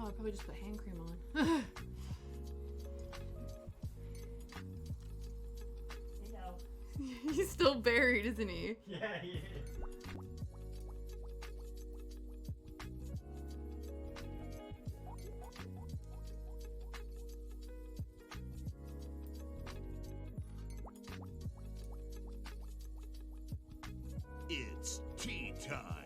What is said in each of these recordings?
Oh, I probably just put hand cream on. You know. He's still buried, isn't he? Yeah, he is. It's tea time.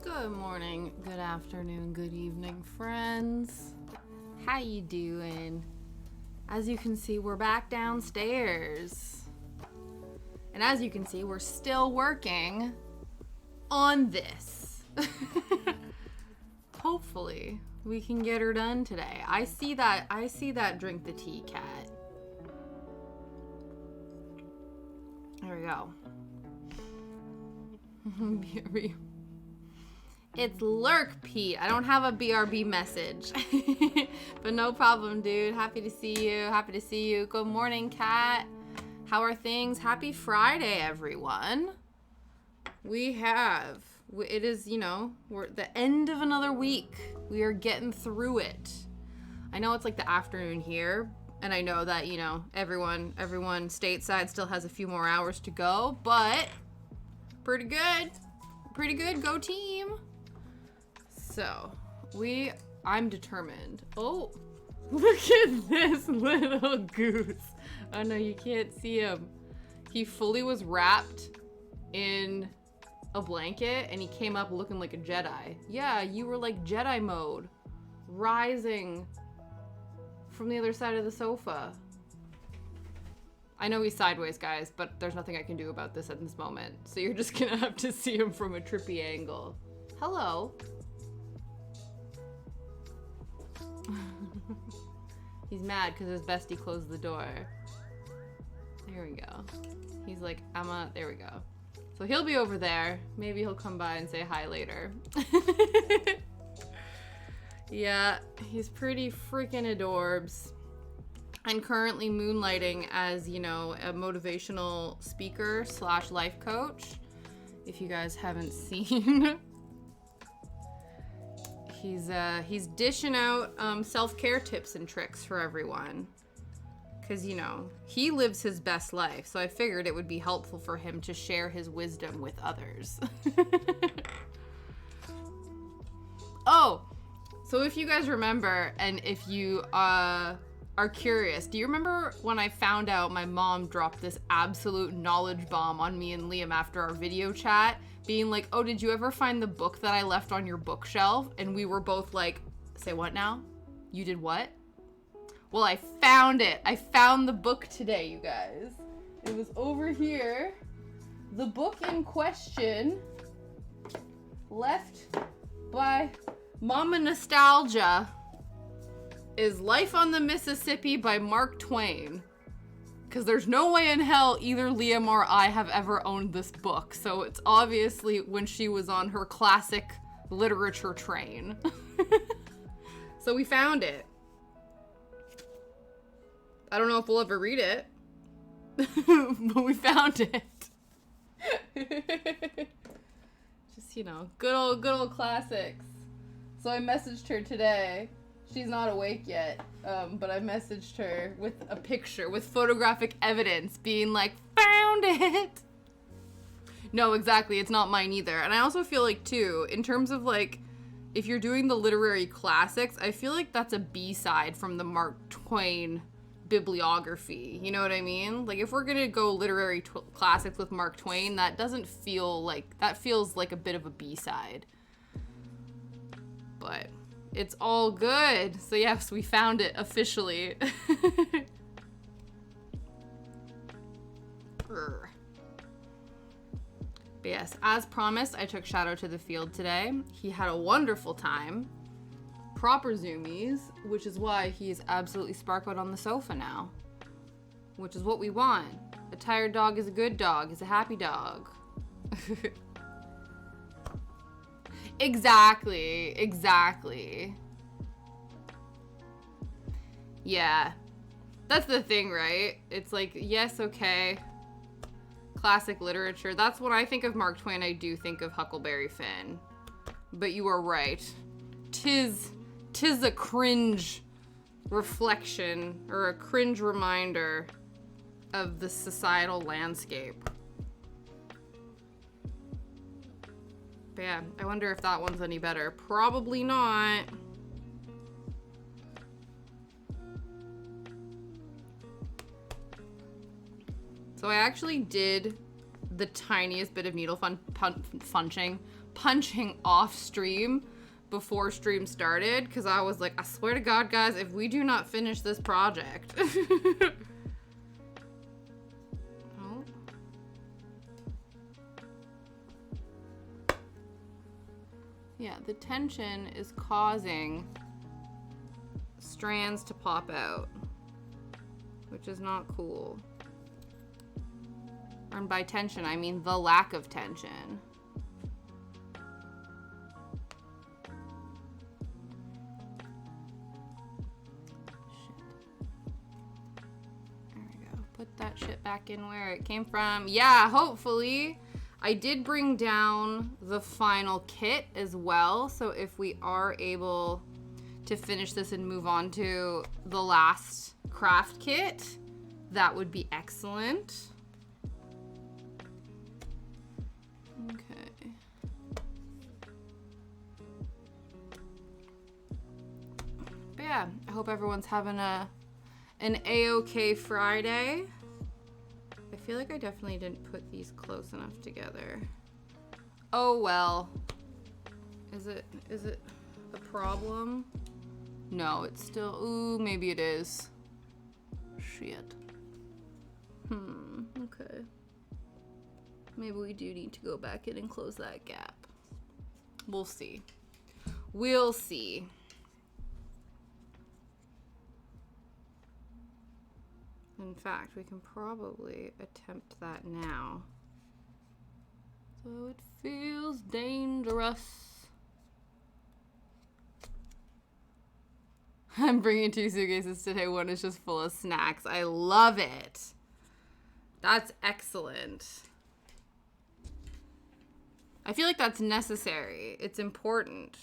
Good morning, good afternoon, good evening, friends. How you doing? As you can see, we're back downstairs. And as you can see, we're still working on this. Hopefully, we can get her done today. I see that drink the tea cat. There we go. It's Lurk, Pete. I don't have a BRB message. But no problem, dude. Happy to see you. Happy to see you. Good morning, Kat. How are things? Happy Friday, everyone. It is, we're at the end of another week. We are getting through it. I know it's like the afternoon here, and I know that, everyone stateside still has a few more hours to go, but pretty good. Pretty good. Go team. So, I'm determined. Oh, look at this little goose. Oh no, you can't see him. He fully was wrapped in a blanket and he came up looking like a Jedi. Yeah, you were like Jedi mode, rising from the other side of the sofa. I know he's sideways, guys, but there's nothing I can do about this at this moment. So you're just gonna have to see him from a trippy angle. Hello. He's mad because his bestie closed the door. There we go. He's like, there we go. So he'll be over there. Maybe he'll come by and say hi later. Yeah, he's pretty freaking adorbs. I'm currently moonlighting as, a motivational speaker / life coach. If you guys haven't seen. He's dishing out self-care tips and tricks for everyone. Because, he lives his best life. So I figured it would be helpful for him to share his wisdom with others. Oh, so if you guys remember, and if you are curious, do you remember when I found out my mom dropped this absolute knowledge bomb on me and Liam after our video chat? Being like, oh, did you ever find the book that I left on your bookshelf? And we were both like, say what now? You did what? Well, I found it. I found the book today, you guys. It was over here. The book in question, left by Mama Nostalgia, is Life on the Mississippi by Mark Twain. Because there's no way in hell either Liam or I have ever owned this book. So it's obviously when she was on her classic literature train. So we found it. I don't know if we'll ever read it. But we found it. Just, good old classics. So I messaged her today. She's not awake yet, but I messaged her with a picture, with photographic evidence, being like, found it! No, exactly, it's not mine either. And I also feel like, too, in terms of, like, if you're doing the literary classics, I feel like that's a B-side from the Mark Twain bibliography. You know what I mean? Like, if we're gonna go literary classics with Mark Twain, that doesn't feel like, that feels like a bit of a B-side. But it's all good. So yes, we found it officially. But yes, as promised, I took Shadow to the field today. He had a wonderful time. Proper zoomies, which is why he's absolutely sparkled on the sofa now. Which is what we want. A tired dog is a good dog, is a happy dog. Exactly, exactly. Yeah. That's the thing, right? It's like, yes, okay. Classic literature. That's when I think of Mark Twain, I do think of Huckleberry Finn. But you are right. Tis a cringe reflection or a cringe reminder of the societal landscape. But yeah, I wonder if that one's any better. Probably not. So I actually did the tiniest bit of needle punching off stream before stream started, because I was like, I swear to God, guys, if we do not finish this project. Oh. Yeah, the tension is causing strands to pop out, which is not cool. And by tension, I mean the lack of tension. Put that shit back in where it came from. Yeah, hopefully. I did bring down the final kit as well. So if we are able to finish this and move on to the last craft kit, that would be excellent. Okay. But yeah, I hope everyone's having an A-OK Friday. I feel like I definitely didn't put these close enough together. Oh well. Is it a problem? No, it's still, ooh, maybe it is. Shit. Okay. Maybe we do need to go back in and close that gap. We'll see. We'll see. In fact, we can probably attempt that now. So it feels dangerous. I'm bringing 2 suitcases today. One is just full of snacks. I love it. That's excellent. I feel like that's necessary. It's important.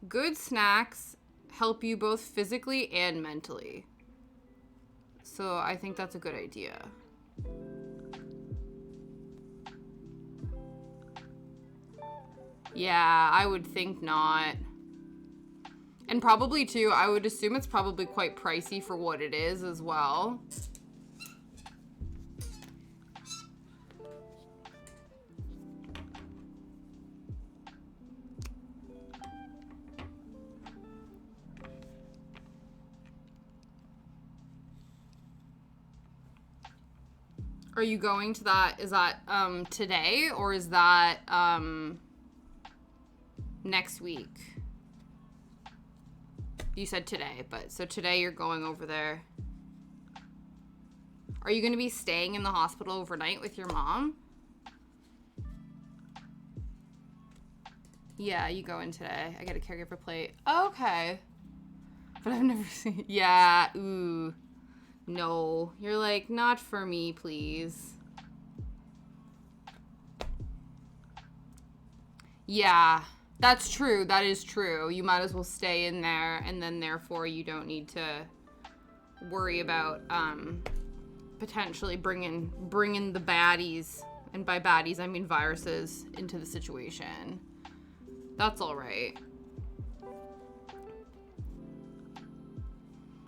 Good snacks help you both physically and mentally. So I think that's a good idea. Yeah, I would think not. And probably too, I would assume it's probably quite pricey for what it is as well. Are you going to that? Is that today or is that next week? You said today, but so today you're going over there. Are you going to be staying in the hospital overnight with your mom? Yeah, you go in today. I get a caregiver plate. Okay. But I've never seen. Yeah, ooh. No, you're like, not for me, please. Yeah, that's true. That is true. You might as well stay in there, and then therefore you don't need to worry about potentially bringing the baddies, and by baddies I mean viruses, into the situation. That's all right.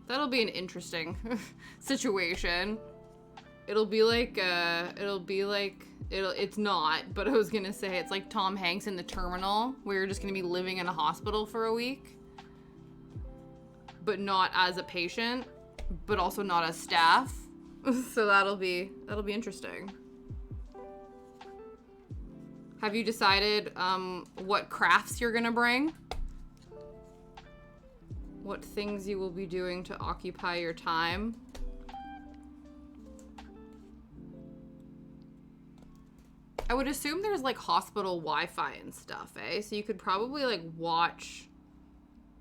That'll be an interesting situation. It's not, but I was gonna say it's like Tom Hanks in The Terminal, where you're just gonna be living in a hospital for a week. But not as a patient, but also not as staff. So that'll be interesting. Have you decided what crafts you're gonna bring? What things you will be doing to occupy your time. I would assume there's like hospital Wi-Fi and stuff, eh? So you could probably like watch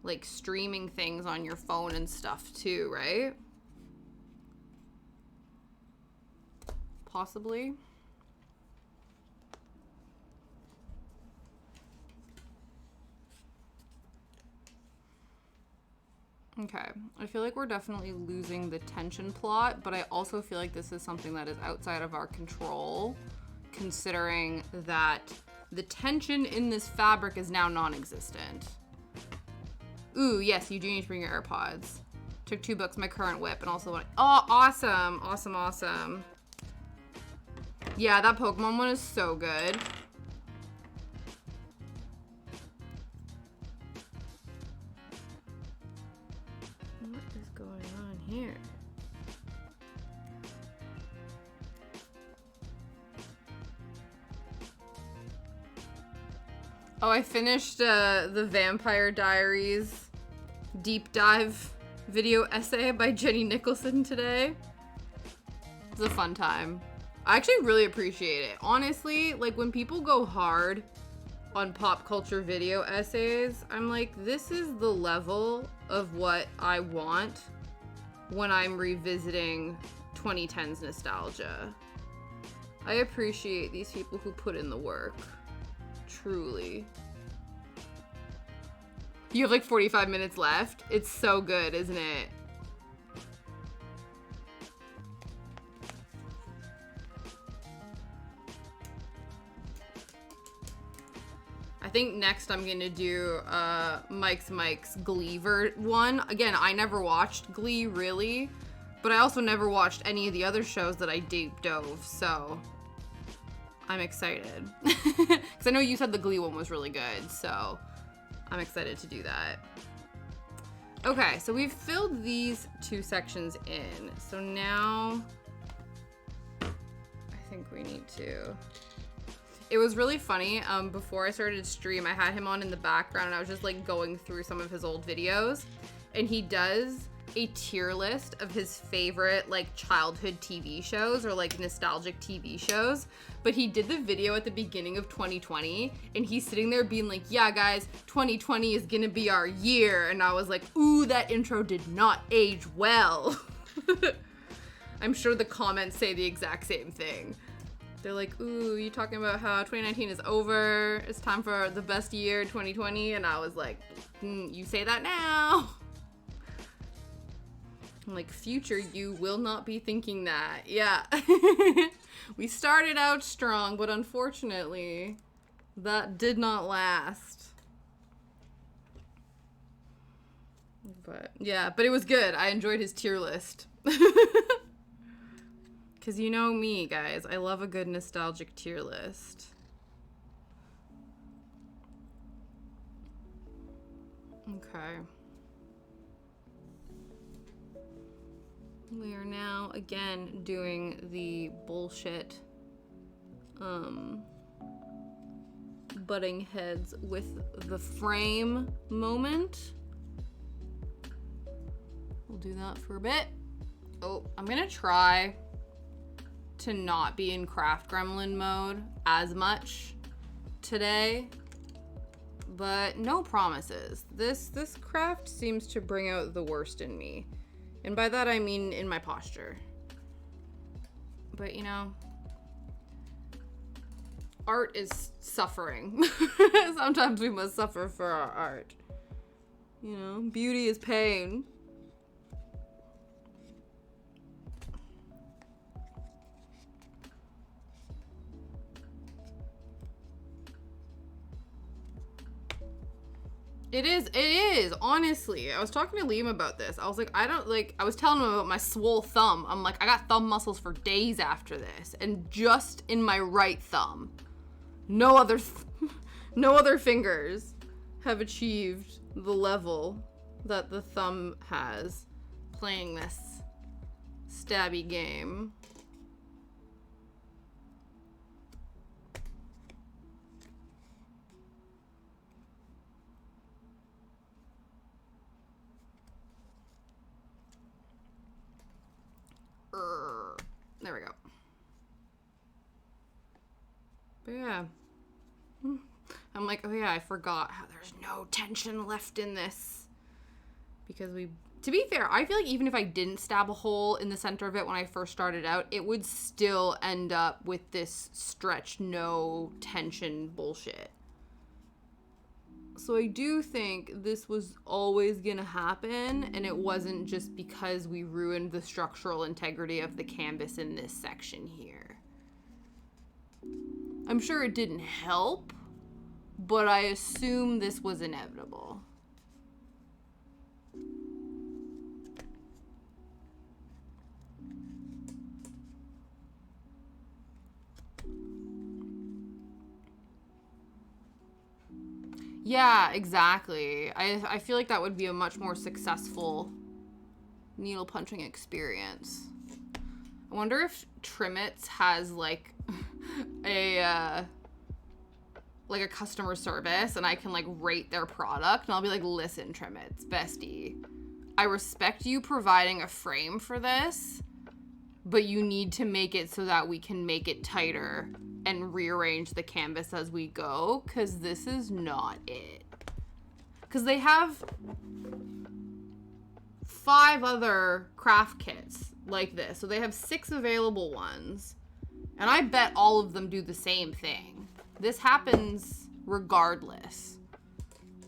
like streaming things on your phone and stuff too, right? Possibly. Okay, I feel like we're definitely losing the tension plot, but I also feel like this is something that is outside of our control, considering that the tension in this fabric is now non-existent. Ooh, yes, you do need to bring your AirPods. Took 2 books, my current whip, and also oh, awesome, awesome, awesome. Yeah, that Pokemon one is so good. What is going on here? Oh, I finished the Vampire Diaries deep dive video essay by Jenny Nicholson today. It was a fun time. I actually really appreciate it. Honestly, like when people go hard on pop culture video essays, I'm like, this is the level of what I want when I'm revisiting 2010s nostalgia. I appreciate these people who put in the work. Truly. You have like 45 minutes left. It's so good, isn't it? I think next I'm gonna do Mike's Glee one. Again, I never watched Glee really, but I also never watched any of the other shows that I deep dove, so I'm excited. Because I know you said the Glee one was really good, so I'm excited to do that. Okay, so we've filled these 2 sections in. So now I think we need to... It was really funny. Before I started to stream, I had him on in the background and I was just like going through some of his old videos. And he does a tier list of his favorite like childhood TV shows or like nostalgic TV shows. But he did the video at the beginning of 2020 and he's sitting there being like, yeah guys, 2020 is gonna be our year. And I was like, ooh, that intro did not age well. I'm sure the comments say the exact same thing. They're like, ooh, you talking about how 2019 is over, it's time for the best year, 2020, and I was like, you say that now. I'm like, future you will not be thinking that. Yeah. We started out strong, but unfortunately, that did not last. But, yeah, but it was good. I enjoyed his tier list. Because you know me, guys. I love a good nostalgic tier list. Okay. We are now, again, doing the bullshit, butting heads with the frame moment. We'll do that for a bit. Oh, I'm gonna try to not be in craft gremlin mode as much today, but no promises. This craft seems to bring out the worst in me, and by that I mean in my posture. But you know, art is suffering. Sometimes we must suffer for our art. You know, beauty is pain. It is, honestly. I was talking to Liam about this. I was like, I was telling him about my swole thumb. I'm like, I got thumb muscles for days after this, and just in my right thumb. No other fingers have achieved the level that the thumb has playing this stabby game. But yeah. I'm like, oh yeah, I forgot how there's no tension left in this. Because to be fair, I feel like even if I didn't stab a hole in the center of it when I first started out, it would still end up with this stretch no tension bullshit. So I do think this was always gonna happen, and it wasn't just because we ruined the structural integrity of the canvas in this section here. I'm sure it didn't help, but I assume this was inevitable. Yeah, exactly. I feel like that would be a much more successful needle punching experience. I wonder if Trimits has like a customer service and I can like rate their product and I'll be like, listen, Trimits, bestie, I respect you providing a frame for this, but you need to make it so that we can make it tighter and rearrange the canvas as we go, because this is not it. Because they have 5 other craft kits like this. So they have 6 available ones. And I bet all of them do the same thing. This happens regardless.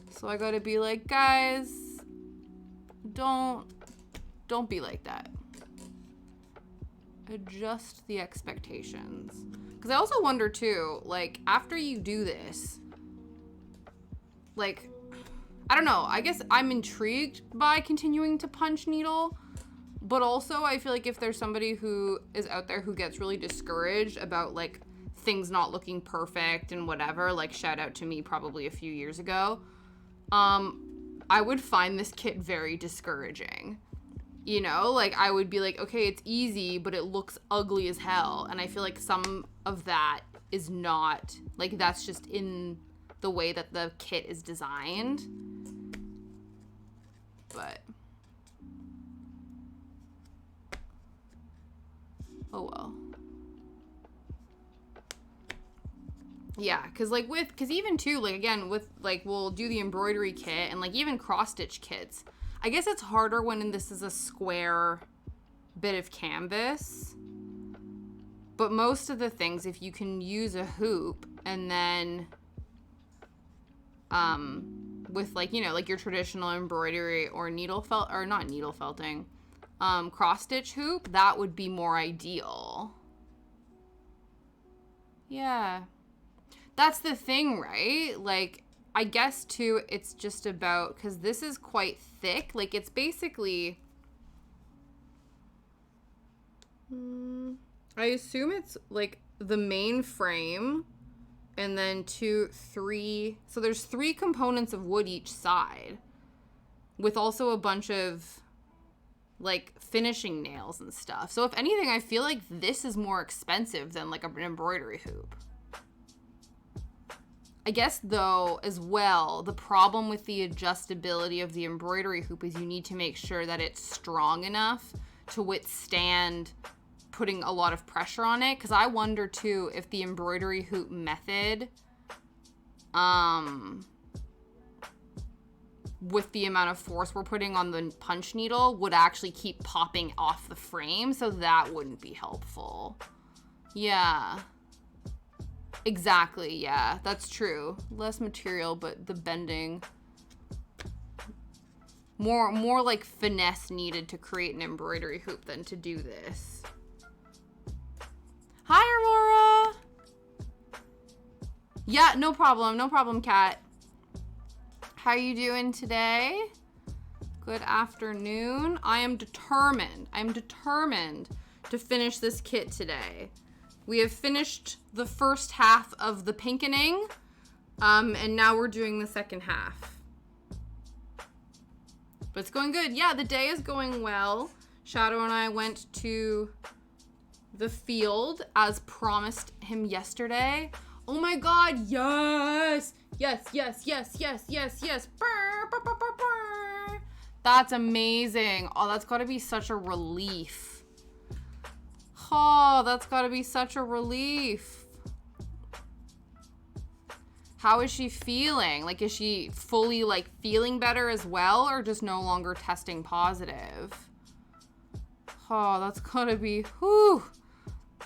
So I gotta be like, guys, don't be like that. Adjust the expectations. Because I also wonder too, like, after you do this, like, I don't know, I guess I'm intrigued by continuing to punch needle, but also I feel like if there's somebody who is out there who gets really discouraged about, like, things not looking perfect and whatever, like, shout out to me probably a few years ago, I would find this kit very discouraging. You know, like, I would be like, okay, it's easy, but it looks ugly as hell. And I feel like some of that is not, like, that's just in the way that the kit is designed. But, oh well. Yeah, because, like, because even, too, like, again, with, like, we'll do the embroidery kit and, like, even cross-stitch kits. I guess it's harder when this is a square bit of canvas. But most of the things, if you can use a hoop and then with, like, you know, like your traditional embroidery or cross-stitch hoop, that would be more ideal. Yeah. That's the thing, right? Like, I guess, too, it's just about, because this is quite thick. Like, it's basically, I assume it's, like, the main frame, and then 2, 3, so there's 3 components of wood each side, with also a bunch of, like, finishing nails and stuff. So, if anything, I feel like this is more expensive than, like, an embroidery hoop. I guess, though, as well, the problem with the adjustability of the embroidery hoop is you need to make sure that it's strong enough to withstand putting a lot of pressure on it. Because I wonder, too, if the embroidery hoop method, with the amount of force we're putting on the punch needle, would actually keep popping off the frame. So that wouldn't be helpful. Yeah. Exactly, yeah, that's true. Less material, but the bending. More like finesse needed to create an embroidery hoop than to do this. Hi, Aurora! Yeah, no problem, Kat. How are you doing today? Good afternoon. I'm determined to finish this kit today. We have finished the first half of the pinkening, and now we're doing the second half. But it's going good. Yeah, the day is going well. Shadow and I went to the field as promised him yesterday. Oh my god, yes! Yes. Brr, brr, brr, brr, brr. That's amazing. Oh, that's gotta be such a relief. Oh, that's gotta be such a relief. How is she feeling? Like, is she fully, like, feeling better as well, or just no longer testing positive? Oh, that's gotta be, whew,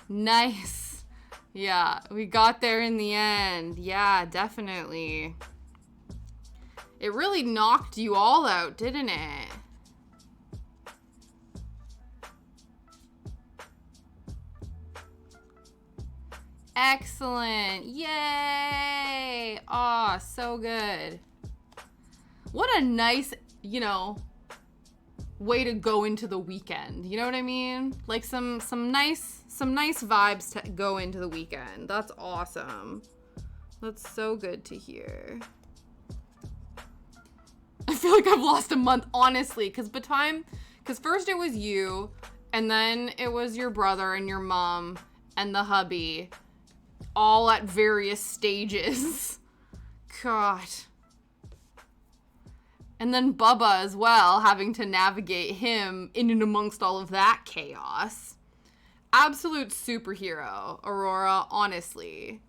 nice. Yeah, we got there in the end. Yeah, definitely. It really knocked you all out, didn't it? Excellent. Yay. Aw, so good. What a nice, you know, way to go into the weekend. You know what I mean? Like some nice vibes to go into the weekend. That's awesome. That's so good to hear. I feel like I've lost a month, honestly, because first it was you, and then it was your brother and your mom and the hubby, all at various stages. God. And then Bubba as well, having to navigate him in and amongst all of that chaos. Absolute superhero, Aurora, honestly.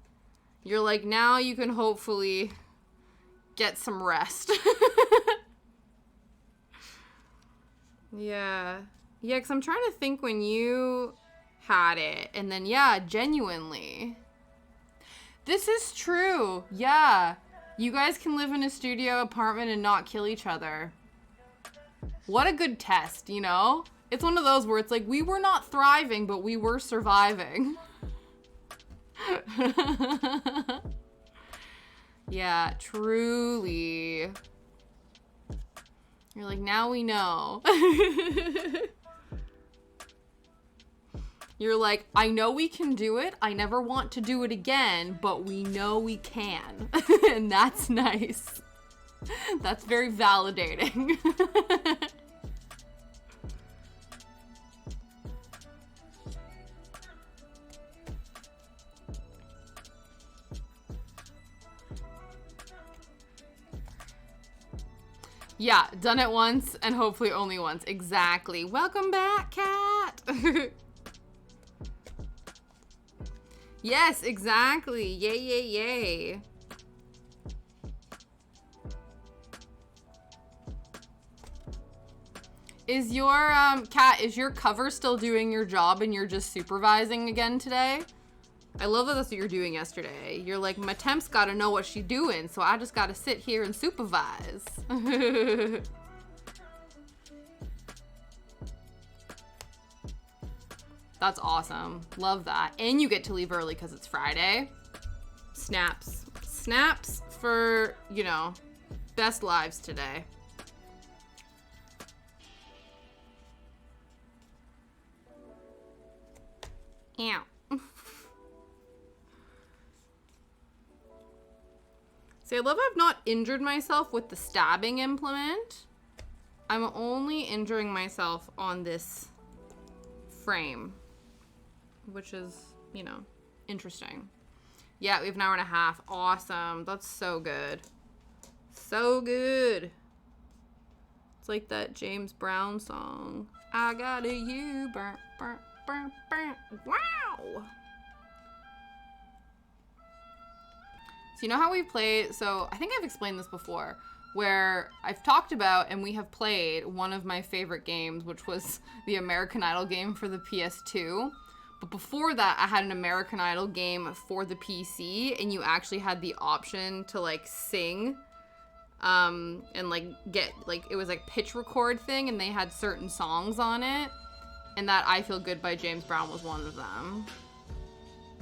You're like, now you can hopefully get some rest. Yeah. Yeah, because I'm trying to think when you had it. And then, yeah, genuinely. This is true. Yeah. You guys can live in a studio apartment and not kill each other. What a good test, you know? It's one of those where it's like, we were not thriving, but we were surviving. Yeah, truly. You're like, now we know. You're like, I know we can do it. I never want to do it again, but we know we can. And that's nice. That's very validating. Yeah, done it once and hopefully only once. Exactly. Welcome back, Cat. Yes, exactly. Yay, yay, yay. Is your, Cat, is your cover still doing your job and you're just supervising again today? I love that that's what you're doing yesterday. You're like, my temp's gotta know what she's doing, so I just gotta sit here and supervise. That's awesome. Love that. And you get to leave early because it's Friday. Snaps. Snaps for, you know, best lives today. Ow. See, I love I've not injured myself with the stabbing implement. I'm only injuring myself on this frame, which is, you know, interesting. Yeah, we have an hour and a half. Awesome. That's so good. So good. It's like that James Brown song. I got a you. Burn, burn, burn, burn. Wow. So you know how we play, so I think I've explained this before, where I've talked about and we have played one of my favorite games, which was the American Idol game for the PS2. But before that, I had an American Idol game for the PC, and you actually had the option to like sing, and like get, like, it was like pitch record thing, and they had certain songs on it, and that I Feel Good by James Brown was one of them.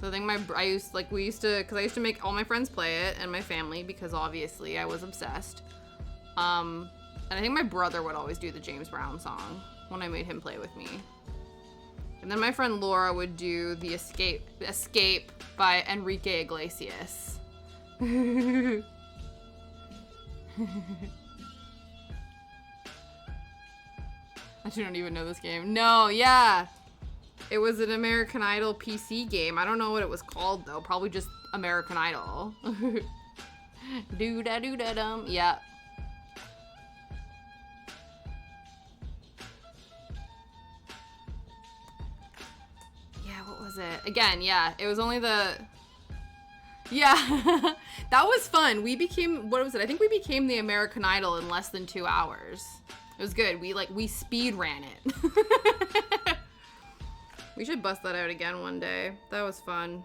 So I think we used to make all my friends play it and my family, because obviously I was obsessed. And I think my brother would always do the James Brown song when I made him play with me. And then my friend Laura would do the Escape by Enrique Iglesias. I don't even know this game. No, yeah. It was an American Idol PC game. I don't know what it was called, though. Probably just American Idol. Do-da-do-da-dum. Yeah. Yeah, what was it? Again, yeah. It was only the... Yeah, that was fun. We became, what was it? I think we became the American Idol in less than 2 hours. It was good. We speed ran it. We should bust that out again one day. That was fun.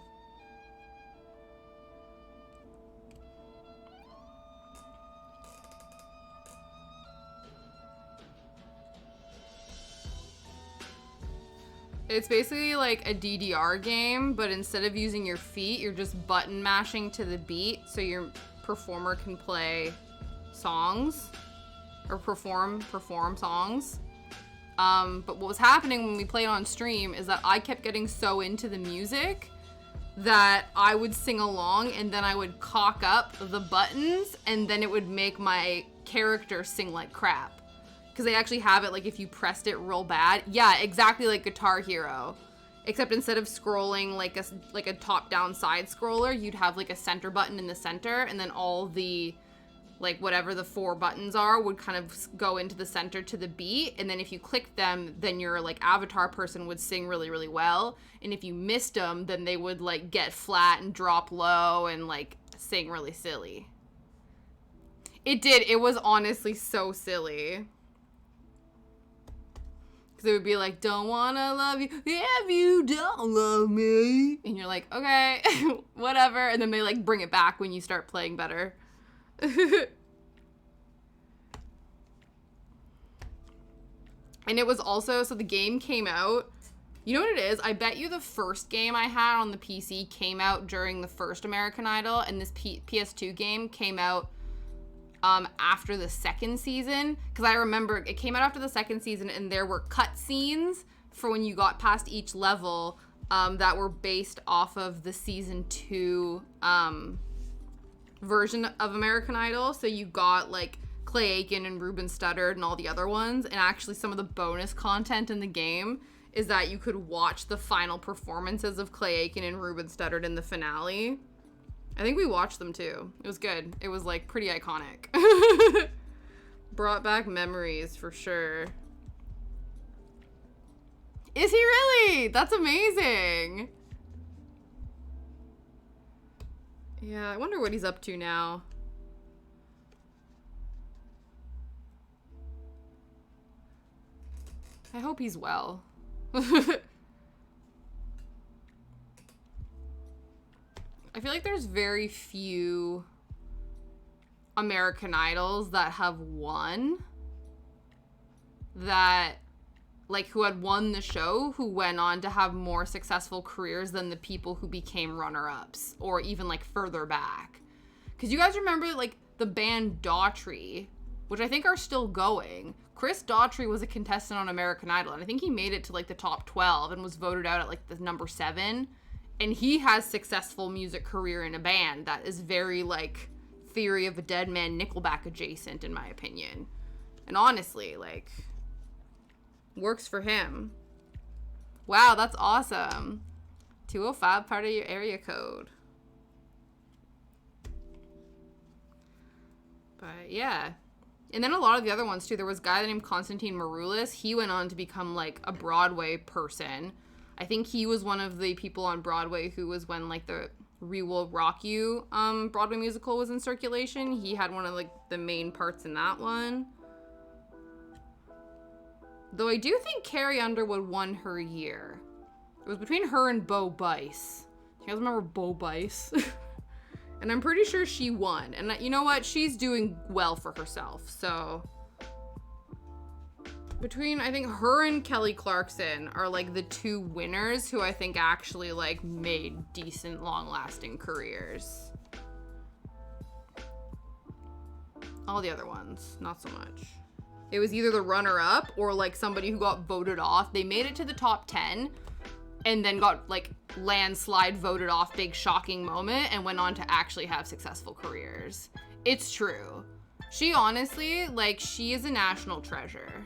It's basically like a DDR game, but instead of using your feet, you're just button mashing to the beat so your performer can play songs or perform songs. But what was happening when we played on stream is that I kept getting so into the music that I would sing along and then I would cock up the buttons and then it would make my character sing like crap. Because they actually have it, like, if you pressed it real bad. Yeah, exactly like Guitar Hero. Except instead of scrolling like a top-down side scroller, you'd have, like, a center button in the center, and then all the, like, whatever the 4 buttons are would kind of go into the center to the beat, and then if you clicked them, then your, like, avatar person would sing really, really well, and if you missed them, then they would, like, get flat and drop low and, like, sing really silly. It did. It was honestly so silly. Because it would be like, don't wanna love you if you don't love me. And you're like, okay, whatever. And then they like bring it back when you start playing better. And it was also, so the game came out. You know what it is? I bet you the first game I had on the PC came out during the first American Idol. And this PS2 game came out after the second season, because I remember it came out after the second season and there were cut scenes for when you got past each level that were based off of the season 2 version of American Idol. So you got like Clay Aiken and Ruben Studdard and all the other ones, and actually some of the bonus content in the game is that you could watch the final performances of Clay Aiken and Ruben Studdard in the finale. I think we watched them too. It was good. It was like pretty iconic. Brought back memories for sure. Is he really? That's amazing. Yeah, I wonder what he's up to now. I hope he's well. I feel like there's very few American Idols that have won that, like, who had won the show who went on to have more successful careers than the people who became runner-ups or even, like, further back. Because you guys remember, like, the band Daughtry, which I think are still going. Chris Daughtry was a contestant on American Idol, and I think he made it to, like, the top 12 and was voted out at, like, the number 7. And he has successful music career in a band that is very, like, Theory of a Dead Man, Nickelback adjacent, in my opinion. And honestly, like, works for him. Wow, that's awesome. 205, part of your area code. But, yeah. And then a lot of the other ones, too. There was a guy named Konstantin Maroulis. He went on to become, like, a Broadway person. I think he was one of the people on Broadway who was when, like, the We Will Rock You Broadway musical was in circulation. He had one of, like, the main parts in that one. Though I do think Carrie Underwood won her year. It was between her and Bo Bice. You guys remember Bo Bice? And I'm pretty sure she won. And you know what? She's doing well for herself, so... Between, I think, her and Kelly Clarkson are, like, the 2 winners who I think actually, like, made decent, long-lasting careers. All the other ones, not so much. It was either the runner-up or, like, somebody who got voted off. They made it to the top 10 and then got, like, landslide voted off, big shocking moment, and went on to actually have successful careers. It's true. She honestly, like, she is a national treasure.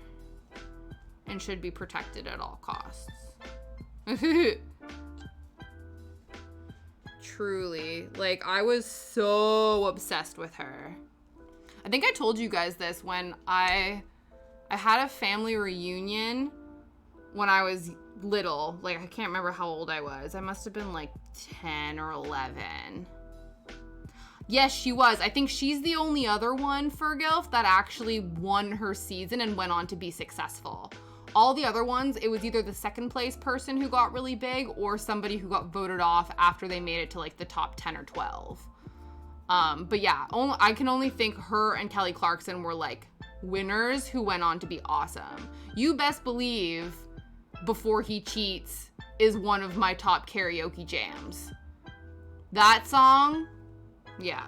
And should be protected at all costs. Truly. Like, I was so obsessed with her. I think I told you guys this when I had a family reunion when I was little. Like, I can't remember how old I was. I must have been like 10 or 11. Yes, she was. I think she's the only other one for Gilf that actually won her season and went on to be successful. All the other ones, it was either the second place person who got really big or somebody who got voted off after they made it to like the top 10 or 12. But yeah, I can only think her and Kelly Clarkson were like winners who went on to be awesome. You best believe Before He Cheats is one of my top karaoke jams. That song, yeah.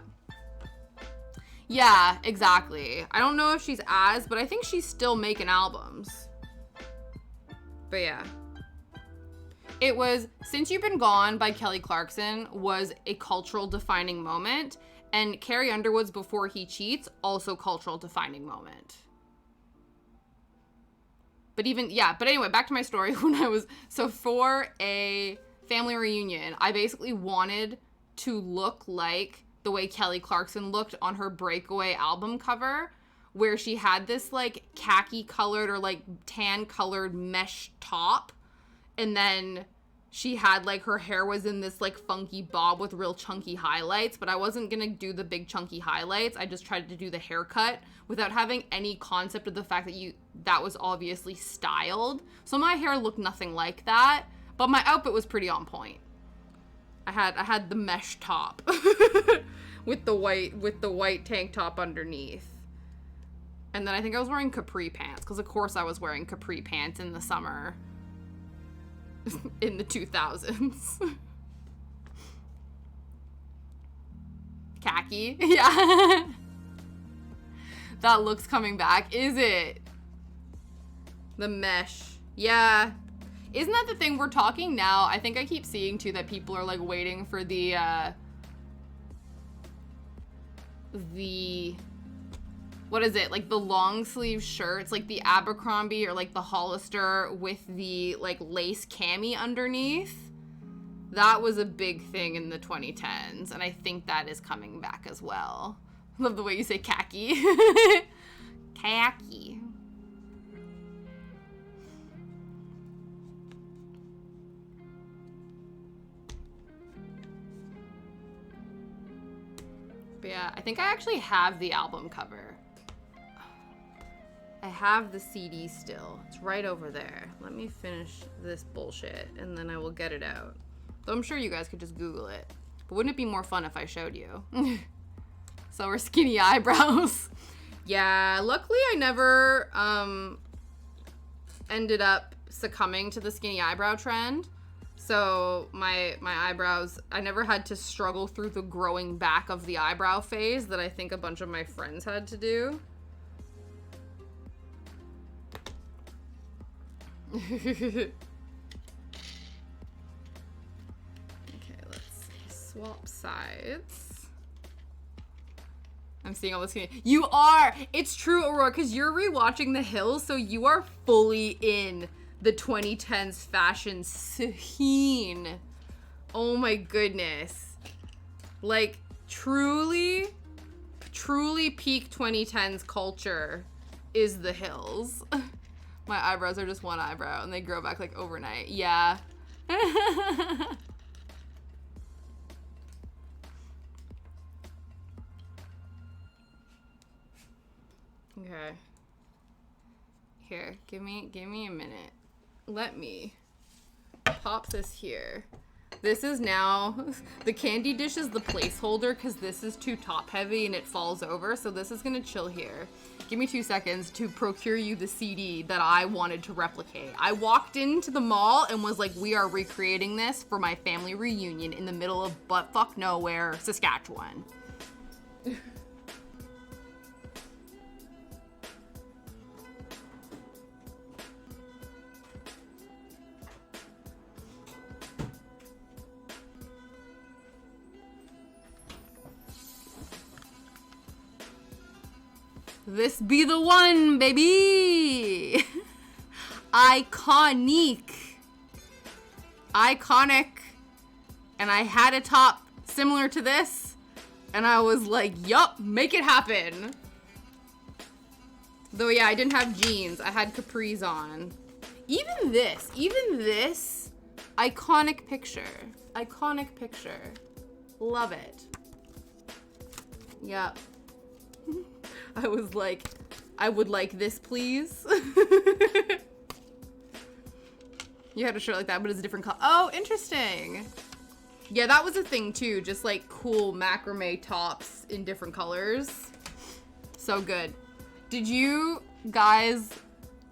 Yeah, exactly. I don't know if she's but I think she's still making albums. But yeah. It was Since You've Been Gone by Kelly Clarkson was a cultural defining moment, and Carrie Underwood's Before He Cheats, also cultural defining moment. But anyway, back to my story. So for a family reunion, I basically wanted to look like the way Kelly Clarkson looked on her Breakaway album cover, where she had this like khaki colored or like tan colored mesh top, and then she had like her hair was in this like funky bob with real chunky highlights, but I wasn't gonna do the big chunky highlights. I just tried to do the haircut without having any concept of the fact that was obviously styled. So my hair looked nothing like that, but my outfit was pretty on point. I had the mesh top with the white tank top underneath. And then I think I was wearing capri pants, because of course I was wearing capri pants in the summer in the 2000s. Khaki, yeah. That look's coming back, is it? The mesh, yeah. Isn't that the thing we're talking now? I think I keep seeing too that people are like waiting for the what is it, like the long sleeve shirts, like the Abercrombie or like the Hollister with the like lace cami underneath. That was a big thing in the 2010s, and I think that is coming back as well. Love the way you say khaki. Khaki. But yeah, I think I actually have the album cover. I have the CD still. It's right over there. Let me finish this bullshit and then I will get it out. Though I'm sure you guys could just Google it. But wouldn't it be more fun if I showed you? So we're skinny eyebrows. Yeah, luckily I never ended up succumbing to the skinny eyebrow trend. So my eyebrows, I never had to struggle through the growing back of the eyebrow phase that I think a bunch of my friends had to do. Okay, let's swap sides. I'm seeing all this. You are! It's true, Aurora, because you're rewatching The Hills, so you are fully in the 2010s fashion scene. Oh my goodness. Like, truly peak 2010s culture is The Hills. My eyebrows are just one eyebrow and they grow back like overnight. Yeah. Okay. Here, give me a minute. Let me pop this here. This is now, the candy dish is the placeholder because this is too top heavy and it falls over. So this is gonna chill here. Give me 2 seconds to procure you the CD that I wanted to replicate. I walked into the mall and was like, we are recreating this for my family reunion in the middle of buttfuck nowhere, Saskatchewan. This be the one, baby. Iconic. And I had a top similar to this, and I was like, yup, make it happen. Though yeah, I didn't have jeans. I had capris on. Even this, iconic picture. Love it. Yep. I was like, I would like this, please. You had a shirt like that, but it's a different color. Oh, interesting. Yeah, that was a thing too. Just like cool macrame tops in different colors. So good. Did you guys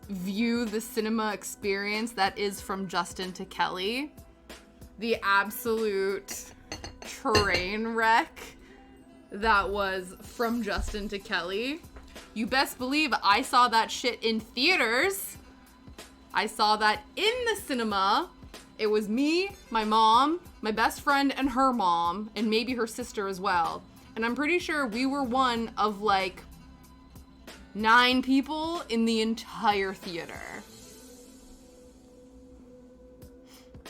view the cinema experience that is From Justin to Kelly? The absolute train wreck that was From Justin to Kelly. You best believe I saw that shit in theaters. I saw that in the cinema. It was me, my mom, my best friend, and her mom, and maybe her sister as well. And I'm pretty sure we were one of like 9 people in the entire theater.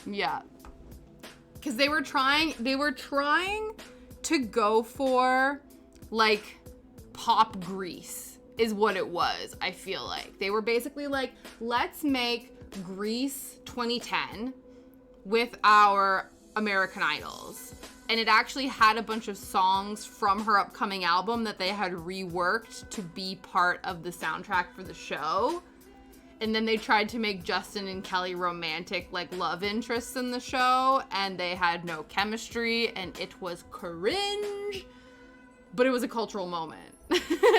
Yeah. Because they were trying to go for like pop Grease is what it was, I feel like. They were basically like, let's make Grease 2010 with our American Idols. And it actually had a bunch of songs from her upcoming album that they had reworked to be part of the soundtrack for the show. And then they tried to make Justin and Kelly romantic, like, love interests in the show, and they had no chemistry, and it was cringe. But it was a cultural moment.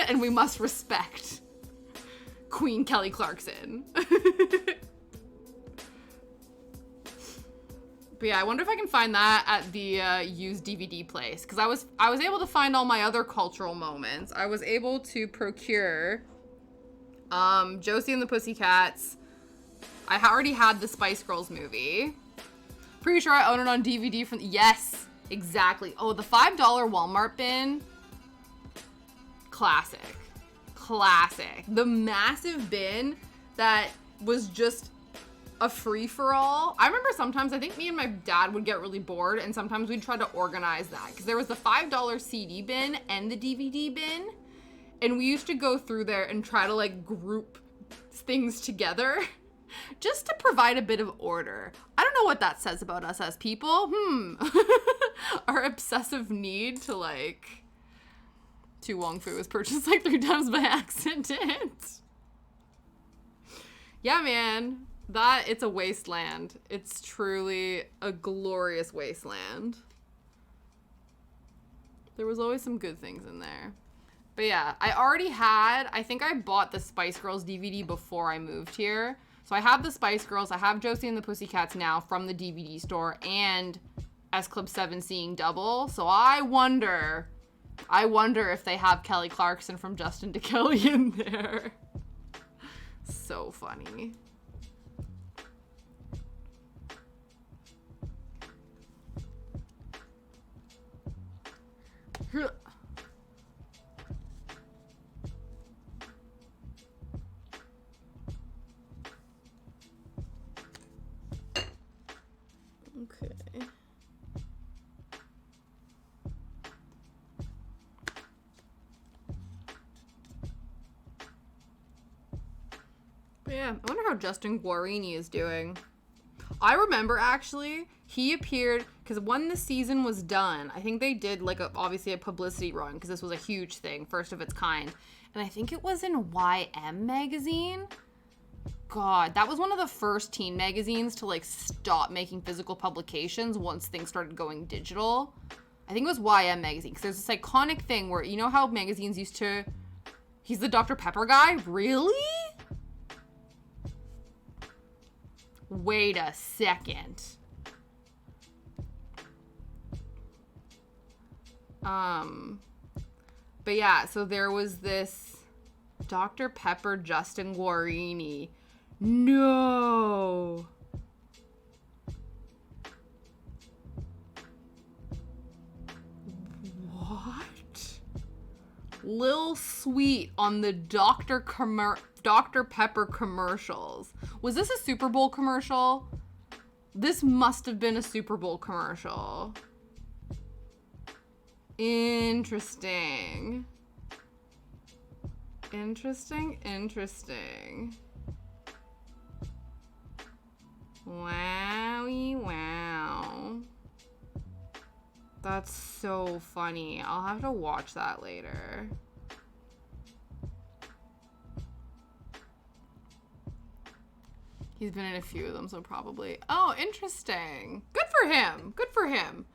And we must respect Queen Kelly Clarkson. But yeah, I wonder if I can find that at the used DVD place, because I was able to find all my other cultural moments. I was able to procure Josie and the Pussycats. I already had the Spice Girls movie. Pretty sure I own it on DVD from... Yes, exactly. Oh, the $5 Walmart bin. Classic. Classic. The massive bin that was just a free-for-all. I remember sometimes, I think me and my dad would get really bored, and sometimes we'd try to organize that, because there was the $5 CD bin and the DVD bin, and we used to go through there and try to like group things together just to provide a bit of order. I don't know what that says about us as people. Our obsessive need to like... Tu Wong Fu was purchased like 3 times by accident. Yeah, man. It's a wasteland. It's truly a glorious wasteland. There was always some good things in there. But yeah, I think I bought the Spice Girls DVD before I moved here. So I have the Spice Girls, I have Josie and the Pussycats now from the DVD store, and S Club 7 seeing double. So I wonder if they have Kelly Clarkson from Justin to Kelly in there. So funny. Okay. But yeah, I wonder how Justin Guarini is doing. I remember actually, he appeared, because when the season was done, I think they did like obviously a publicity run, because this was a huge thing, first of its kind. And I think it was in YM magazine. God, that was one of the first teen magazines to like stop making physical publications once things started going digital. I think it was YM magazine, because there's this iconic thing where, you know how magazines used to... He's the Dr. Pepper guy? Really? Wait a second. But yeah, so there was this Dr. Pepper Justin Guarini. No. What? Lil Sweet on the Dr. Pepper commercials. Was this a Super Bowl commercial? This must have been a Super Bowl commercial. Interesting. Interesting. Wowie wow. That's so funny. I'll have to watch that later. He's been in a few of them, so probably. Oh, interesting. Good for him. Good for him.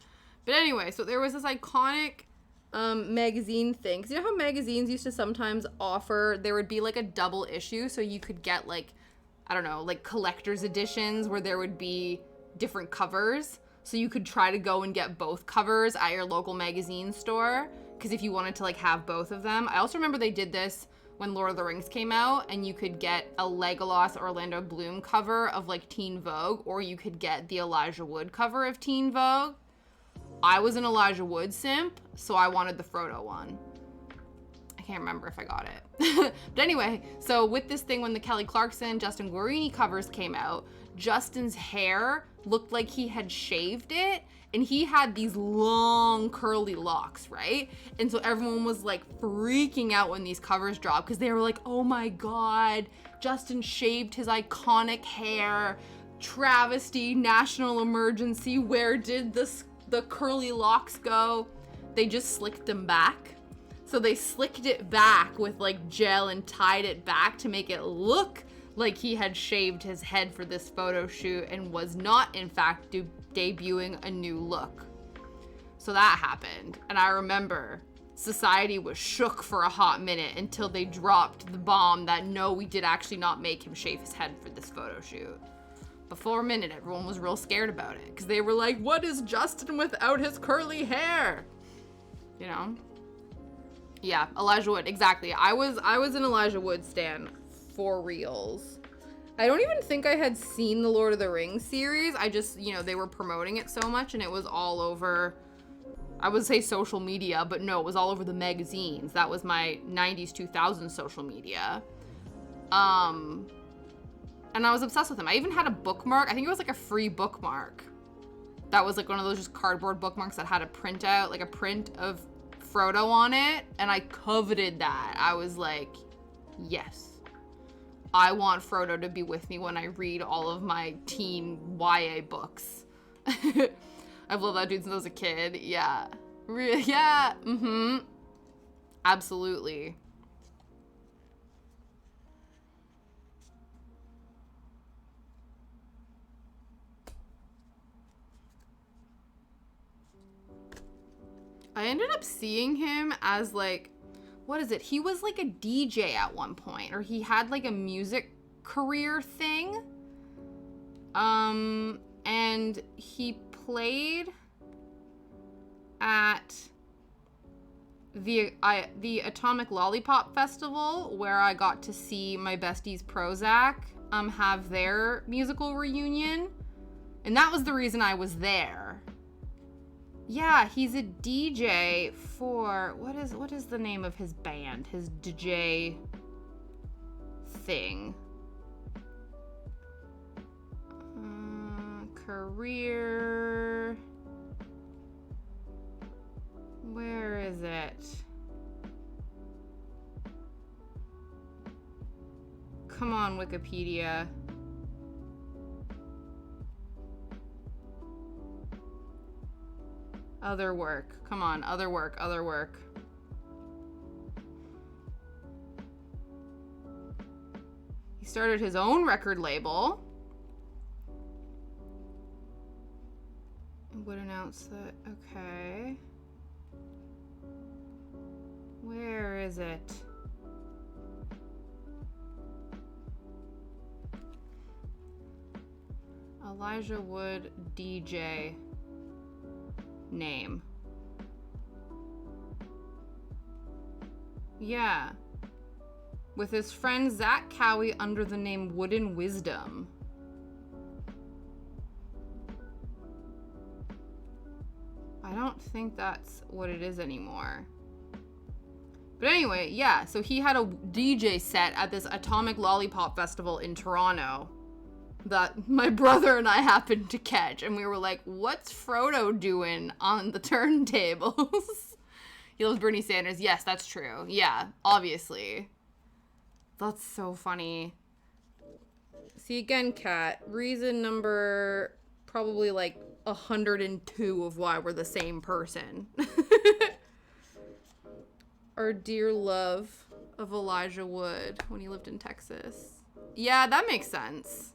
But anyway, so there was this iconic magazine thing. 'Cause you know how magazines used to sometimes offer, there would be like a double issue, so you could get like, I don't know, like collector's editions where there would be different covers. So you could try to go and get both covers at your local magazine store. Because if you wanted to like have both of them. I also remember they did this when Lord of the Rings came out, and you could get a Legolas Orlando Bloom cover of like Teen Vogue, or you could get the Elijah Wood cover of Teen Vogue. I was an Elijah Wood simp, so I wanted the Frodo one. I can't remember if I got it. But anyway, so with this thing, when the Kelly Clarkson, Justin Guarini covers came out, Justin's hair looked like he had shaved it, and he had these long curly locks, right? And so everyone was like freaking out when these covers dropped, because they were like, oh my God, Justin shaved his iconic hair, travesty, national emergency, where did the curly locks go? They just slicked them back. So they slicked it back with like gel and tied it back to make it look like he had shaved his head for this photo shoot and was not, in fact, debuting a new look. So that happened. And I remember society was shook for a hot minute until they dropped the bomb that no, we did actually not make him shave his head for this photo shoot. But for a minute, everyone was real scared about it because they were like, what is Justin without his curly hair? You know? Yeah, Elijah Wood, exactly. I was an Elijah Wood stan for reals. I don't even think I had seen the Lord of the Rings series. I just, you know, they were promoting it so much and it was all over, I would say social media, but no, it was all over the magazines. That was my 90s, 2000s social media. And I was obsessed with him. I even had a bookmark. I think it was like a free bookmark. That was like one of those just cardboard bookmarks that had a printout, like a print of Frodo on it. And I coveted that. I was like, yes. I want Frodo to be with me when I read all of my teen YA books. I've loved that dude since I was a kid. Yeah. Yeah. Mm-hmm. Absolutely. I ended up seeing him as like, what is it? He was like a DJ at one point, or he had like a music career thing. And he played at the Atomic Lollipop Festival, where I got to see my besties Prozac have their musical reunion, and that was the reason I was there. Yeah, he's a DJ for, what is the name of his band? His DJ thing. Career. Where is it? Come on, Wikipedia. Other work. Come on, other work, other work. He started his own record label. Would announce that. Okay. Where is it? Elijah Wood DJ name. Yeah. With his friend Zach Cowie under the name Wooden Wisdom. I don't think that's what it is anymore. But anyway, yeah, so he had a DJ set at this Atomic Lollipop Festival in Toronto that my brother and I happened to catch, and we were like, what's Frodo doing on the turntables? He loves Bernie Sanders. Yes, that's true. Yeah, obviously. That's so funny. See, again, Kat, reason number probably like 102 of why we're the same person. Our dear love of Elijah Wood when he lived in Texas. Yeah, that makes sense.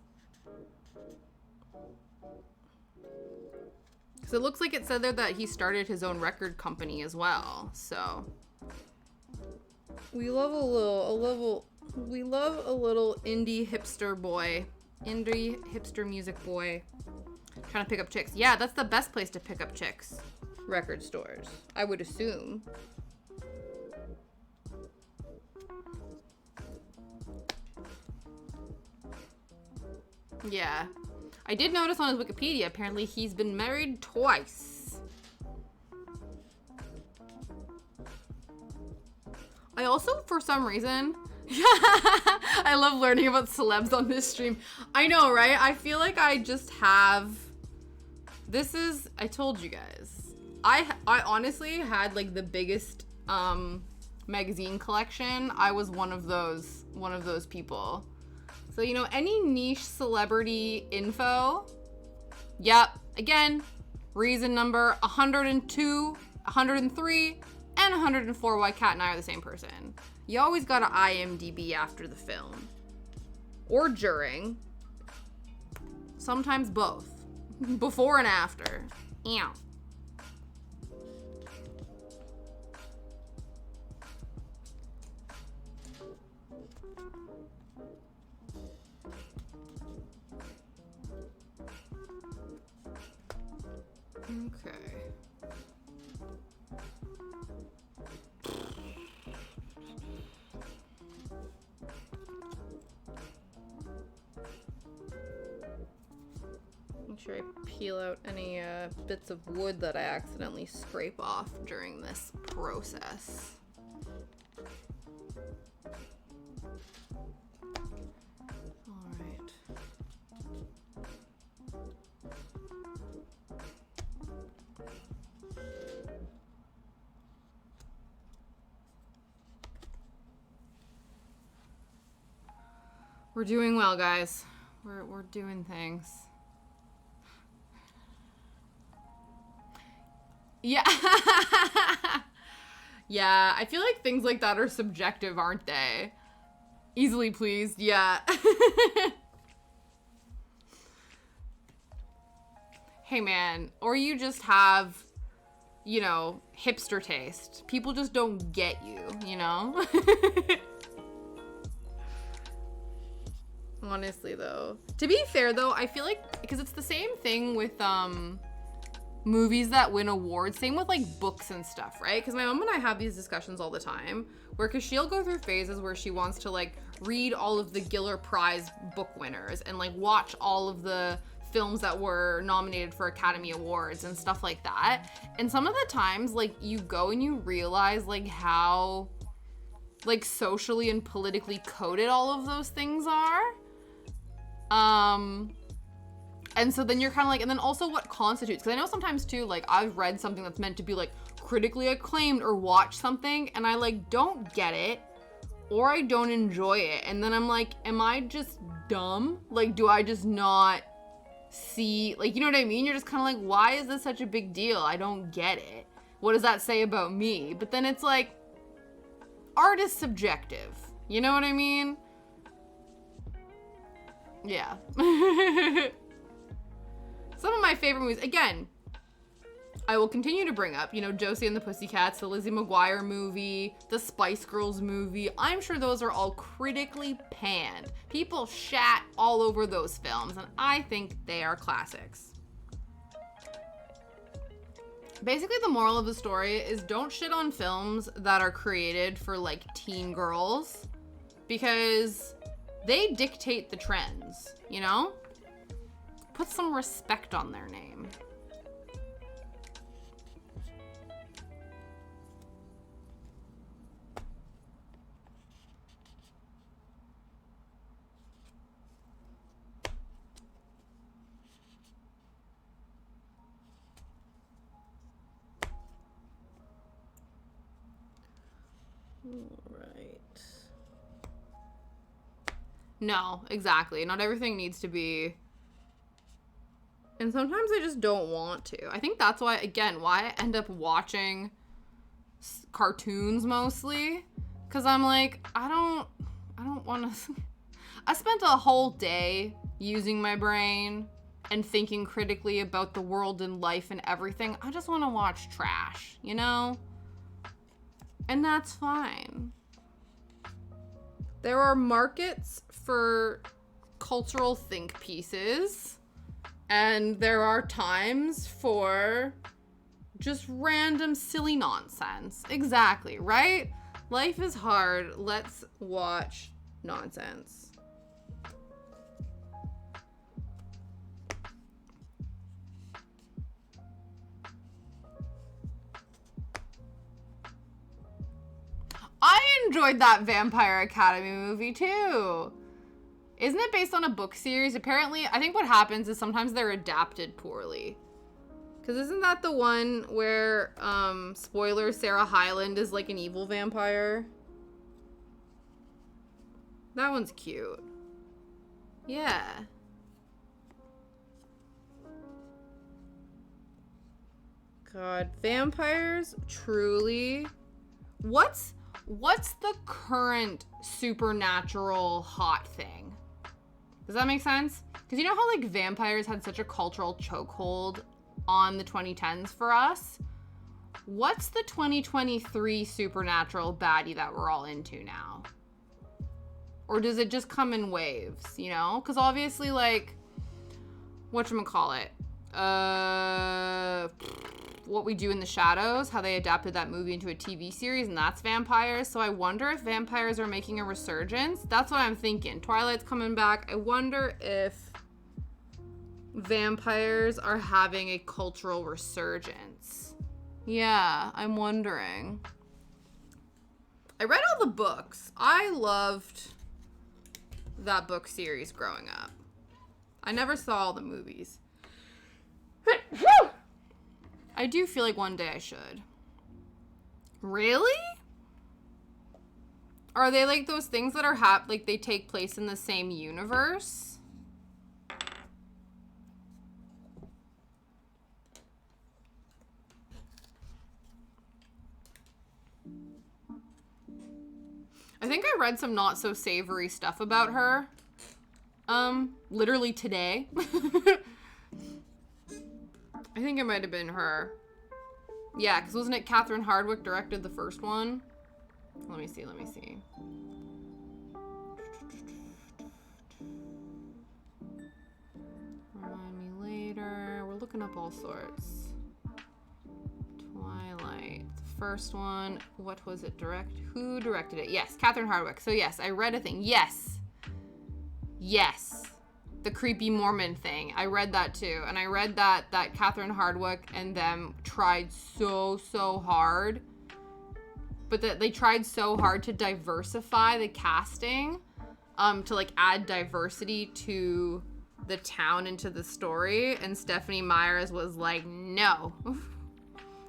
Because it looks like it said there that he started his own record company as well. So we love a little indie hipster boy. Indie hipster music boy. Trying to pick up chicks. Yeah, that's the best place to pick up chicks. Record stores, I would assume. Yeah. I did notice on his Wikipedia, apparently he's been married twice. I also, for some reason, I love learning about celebs on this stream. I know, right? I feel like I just have, I told you guys, I honestly had like the biggest magazine collection. I was one of those people. So, you know, any niche celebrity info, yep, again, reason number 102, 103, and 104 why Kat and I are the same person. You always gotta IMDb after the film. Or during. Sometimes both. Before and after. Ew. Okay. Make sure I peel out any bits of wood that I accidentally scrape off during this process. All right. We're doing well, guys. We're doing things. Yeah. Yeah, I feel like things like that are subjective, aren't they? Easily pleased, yeah. Hey man, or you just have, you know, hipster taste. People just don't get you, you know? Honestly, though. To be fair, though, I feel like, because it's the same thing with, movies that win awards, same with, like, books and stuff, right? Because my mom and I have these discussions all the time, where, because she'll go through phases where she wants to, like, read all of the Giller Prize book winners, and, like, watch all of the films that were nominated for Academy Awards and stuff like that. And some of the times, like, you go and you realize, like, how, like, socially and politically coded all of those things are. And so then you're kind of like, and then also what constitutes, because I know sometimes too, like, I've read something that's meant to be, like, critically acclaimed or watch something, and I, like, don't get it, or I don't enjoy it, and then I'm like, am I just dumb? Like, do I just not see, like, you know what I mean? You're just kind of like, why is this such a big deal? I don't get it. What does that say about me? But then it's like, art is subjective. You know what I mean? Yeah. Some of my favorite movies, again, I will continue to bring up, you know, Josie and the Pussycats, the Lizzie McGuire movie, the Spice Girls movie. I'm sure those are all critically panned. People shat all over those films, and I think they are classics. Basically, the moral of the story is don't shit on films that are created for, like, teen girls, because they dictate the trends, you know? Put some respect on their name. Right. No, exactly. Not everything needs to be And sometimes I just don't want to. I think that's why, again, why I end up watching cartoons mostly. Because I'm like, I don't want to. I spent a whole day using my brain and thinking critically about the world and life and everything. I just want to watch trash, you know? And that's fine. There are markets for cultural think pieces, and there are times for just random silly nonsense. Exactly, right? Life is hard. Let's watch nonsense. I enjoyed that Vampire Academy movie too. Isn't it based on a book series? Apparently, I think what happens is sometimes they're adapted poorly. Because isn't that the one where, spoiler, Sarah Hyland is like an evil vampire? That one's cute. Yeah. God, vampires truly... What's the current supernatural hot thing? Does that make sense? Because you know how like vampires had such a cultural chokehold on the 2010s for us? What's the 2023 supernatural baddie that we're all into now? Or does it just come in waves, you know? Because obviously, like, whatchamacallit? What We Do in the Shadows, how they adapted that movie into a TV series, and that's vampires. So I wonder if vampires are making a resurgence. That's what I'm thinking. Twilight's coming back. I wonder if vampires are having a cultural resurgence. Yeah, I'm wondering. I read all the books. I loved that book series growing up. I never saw all the movies. I do feel like one day I should. Really? Are they like those things that are like they take place in the same universe? I think I read some not so savory stuff about her. Literally today. I think it might have been her. Yeah, because wasn't it Catherine Hardwicke directed the first one? Let me see. Remind me later. We're looking up all sorts. Twilight. The first one. What was it? Who directed it? Yes, Catherine Hardwicke. So yes, I read a thing. Yes. The creepy Mormon thing. I read that too. And I read that Catherine Hardwicke and them tried so hard. But that they tried so hard to diversify the casting. To like add diversity to the town and to the story. And Stephanie Meyers was like, no.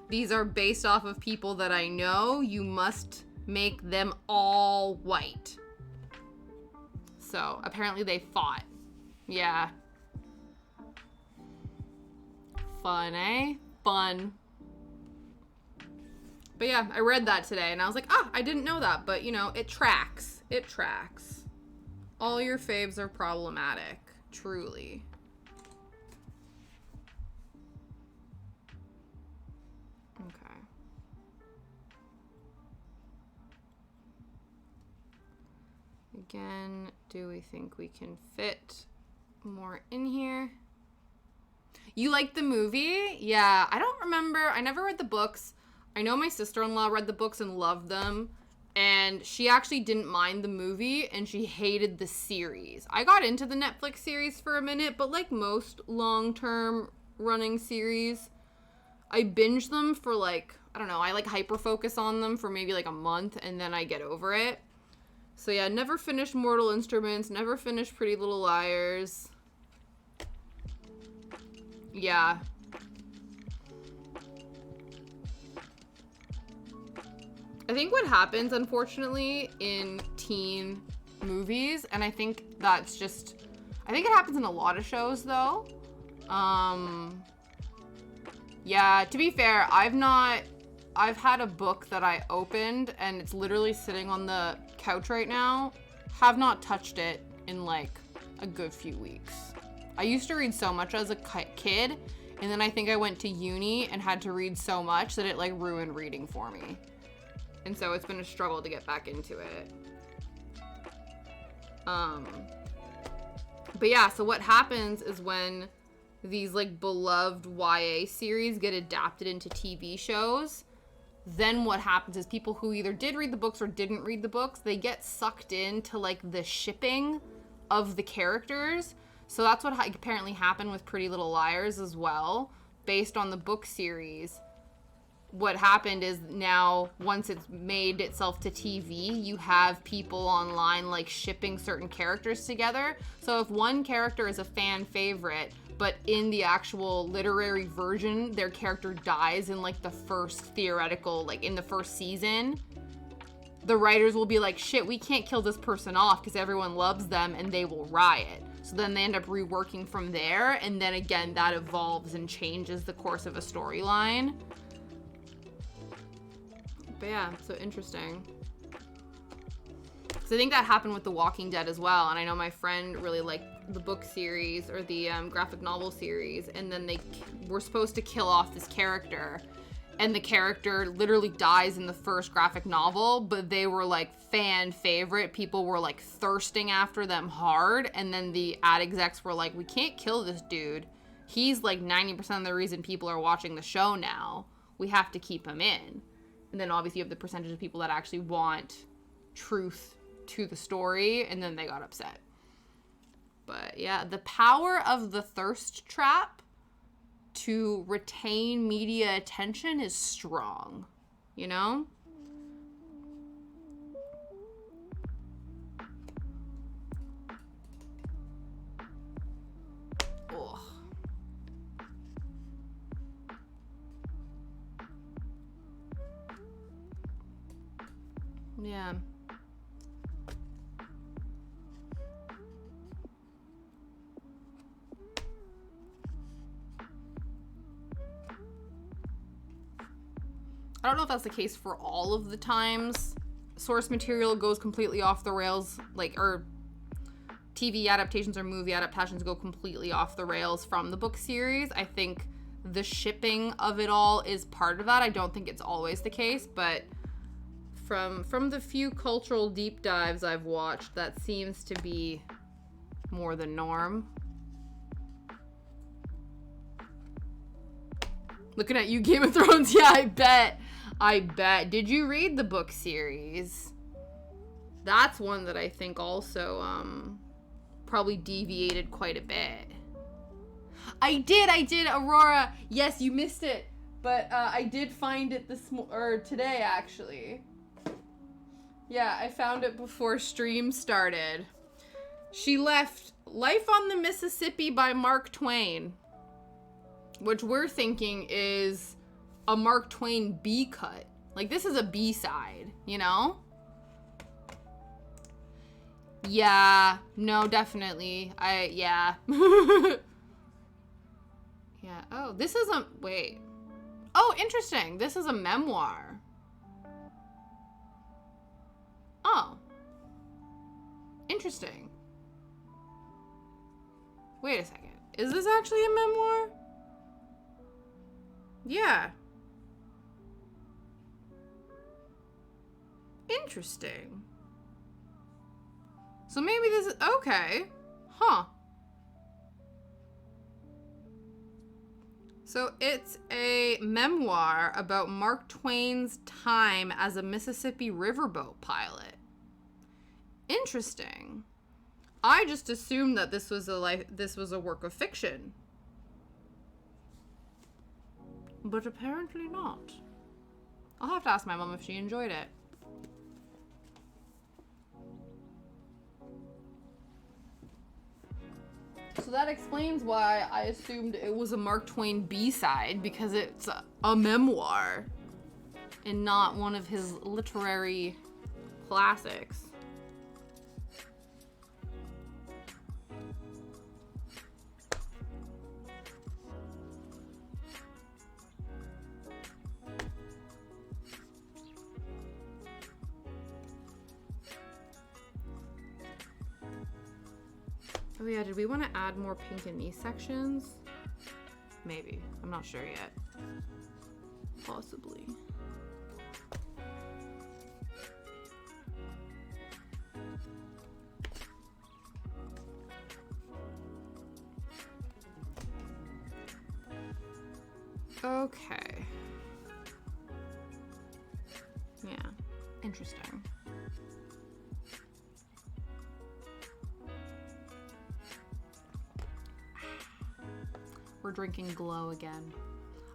These are based off of people that I know. You must make them all white. So apparently they fought. Yeah. Fun, eh? Fun. But yeah, I read that today and I was like, I didn't know that. But, you know, it tracks. It tracks. All your faves are problematic. Truly. Okay. Again, do we think we can fit more in here? You like the movie? Yeah, I don't remember. I never read the books. I know my sister-in-law read the books and loved them. And she actually didn't mind the movie and she hated the series. I got into the Netflix series for a minute, but like most long-term running series, I binge them for like, I don't know, I like hyper-focus on them for maybe like a month and then I get over it. So yeah, never finished Mortal Instruments, never finished Pretty Little Liars. Yeah. I think what happens, unfortunately, in teen movies, and I think that's just, I think it happens in a lot of shows, though, Yeah, to be fair, I've had a book that I opened and it's literally sitting on the couch right now. Have not touched it in like a good few weeks. I used to read so much as a kid, and then I think I went to uni and had to read so much that it like ruined reading for me. And so it's been a struggle to get back into it. But yeah, so what happens is when these like beloved YA series get adapted into TV shows, then what happens is people who either did read the books or didn't read the books, they get sucked into like the shipping of the characters. So that's what apparently happened with Pretty Little Liars as well, based on the book series. What happened is now, once it's made itself to TV, you have people online like shipping certain characters together. So if one character is a fan favorite, but in the actual literary version, their character dies in like the first theoretical, like in the first season, the writers will be like, shit, we can't kill this person off because everyone loves them, and they will riot. So then they end up reworking from there, and then again, that evolves and changes the course of a storyline. But yeah, so interesting. So I think that happened with The Walking Dead as well, and I know my friend really liked the book series or the graphic novel series, and then they were supposed to kill off this character, and the character literally dies in the first graphic novel, but they were like fan favorite. People were like thirsting after them hard, and then the ad execs were like, we can't kill this dude. He's like 90% of the reason people are watching the show now. We have to keep him in. And then obviously you have the percentage of people that actually want truth to the story, and then they got upset. But yeah, the power of the thirst trap to retain media attention is strong, you know? Ugh. Yeah. I don't know if that's the case for all of the times source material goes completely off the rails, like, or TV adaptations or movie adaptations go completely off the rails from the book series. I think the shipping of it all is part of that. I don't think it's always the case, but from the few cultural deep dives I've watched, that seems to be more the norm. Looking at you, Game of Thrones. Yeah, I bet. Did you read the book series? That's one that I think also probably deviated quite a bit. I did, Aurora. Yes, you missed it, but I did find it today actually. Yeah, I found it before stream started. She left Life on the Mississippi by Mark Twain, which we're thinking is a Mark Twain B cut. Like, this is a B-side, you know? Yeah, no, definitely. Yeah. Yeah, oh, this is wait. Oh, interesting. This is a memoir. Oh. Interesting. Wait a second. Is this actually a memoir? Yeah. Interesting. So maybe this is... Okay. Huh. So it's a memoir about Mark Twain's time as a Mississippi riverboat pilot. Interesting. I just assumed that this was a work of fiction. But apparently not. I'll have to ask my mom if she enjoyed it. So that explains why I assumed it was a Mark Twain B-side, because it's a memoir and not one of his literary classics. Oh yeah, did we want to add more pink in these sections? Maybe. I'm not sure yet. Possibly. Okay. Yeah. Interesting. We're drinking Glow again.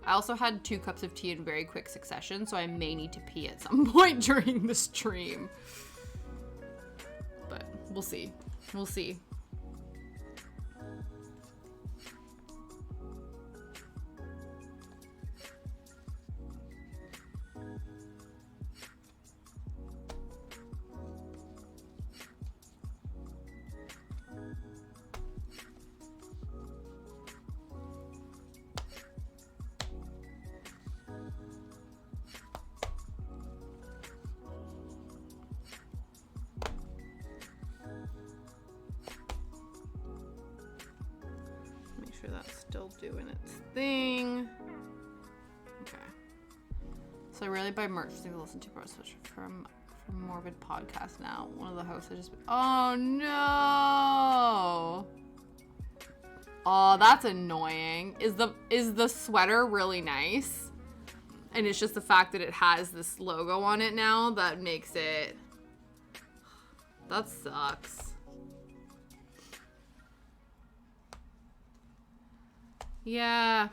I also had 2 cups of tea in very quick succession, so I may need to pee at some point during the stream. But we'll see. We'll see. Make sure that's still doing its thing. Okay. So I really buy merch to listen to from Morbid Podcast now. One of the hosts has just been, oh no. Oh, that's annoying. Is the sweater really nice? And it's just the fact that it has this logo on it now that makes it, that sucks. Yeah,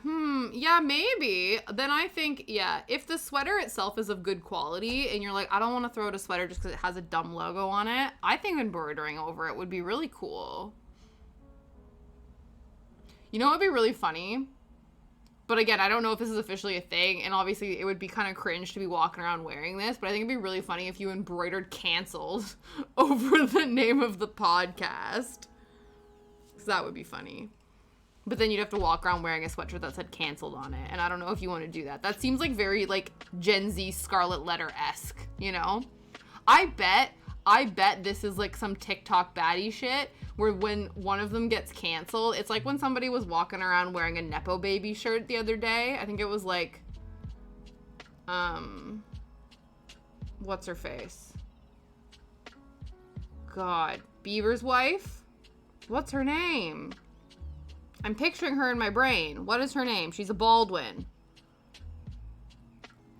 yeah, maybe. Then I think, yeah, if the sweater itself is of good quality and you're like, I don't want to throw out a sweater just because it has a dumb logo on it, I think embroidering over it would be really cool. You know what would be really funny? But again, I don't know if this is officially a thing, and obviously it would be kind of cringe to be walking around wearing this, but I think it'd be really funny if you embroidered canceled over the name of the podcast. So that would be funny. But then you'd have to walk around wearing a sweatshirt that said canceled on it. And I don't know if you want to do that. That seems like very like Gen Z Scarlet Letter-esque, you know? I bet this is like some TikTok baddie shit where when one of them gets canceled, it's like when somebody was walking around wearing a Nepo Baby shirt the other day. I think it was like, what's her face? God, Bieber's wife? What's her name? I'm picturing her in my brain. What is her name? She's a Baldwin.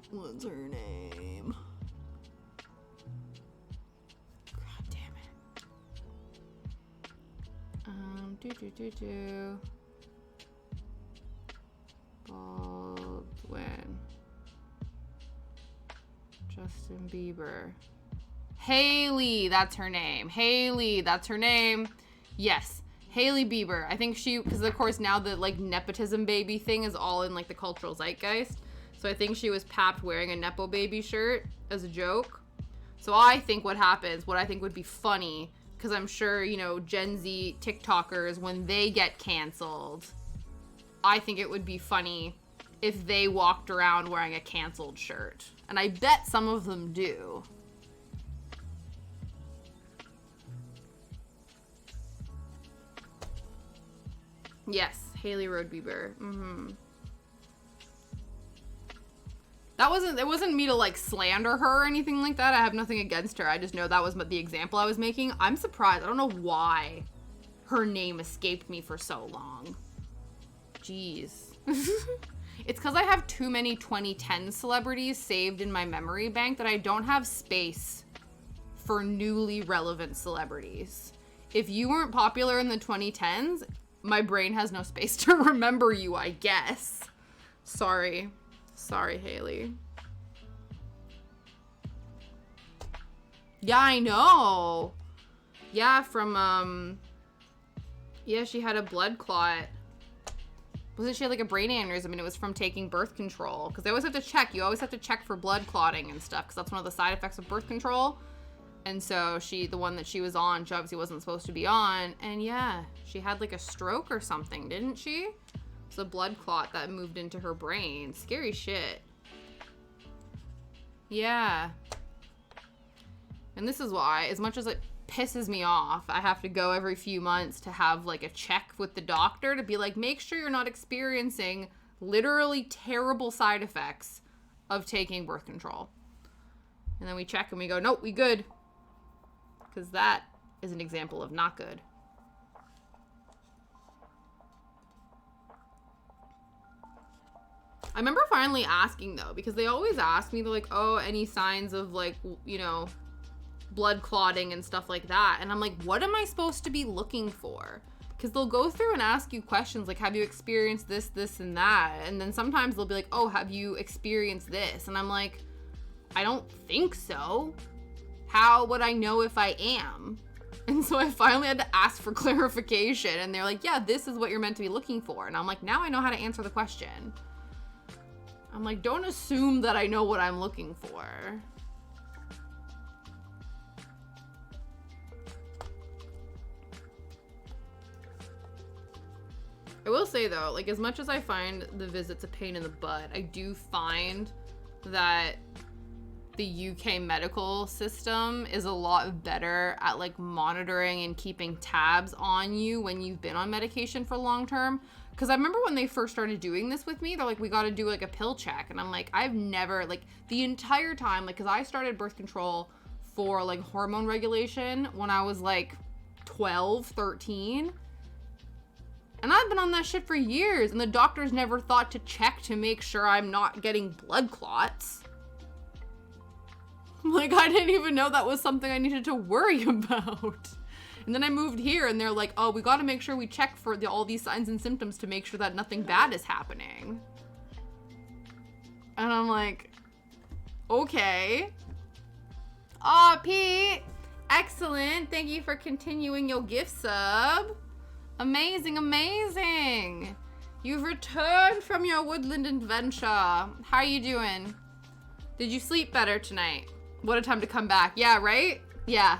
What's her name? God damn it. Baldwin. Justin Bieber. Haley, that's her name. Haley, that's her name. Yes. Hailey Bieber. I think she, because of course now the like nepotism baby thing is all in like the cultural zeitgeist. So I think she was papped wearing a Nepo Baby shirt as a joke. So I think what happens, what I think would be funny, because I'm sure, you know, Gen Z TikTokers, when they get canceled, I think it would be funny if they walked around wearing a canceled shirt. And I bet some of them do. Yes, Hailey Road Bieber. It wasn't me to like slander her or anything like that. I have nothing against her. I just know that was the example I was making. I'm surprised. I don't know why her name escaped me for so long. Jeez. It's because I have too many 2010 celebrities saved in my memory bank that I don't have space for newly relevant celebrities. If you weren't popular in the 2010s, my brain has no space to remember you, I guess. Sorry. Sorry, Hailey. Yeah, I know. Yeah, from, yeah, she had a blood clot. Wasn't she had like a brain aneurysm and it was from taking birth control? Because they always have to check. You always have to check for blood clotting and stuff because that's one of the side effects of birth control. And so the one that she was on, she obviously wasn't supposed to be on. And yeah, she had like a stroke or something, didn't she? It's a blood clot that moved into her brain. Scary shit. Yeah. And this is why, as much as pisses me off. I have to go every few months to have like a check with the doctor to be like, make sure you're not experiencing literally terrible side effects of taking birth control. And then we check and we go, nope, we good. Because that is an example of not good. I remember finally asking, though, because they always ask me, they're like, oh, any signs of, like, you know, blood clotting and stuff like that. And I'm like, what am I supposed to be looking for? Because they'll go through and ask you questions like, have you experienced this, this, and that? And then sometimes they'll be like, oh, have you experienced this? And I'm like, I don't think so. How would I know if I am? And so I finally had to ask for clarification. And they're like, yeah, this is what you're meant to be looking for. And I'm like, now I know how to answer the question. I'm like, don't assume that I know what I'm looking for. I will say though, like, as much as I find the visits a pain in the butt, I do find that the UK medical system is a lot better at like monitoring and keeping tabs on you when you've been on medication for long term. Because I remember when they first started doing this with me, they're like, we got to do like a pill check. And I'm like, I've never, like, the entire time, like, because I started birth control for like hormone regulation when I was like 12, 13. And I've been on that shit for years. And the doctors never thought to check to make sure I'm not getting blood clots. Like, I didn't even know that was something I needed to worry about. And then I moved here and they're like, oh, we got to make sure we check for all these signs and symptoms to make sure that nothing bad is happening. And I'm like, okay. Aw, Pete. Excellent. Thank you for continuing your gift sub. Amazing, amazing. You've returned from your woodland adventure. How are you doing? Did you sleep better tonight? What a time to come back. Yeah, right? Yeah.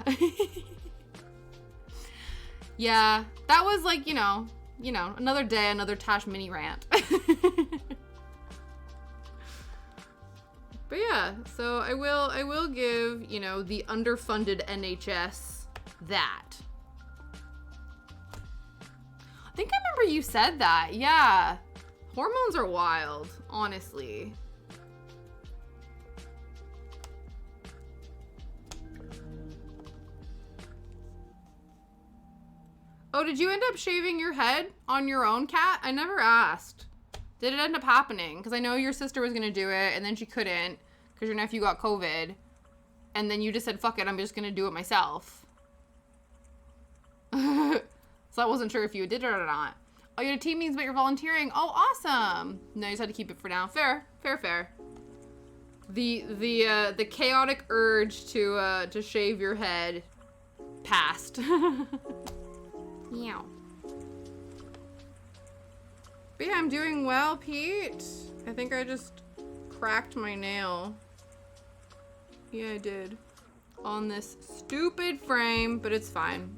Yeah, that was like, you know, another day, another Tash mini rant. But yeah, so I will give, you know, the underfunded NHS that. I think I remember you said that. Yeah. Hormones are wild, honestly. Oh, did you end up shaving your head on your own, Kat? I never asked. Did it end up happening? Because I know your sister was going to do it, and then she couldn't because your nephew got COVID. And then you just said, fuck it, I'm just going to do it myself. So I wasn't sure if you did it or not. Oh, you had a team meetings, but you're volunteering. Oh, awesome. No, you just had to keep it for now. Fair. The chaotic urge to shave your head passed. Meow. But yeah, I'm doing well, Pete. I think I just cracked my nail. Yeah, I did. On this stupid frame, but it's fine.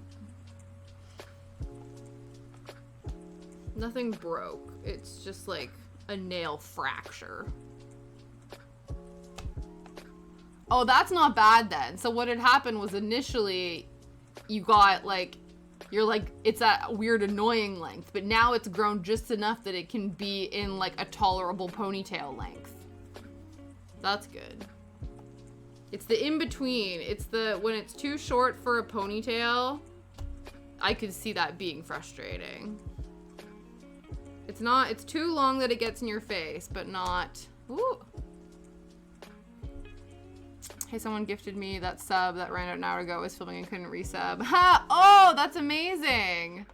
Nothing broke. It's just like a nail fracture. Oh, that's not bad then. So what had happened was initially you got like, you're like, it's that weird annoying length, but now it's grown just enough that it can be in like a tolerable ponytail length. That's good. It's the in-between. It's the, when it's too short for a ponytail, I could see that being frustrating. It's not, it's too long that it gets in your face, but not, ooh. Hey, someone gifted me that sub that ran out an hour ago. I was filming and couldn't resub. Ha! Oh, that's amazing.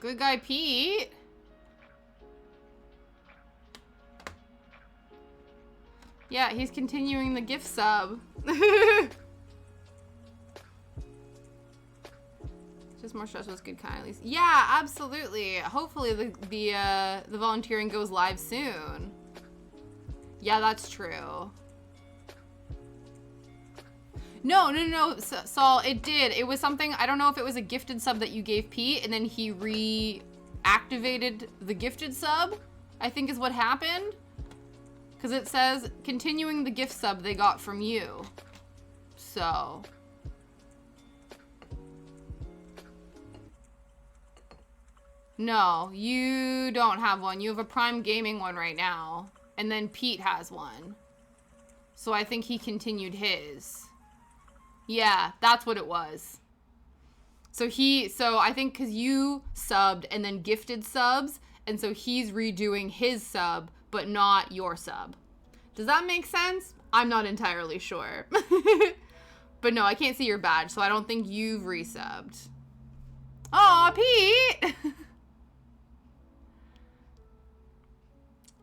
Good guy, Pete. Yeah, he's continuing the gift sub. Just more stressful is good kind, at least. Yeah, absolutely. Hopefully the volunteering goes live soon. Yeah, that's true. No, Saul, it did. It was something, I don't know if it was a gifted sub that you gave Pete, and then he reactivated the gifted sub, I think is what happened. Because it says, continuing the gift sub they got from you. So, No, you don't have one. You have a Prime Gaming one right now. And then Pete has one. So I think he continued his. Yeah, that's what it was. So I think because you subbed and then gifted subs, and so he's redoing his sub, but not your sub. Does that make sense? I'm not entirely sure. But no, I can't see your badge, so I don't think you've resubbed. Aw, Pete!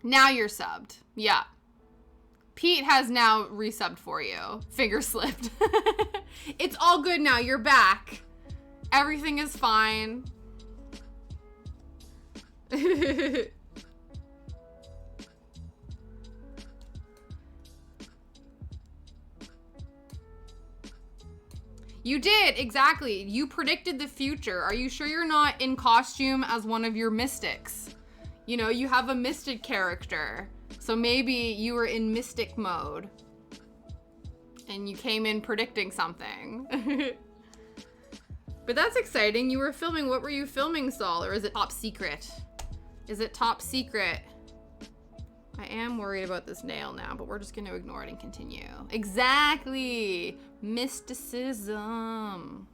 Now you're subbed. Yeah. Pete has now resubbed for you. Finger slipped. It's all good now. You're back. Everything is fine. You did, exactly. You predicted the future. Are you sure you're not in costume as one of your mystics? You know, you have a mystic character. So maybe you were in mystic mode. And you came in predicting something. But that's exciting. You were filming, what were you filming, Saul? Or is it top secret? Is it top secret? I am worried about this nail now, but we're just going to ignore it and continue. Exactly. Mysticism.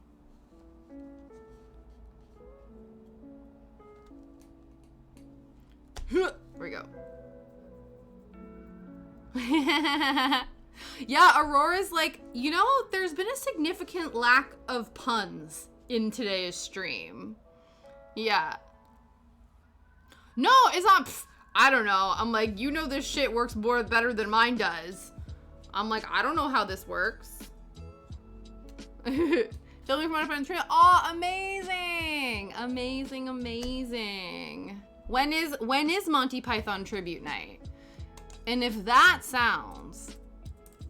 Here we go. Yeah, Aurora's like, you know, there's been a significant lack of puns in today's stream. Yeah. No, it's not. I don't know. I'm like, you know, this shit works better than mine does. I'm like, I don't know how this works. Filming from my friend's trail. Oh, amazing. Amazing, amazing. When is Monty Python tribute night? And if that sounds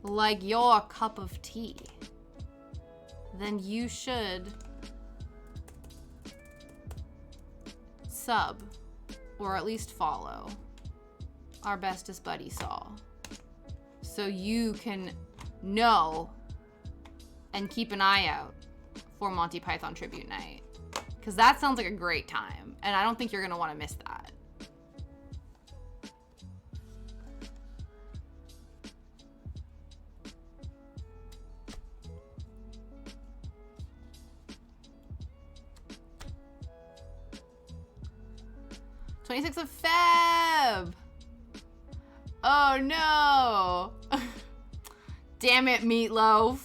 like your cup of tea, then you should sub, or at least follow, our bestest buddy Saul, so you can know and keep an eye out for Monty Python tribute night, because that sounds like a great time, and I don't think you're gonna want to miss that. '26th of Feb. Oh no. Damn it, Meatloaf.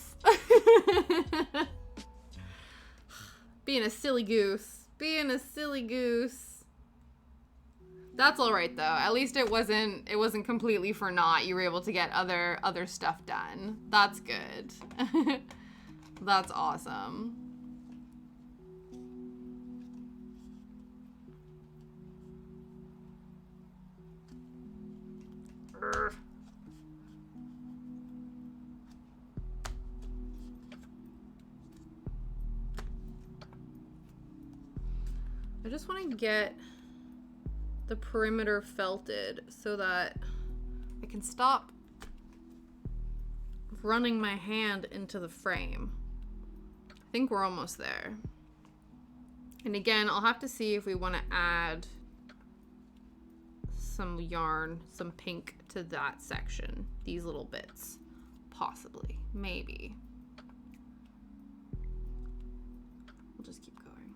Being a silly goose. Being a silly goose. That's all right though. At least it wasn't completely for naught. You were able to get other stuff done. That's good. That's awesome. I just want to get the perimeter felted so that I can stop running my hand into the frame. I think we're almost there. And again, I'll have to see if we want to add some yarn, some pink to that section. These little bits. Possibly. Maybe. We'll just keep going.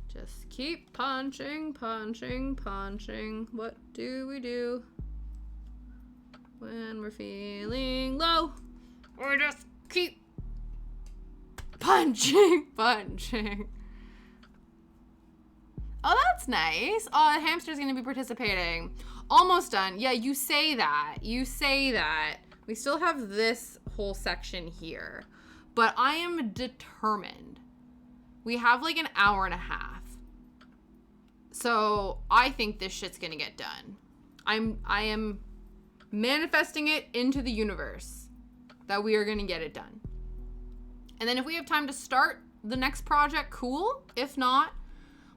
Just keep punching, punching, punching. What do we do when we're feeling low? Or just keep punching, punching. Oh, that's nice. Oh, the hamster's gonna be participating. Almost done. Yeah, you say that. You say that. We still have this whole section here. But I am determined. We have like an hour and a half. So I think this shit's gonna get done. I am manifesting it into the universe that we are gonna get it done. And then if we have time to start the next project, cool. If not,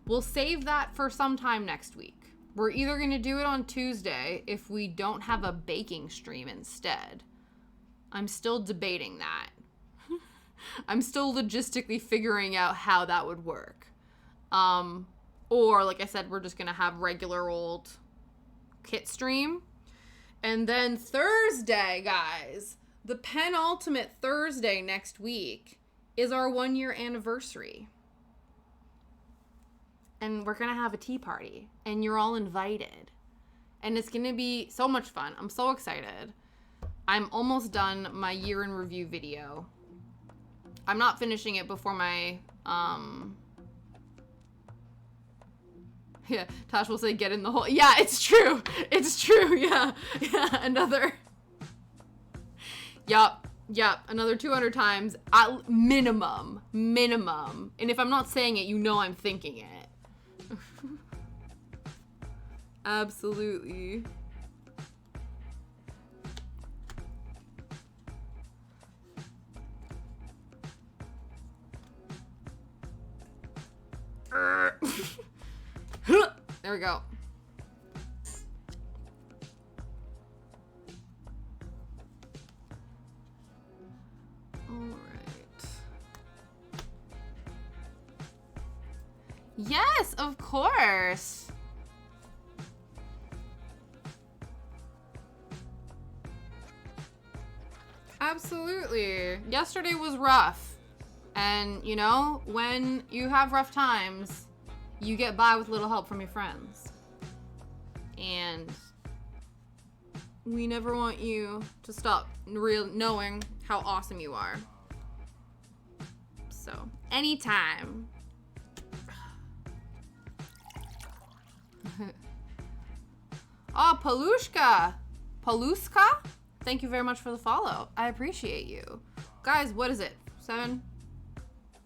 we'll save that for sometime next week. We're either going to do it on Tuesday if we don't have a baking stream instead. I'm still debating that. I'm still logistically figuring out how that would work. Or, like I said, we're just going to have regular old kit stream. And then Thursday, guys, the penultimate Thursday next week is our 1-year anniversary. And we're going to have a tea party. And you're all invited. And it's going to be so much fun. I'm so excited. I'm almost done my year in review video. I'm not finishing it before my, yeah, Tosh will say get in the hole. Yeah, it's true. It's true. Yeah. Yeah. Another. Yup. Another 200 times at minimum. And if I'm not saying it, you know I'm thinking it. Absolutely. There we go. All right. Yes, of course. Absolutely. Yesterday was rough. And, you know, when you have rough times, you get by with little help from your friends. And we never want you to stop knowing how awesome you are. So, anytime. Oh, Paluska? Thank you very much for the follow. I appreciate you. Guys, what is it? 7?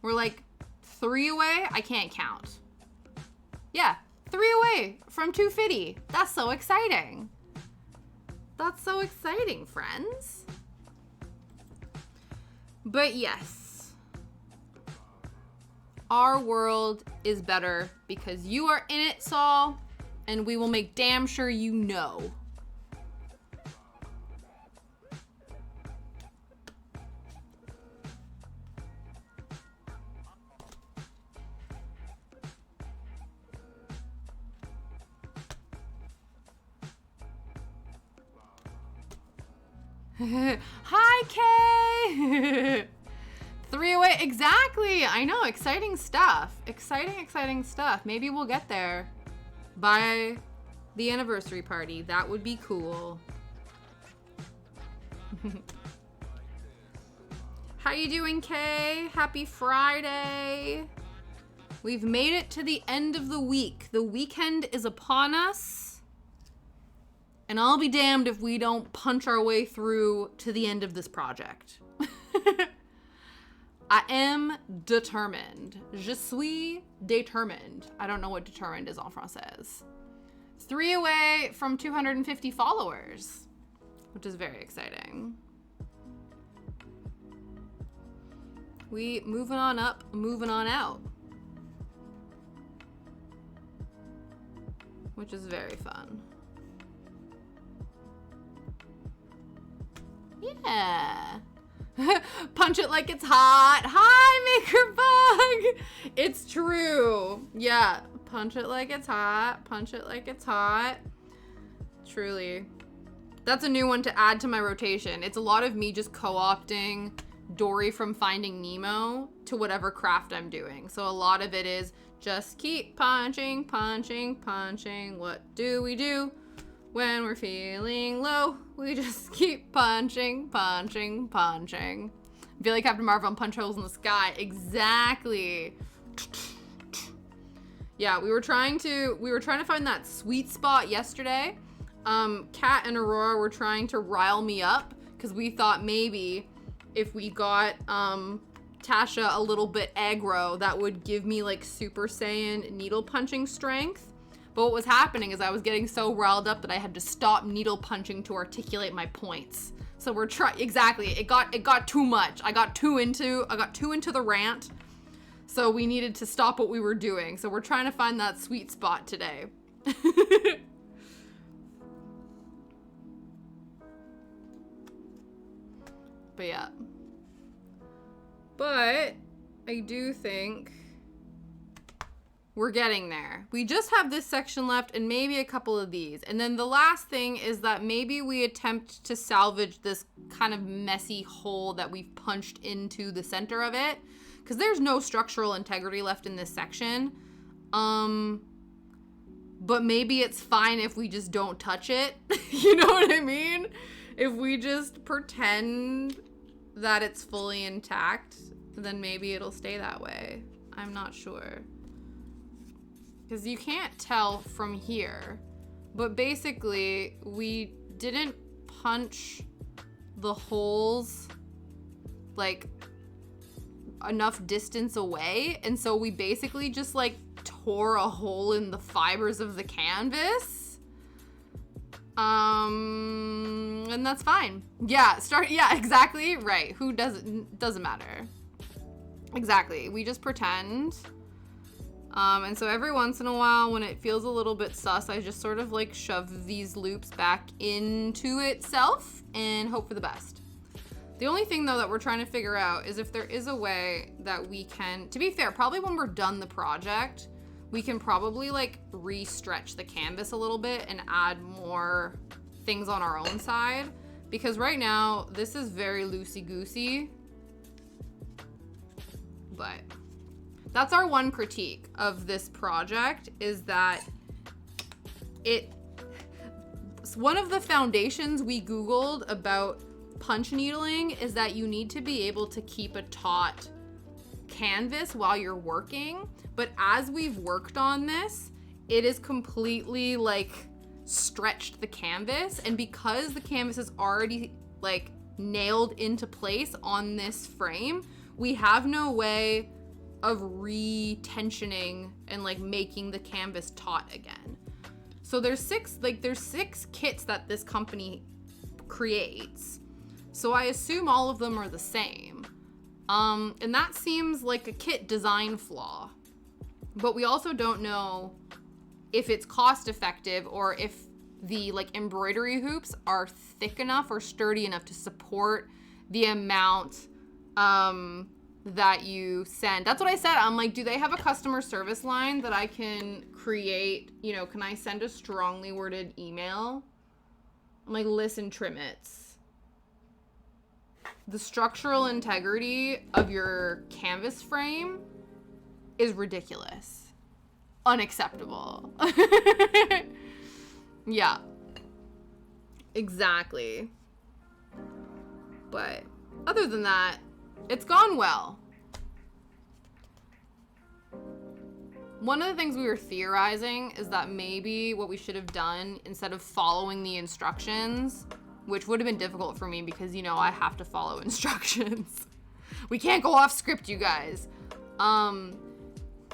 We're like 3 away? I can't count. Yeah, 3 away from 250. That's so exciting. That's so exciting, friends. But yes, our world is better because you are in it, Saul, and we will make damn sure you know. Hi, Kay! 3 away, exactly. I know, exciting stuff. Exciting stuff. Maybe we'll get there by the anniversary party. That would be cool. How you doing, Kay? Happy Friday. We've made it to the end of the week. The weekend is upon us. And I'll be damned if we don't punch our way through to the end of this project. I am determined. Je suis détermined. I don't know what determined is en français. 3 away from 250 followers, which is very exciting. We moving on up, moving on out. Which is very fun. Yeah. Punch it like it's hot. Hi, Maker Bug. It's true. Yeah. Punch it like it's hot. Punch it like it's hot. Truly. That's a new one to add to my rotation. It's a lot of me just co-opting Dory from Finding Nemo to whatever craft I'm doing. So a lot of it is just keep punching. What do we do? When we're feeling low, we just keep punching. I feel like Captain Marvel and punch holes in the sky. Exactly. Yeah, we were trying to find that sweet spot yesterday. Kat and Aurora were trying to rile me up because we thought maybe if we got Tasha a little bit aggro, that would give me like Super Saiyan needle punching strength. But what was happening is I was getting so riled up that I had to stop needle punching to articulate my points. So we're exactly. It got too much. I got too into the rant. So we needed to stop what we were doing. So we're trying to find that sweet spot today. But yeah. But I do think We're getting there. We just have this section left and maybe a couple of these. And then the last thing is that maybe we attempt to salvage this kind of messy hole that we've punched into the center of it. Because there's no structural integrity left in this section. But maybe it's fine if we just don't touch it. You know what I mean? If we just pretend that it's fully intact, then maybe it'll stay that way. I'm not sure. Because you can't tell from here. But basically, we didn't punch the holes, like, enough distance away. And so we basically just, like, tore a hole in the fibers of the canvas. And that's fine. Yeah, exactly. Right. Who doesn't matter. Exactly. We just pretend. And so every once in a while when it feels a little bit sus, I just sort of like shove these loops back into itself and hope for the best. The only thing though that we're trying to figure out is if there is a way that we can, to be fair, probably when we're done the project, we can probably like re-stretch the canvas a little bit and add more things on our own side. Because right now, this is very loosey-goosey. But that's our one critique of this project, is that one of the foundations we Googled about punch needling is that you need to be able to keep a taut canvas while you're working. But as we've worked on this, it is completely like stretched the canvas. And because the canvas is already like nailed into place on this frame, we have no way of re-tensioning and like making the canvas taut again. So there's six kits that this company creates. So I assume all of them are the same. And that seems like a kit design flaw. But we also don't know if it's cost effective or if the like embroidery hoops are thick enough or sturdy enough to support the amount that you send. That's what I said. I'm like, do they have a customer service line that I can create? You know, can I send a strongly worded email? I'm like, listen, Trimits, the structural integrity of your canvas frame is ridiculous. Unacceptable. Yeah. Exactly. But other than that, it's gone well. One of the things we were theorizing is that maybe what we should have done, instead of following the instructions, which would have been difficult for me because, you know, I have to follow instructions. We can't go off script, you guys.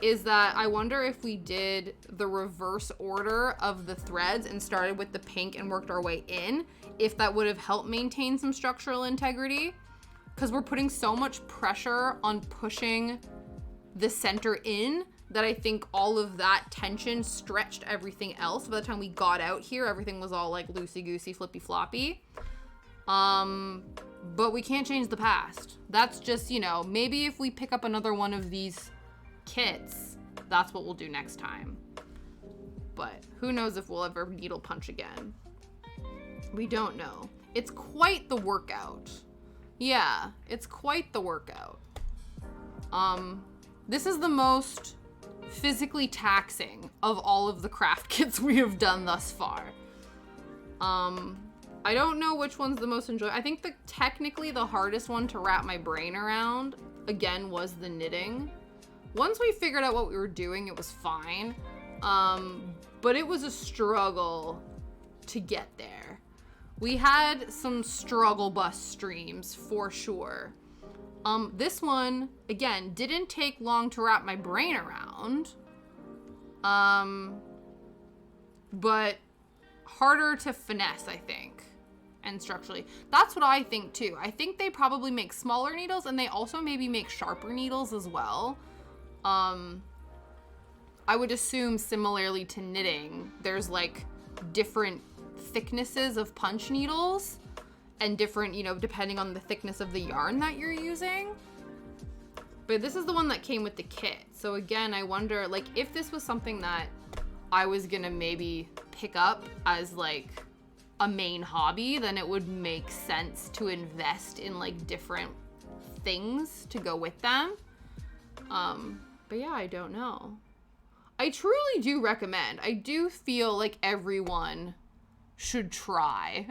Is that I wonder if we did the reverse order of the threads and started with the pink and worked our way in, if that would have helped maintain some structural integrity. Because we're putting so much pressure on pushing the center in that I think all of that tension stretched everything else. By the time we got out here, everything was all like loosey-goosey, flippy-floppy. But we can't change the past. That's just, you know, maybe if we pick up another one of these kits, that's what we'll do next time. But who knows if we'll ever needle punch again. We don't know. It's quite the workout. Yeah, it's quite the workout. This is the most physically taxing of all of the craft kits we have done thus far. I don't know which one's the most enjoyable. I think technically the hardest one to wrap my brain around, again, was the knitting. Once we figured out what we were doing, it was fine. But it was a struggle to get there. We had some struggle bus streams for sure. This one, again, didn't take long to wrap my brain around. But harder to finesse, I think, and structurally. That's what I think too. I think they probably make smaller needles and they also maybe make sharper needles as well. I would assume similarly to knitting, there's like different thicknesses of punch needles and different, you know, depending on the thickness of the yarn that you're using. But this is the one that came with the kit. So again, I wonder, like, if this was something that I was gonna maybe pick up as, like, a main hobby, then it would make sense to invest in, like, different things to go with them. But yeah, I don't know. I truly do recommend. I do feel like everyone should try.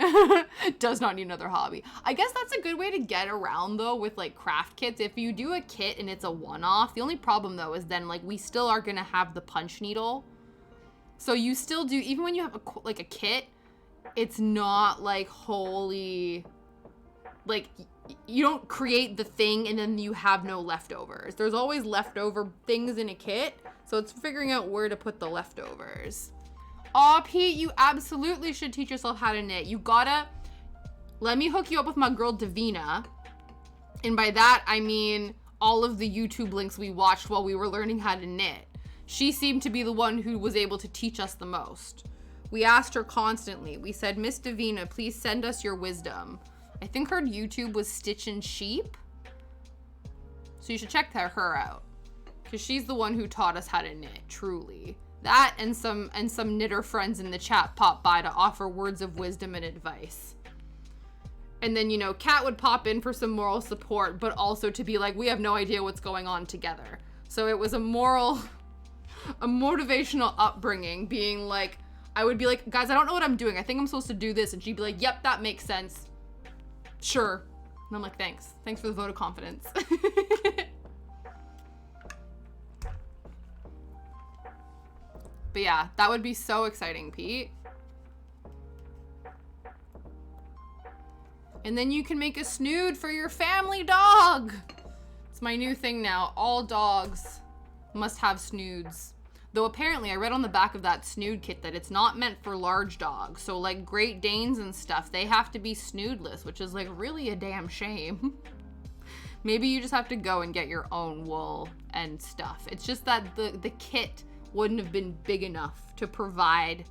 Does not need another hobby. I guess that's a good way to get around, though, with, like, craft kits. If you do a kit and it's a one-off, the only problem, though, is then, like, we still are gonna have the punch needle. So you still do, even when you have, a kit, it's not, like, wholly, like, you don't create the thing and then you have no leftovers. There's always leftover things in a kit, so it's figuring out where to put the leftovers. Aw, Pete, you absolutely should teach yourself how to knit. You gotta, let me hook you up with my girl Davina. And by that, I mean all of the YouTube links we watched while we were learning how to knit. She seemed to be the one who was able to teach us the most. We asked her constantly. We said, Miss Davina, please send us your wisdom. I think her YouTube was Stitchin' Sheep. So you should check her out. Because she's the one who taught us how to knit, truly. That and some knitter friends in the chat popped by to offer words of wisdom and advice. And then, you know, Kat would pop in for some moral support, but also to be like, we have no idea what's going on together. So it was a motivational upbringing, being like, I would be like, guys, I don't know what I'm doing. I think I'm supposed to do this. And she'd be like, yep, that makes sense. Sure. And I'm like, thanks. Thanks for the vote of confidence. But yeah, that would be so exciting, Pete. And then you can make a snood for your family dog. It's my new thing now. All dogs must have snoods. Though apparently I read on the back of that snood kit that it's not meant for large dogs. So like Great Danes and stuff, they have to be snoodless, which is like really a damn shame. Maybe you just have to go and get your own wool and stuff. It's just that the kit wouldn't have been big enough to provide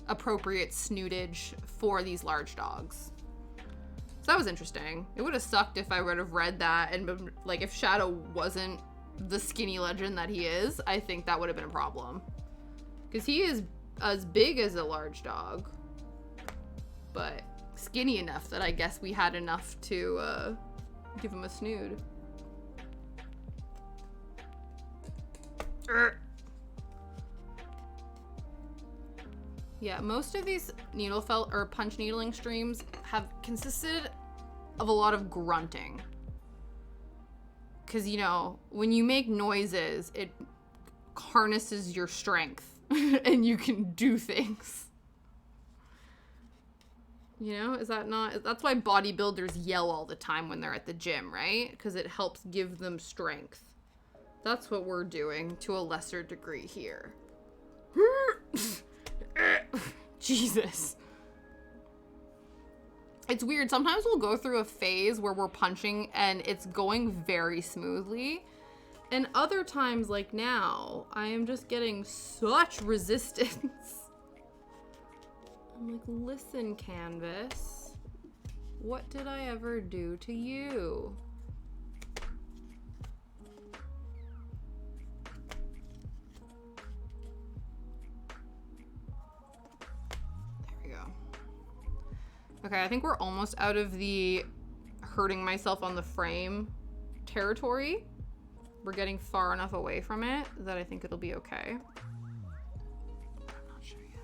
appropriate snoodage for these large dogs. So that was interesting. It would have sucked if I would have read that and been, like, if Shadow wasn't the skinny legend that he is, I think that would have been a problem. Because he is as big as a large dog, but skinny enough that I guess we had enough to give him a snood. Yeah, most of these needle felt or punch needling streams have consisted of a lot of grunting. Because, you know, when you make noises, it harnesses your strength and you can do things. You know, is that not, that's why bodybuilders yell all the time when they're at the gym, right? Because it helps give them strength. That's what we're doing to a lesser degree here. Jesus. It's weird. Sometimes we'll go through a phase where we're punching and it's going very smoothly. And other times, like now, I am just getting such resistance. I'm like, listen, canvas. What did I ever do to you? Okay, I think we're almost out of the hurting myself on the frame territory. We're getting far enough away from it that I think it'll be okay. But I'm not sure yet.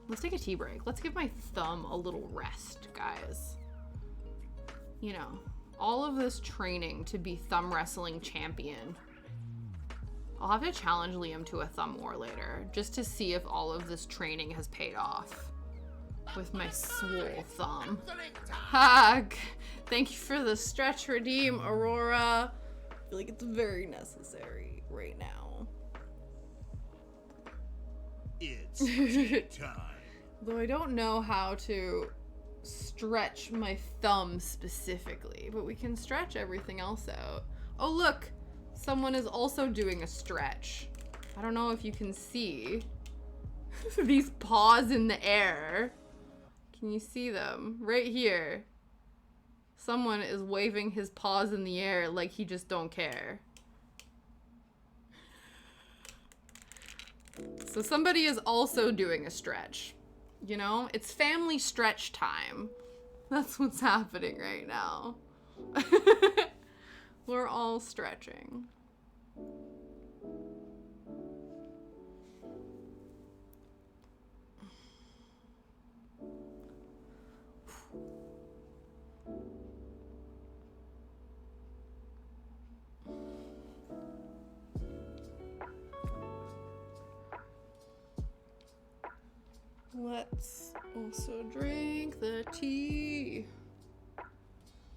Let's take a tea break. Let's give my thumb a little rest, guys. You know, all of this training to be thumb wrestling champion. I'll have to challenge Liam to a thumb war later, just to see if all of this training has paid off. With my swole thumb. Hug. Thank you for the stretch redeem, Aurora. I feel like it's very necessary right now. It's tea time. Though I don't know how to stretch my thumb specifically, but we can stretch everything else out. Oh, look. Someone is also doing a stretch. I don't know if you can see these paws in the air. Can you see them? Right here. Someone is waving his paws in the air like he just don't care. So somebody is also doing a stretch. You know, it's family stretch time. That's what's happening right now. We're all stretching. Let's also drink the tea.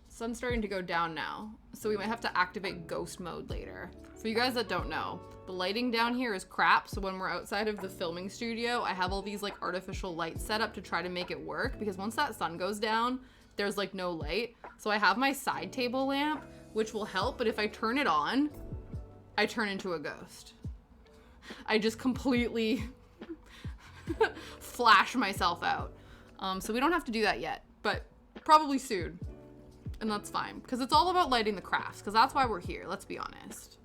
Sun's starting to go down now, so we might have to activate ghost mode later. For you guys that don't know, the lighting down here is crap, so when we're outside of the filming studio, I have all these like artificial lights set up to try to make it work, because once that sun goes down, there's like no light. So I have my side table lamp, which will help, but if I turn it on, I turn into a ghost. I just completely flash myself out. So we don't have to do that yet, but probably soon. And that's fine, because it's all about lighting the crafts, because that's why we're here, let's be honest.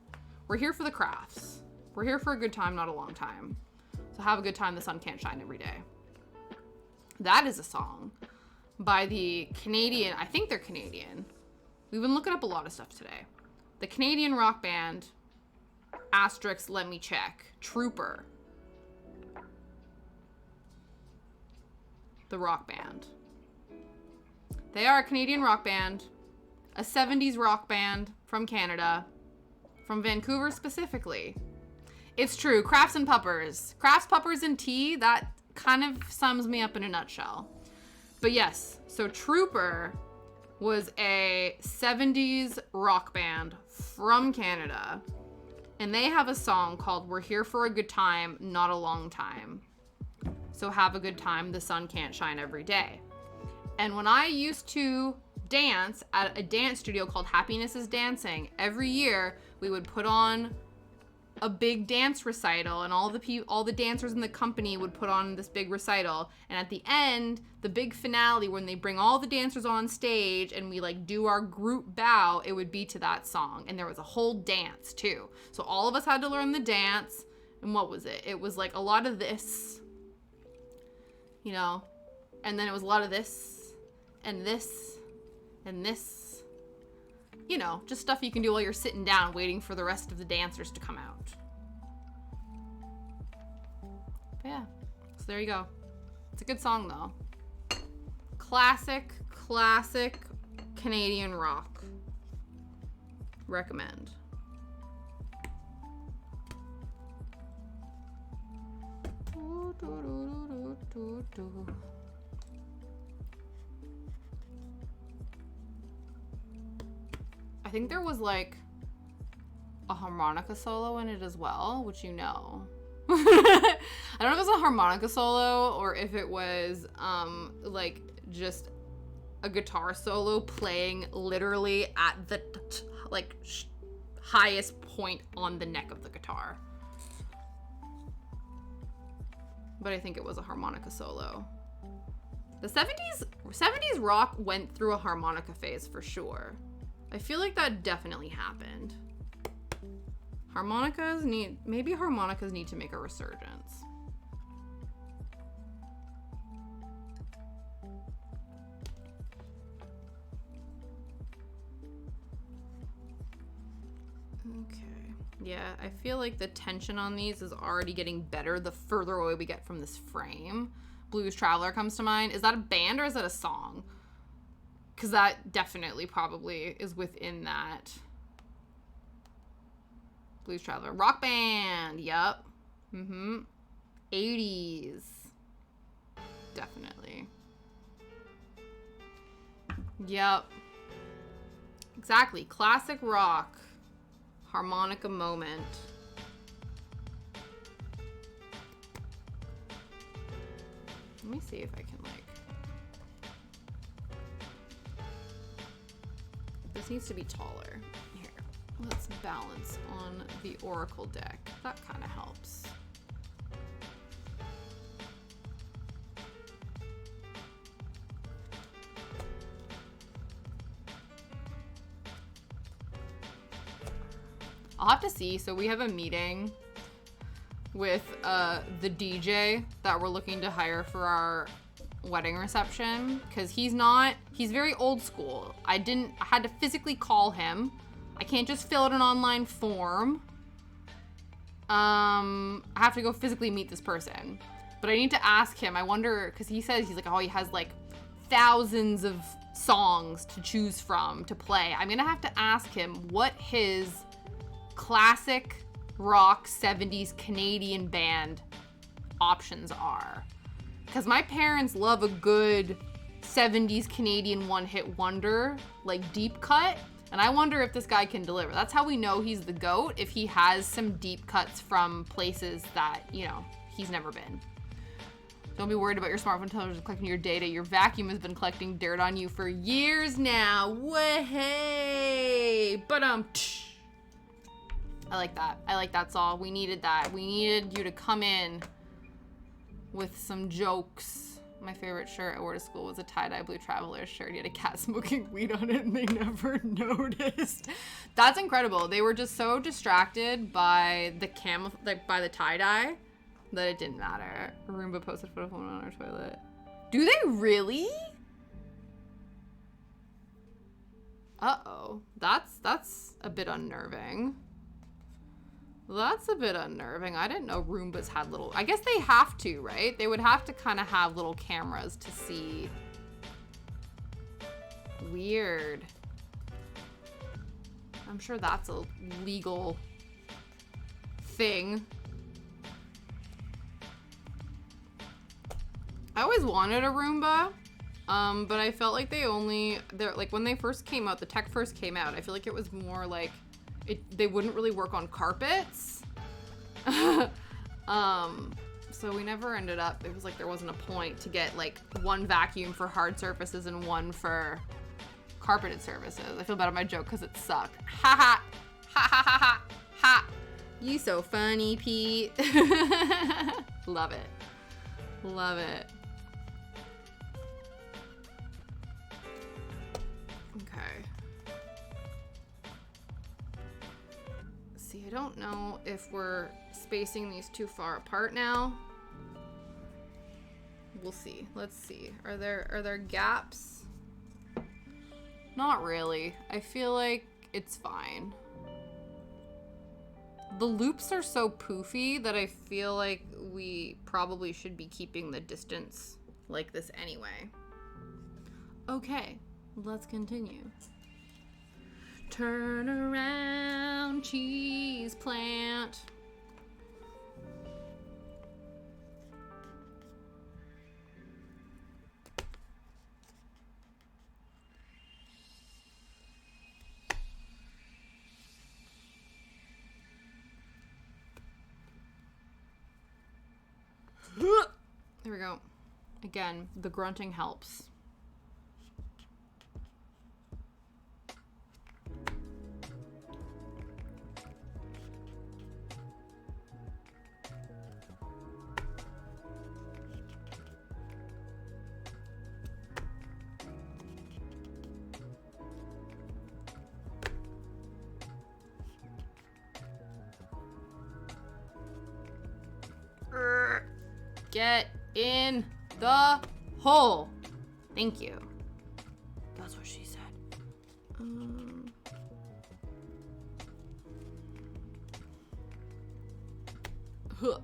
We're here for the crafts. We're here for a good time, not a long time. So have a good time, the sun can't shine every day. That is a song by the Canadian, I think they're Canadian. We've been looking up a lot of stuff today. The Canadian rock band, asterisk, let me check, Trooper. The rock band. They are a Canadian rock band, a 70s rock band from Canada, from Vancouver specifically. It's true, crafts and puppers. Crafts, puppers, and tea, that kind of sums me up in a nutshell. But yes, so Trooper was a 70s rock band from Canada, and they have a song called We're Here for a Good Time, Not a Long Time. So have a good time, the sun can't shine every day. And when I used to dance at a dance studio called Happiness is Dancing, every year we would put on a big dance recital, and all the dancers in the company would put on this big recital. And at the end, the big finale, when they bring all the dancers on stage and we like do our group bow, it would be to that song. And there was a whole dance too. So all of us had to learn the dance. And what was it? It was like a lot of this, you know, and then it was a lot of this and this and this, you know, just stuff you can do while you're sitting down waiting for the rest of the dancers to come out. But yeah, so there you go. It's a good song though. Classic Canadian rock. Recommend. I think there was like a harmonica solo in it as well, which you know. I don't know if it was a harmonica solo or if it was like just a guitar solo playing literally at the highest point on the neck of the guitar. But I think it was a harmonica solo. The 70s rock went through a harmonica phase for sure. I feel like that definitely happened. Maybe harmonicas need to make a resurgence. Okay. Yeah, I feel like the tension on these is already getting better the further away we get from this frame. Blues Traveler comes to mind. Is that a band or is that a song? Because that definitely probably is within that. Blues Traveler. Rock band. Yup. 80s. Definitely. Yup. Exactly. Classic rock. Harmonica moment. Let me see if I can like... This needs to be taller. Here, let's balance on the Oracle deck. That kind of helps. I'll have to see. So we have a meeting with the DJ that we're looking to hire for our wedding reception, because he's very old school. I had to physically call him. I can't just fill out an online form. I have to go physically meet this person. But I need to ask him. I wonder, because he says, he's like, oh, he has like thousands of songs to choose from to play. I'm gonna have to ask him what his classic rock 70s Canadian band options are. Because my parents love a good 70s Canadian one-hit wonder, like deep cut. And I wonder if this guy can deliver. That's how we know he's the GOAT, if he has some deep cuts from places that, you know, he's never been. Don't be worried about your smartphone television collecting your data. Your vacuum has been collecting dirt on you for years now. Way, but I like that. I like that, Saul. We needed that. We needed you to come in with some jokes. My favorite shirt I wore to school was a tie-dye blue traveler shirt. He had a cat smoking weed on it and they never noticed. That's incredible. They were just so distracted by the by the tie-dye that it didn't matter. Roomba posted a photo of one on our toilet. Do they really? Uh-oh. That's a bit unnerving. That's a bit unnerving. I didn't know Roombas had little... I guess they have to, right? They would have to kind of have little cameras to see. Weird. I'm sure that's a legal thing. I always wanted a Roomba, but I felt like like when they first came out, the tech first came out, I feel like it was more like they wouldn't really work on carpets. So we never ended up, it was like there wasn't a point to get like one vacuum for hard surfaces and one for carpeted surfaces. I feel bad at my joke because it sucked. Ha ha, ha ha ha ha, ha. You so funny, Pete. Love it. Love it. Okay. See, I don't know if we're spacing these too far apart now. We'll see. Let's see. Are there gaps? Not really. I feel like it's fine. The loops are so poofy that I feel like we probably should be keeping the distance like this anyway. Okay, let's continue. Turn around, cheese plant. There we go. Again, the grunting helps. Get in the hole. Thank you. That's what she said. Huh.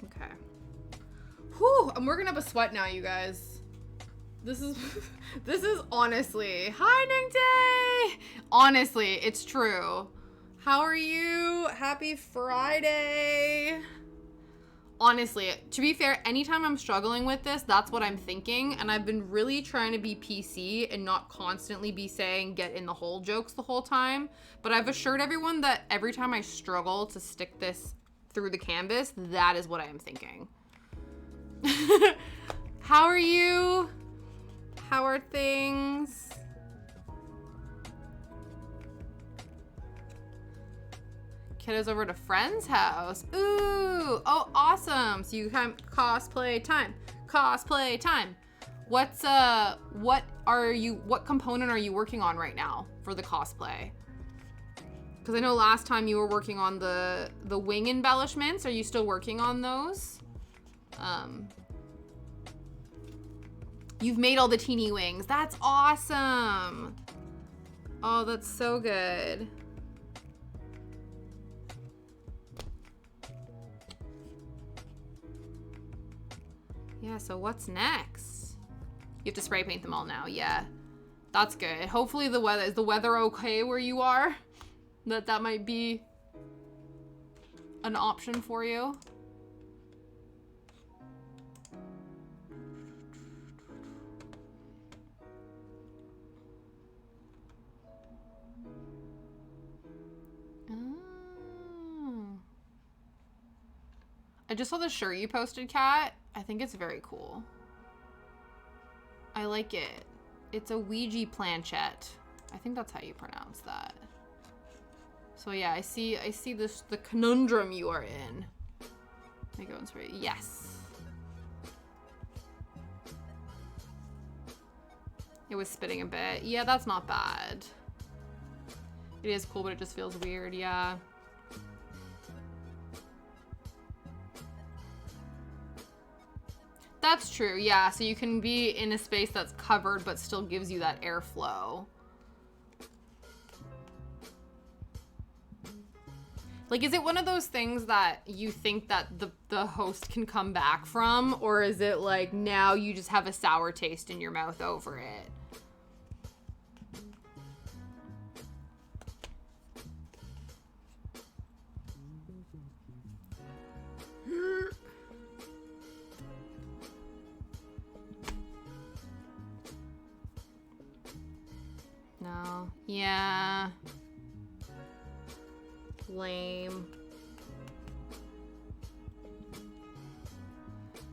Okay. Whew, I'm working up a sweat now, you guys. This is honestly, hi Ningte! Honestly, it's true. How are you? Happy Friday. Honestly, to be fair, anytime I'm struggling with this, that's what I'm thinking. And I've been really trying to be PC and not constantly be saying get in the hole jokes the whole time. But I've assured everyone that every time I struggle to stick this through the canvas, that is what I am thinking. How are you? How are things? Kiddos over at a friend's house. Ooh, oh, awesome. So you can cosplay time. Cosplay time. What what component are you working on right now for the cosplay? Because I know last time you were working on the wing embellishments. Are you still working on those? You've made all the teeny wings. That's awesome. Oh, that's so good. Yeah, so what's next? You have to spray paint them all now. Yeah, that's good. Hopefully is the weather okay where you are? That might be an option for you. Oh. I just saw the shirt you posted, Kat. I think it's very cool. I like it. It's a Ouija planchette. I think that's how you pronounce that. So yeah, I see this, the conundrum you are in. Let me go and spray. Yes. It was spitting a bit. Yeah, that's not bad. It is cool, but it just feels weird, yeah. That's true, yeah. So you can be in a space that's covered but still gives you that airflow. Like, is it one of those things that you think that the host can come back from? Or is it like now you just have a sour taste in your mouth over it? No. Yeah. Lame.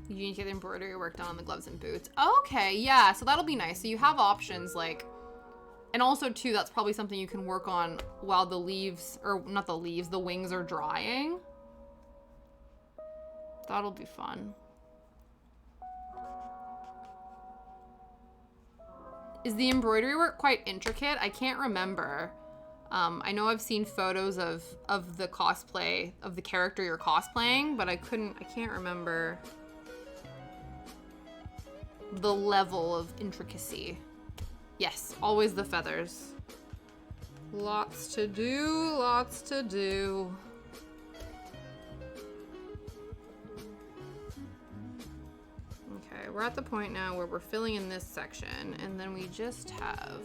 You need to get the embroidery work done on the gloves and boots. Okay, yeah, so that'll be nice. So you have options, like, and also too, that's probably something you can work on while the leaves, or not the leaves, the wings are drying. That'll be fun. Is the embroidery work quite intricate? I can't remember. I know I've seen photos of the cosplay, of the character you're cosplaying, but I can't remember the level of intricacy. Yes, always the feathers. Lots to do, lots to do. Okay, we're at the point now where we're filling in this section, and then we just have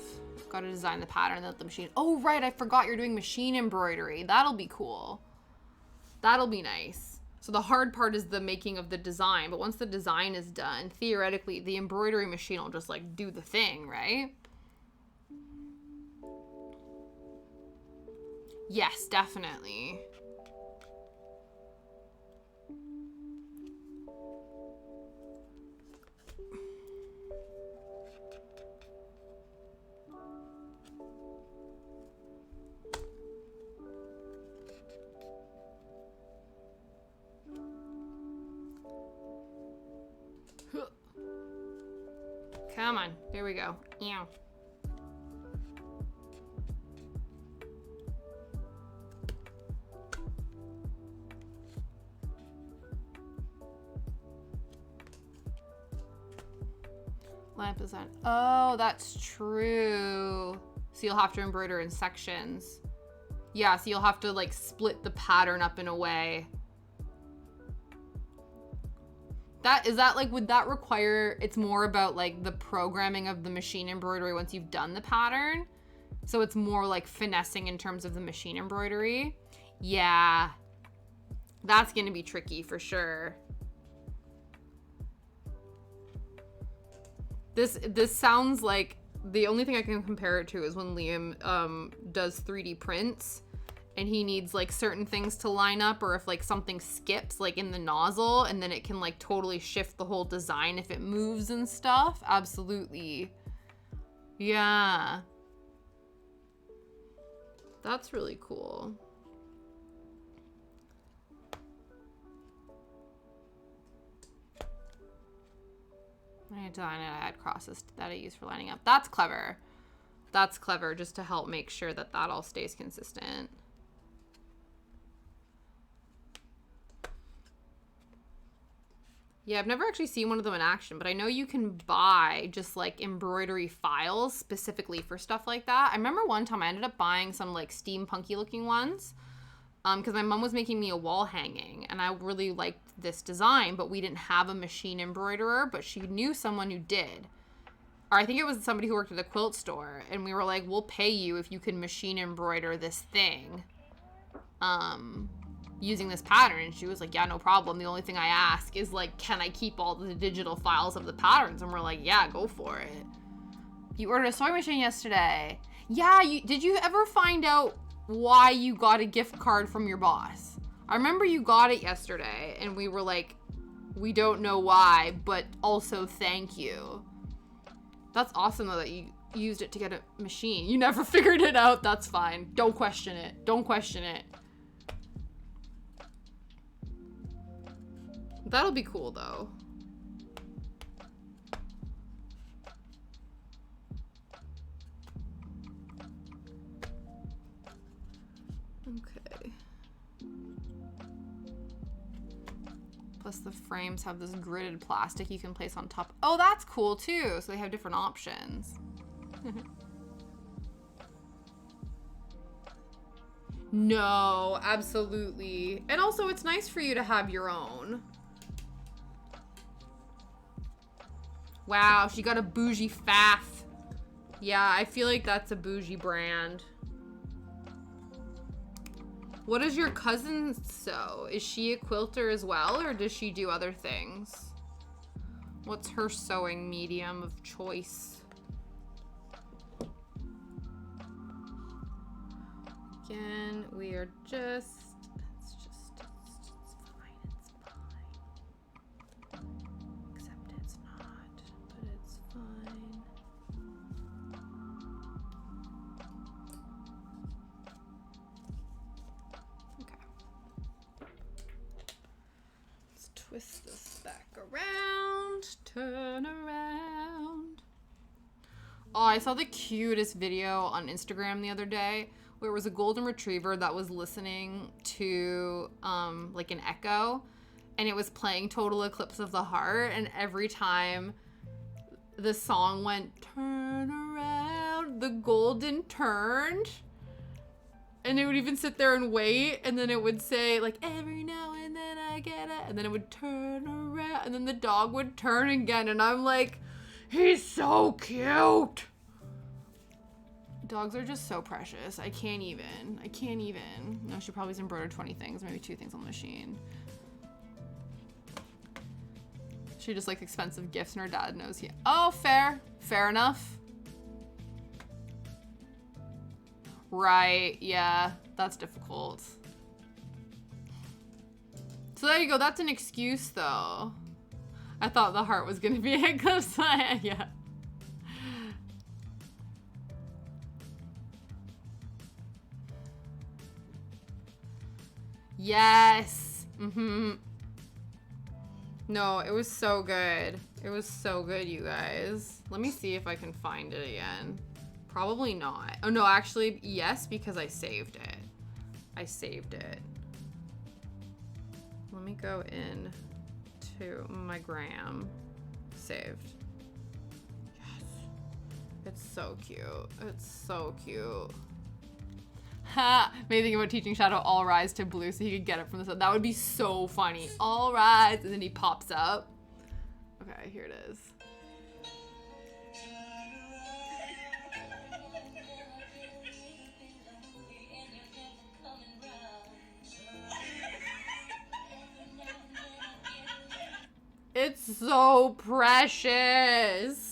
got to design the pattern that the machine. Oh, right, I forgot you're doing machine embroidery. That'll be cool. That'll be nice. So the hard part is the making of the design, but once the design is done, theoretically, the embroidery machine will just like do the thing, right? Yes, definitely. Come on, there we go. Ew. Lamp design. Oh, that's true. So you'll have to embroider in sections. Yeah, so you'll have to like split the pattern up in a way. Is that like, would that require, it's more about like the programming of the machine embroidery once you've done the pattern? So it's more like finessing in terms of the machine embroidery? Yeah. That's gonna be tricky for sure. This sounds like, the only thing I can compare it to is when Liam does 3D prints and he needs like certain things to line up, or if like something skips like in the nozzle, and then it can like totally shift the whole design if it moves and stuff. Absolutely. Yeah. That's really cool. I design it, I add crosses that I use for lining up. That's clever. That's clever, just to help make sure that that all stays consistent. Yeah, I've never actually seen one of them in action, but I know you can buy just like embroidery files specifically for stuff like that. I remember one time I ended up buying some like steampunky looking ones because my mom was making me a wall hanging and I really liked this design, but we didn't have a machine embroiderer, but she knew someone who did. Or I think it was somebody who worked at a quilt store, and we were like, we'll pay you if you can machine embroider this thing. Using this pattern. And she was like, yeah, no problem. The only thing I ask is like, can I keep all the digital files of the patterns? And we're like, yeah, go for it. You ordered a sewing machine yesterday. Yeah, did you ever find out why you got a gift card from your boss? I remember you got it yesterday and we were like, we don't know why, but also thank you. That's awesome though that you used it to get a machine. You never figured it out. That's fine. Don't question it. Don't question it. That'll be cool though. Okay. Plus the frames have this gridded plastic you can place on top. Oh, that's cool too. So they have different options. No, absolutely. And also it's nice for you to have your own. Wow, she got a bougie faff. Yeah, I feel like that's a bougie brand. What does your cousin sew? Is she a quilter as well, or does she do other things? What's her sewing medium of choice? Again, we are just, it's fine, it's fine. Except it's not, but it's fine. Okay. Let's twist this back around, turn around. Oh, I saw the cutest video on Instagram the other day where it was a golden retriever that was listening to like an echo, and it was playing Total Eclipse of the Heart, and every time the song went turn around, the golden turned, and it would even sit there and wait, and then it would say like every now and then I get it, and then it would turn around, and then the dog would turn again, and I'm like, he's so cute. Dogs are just so precious. I can't even. No, she probably's embroidered 20 things, maybe 2 things on the machine. She just likes expensive gifts and her dad knows he. Oh, fair. Fair enough. Right, yeah, that's difficult. So there you go, that's an excuse though. I thought the heart was gonna be a eclipse. Yeah. Yes. Mm-hmm. No, it was so good. It was so good, you guys. Let me see if I can find it again. Probably not. Oh no, actually, yes, because I saved it. I saved it. Let me go in to my gram. Saved. Yes. It's so cute. It's so cute. Ha! Maybe think about teaching Shadow all rise to blue so he could get it from the sun. That would be so funny. All rise, and then he pops up. Okay, here it is. It's so precious.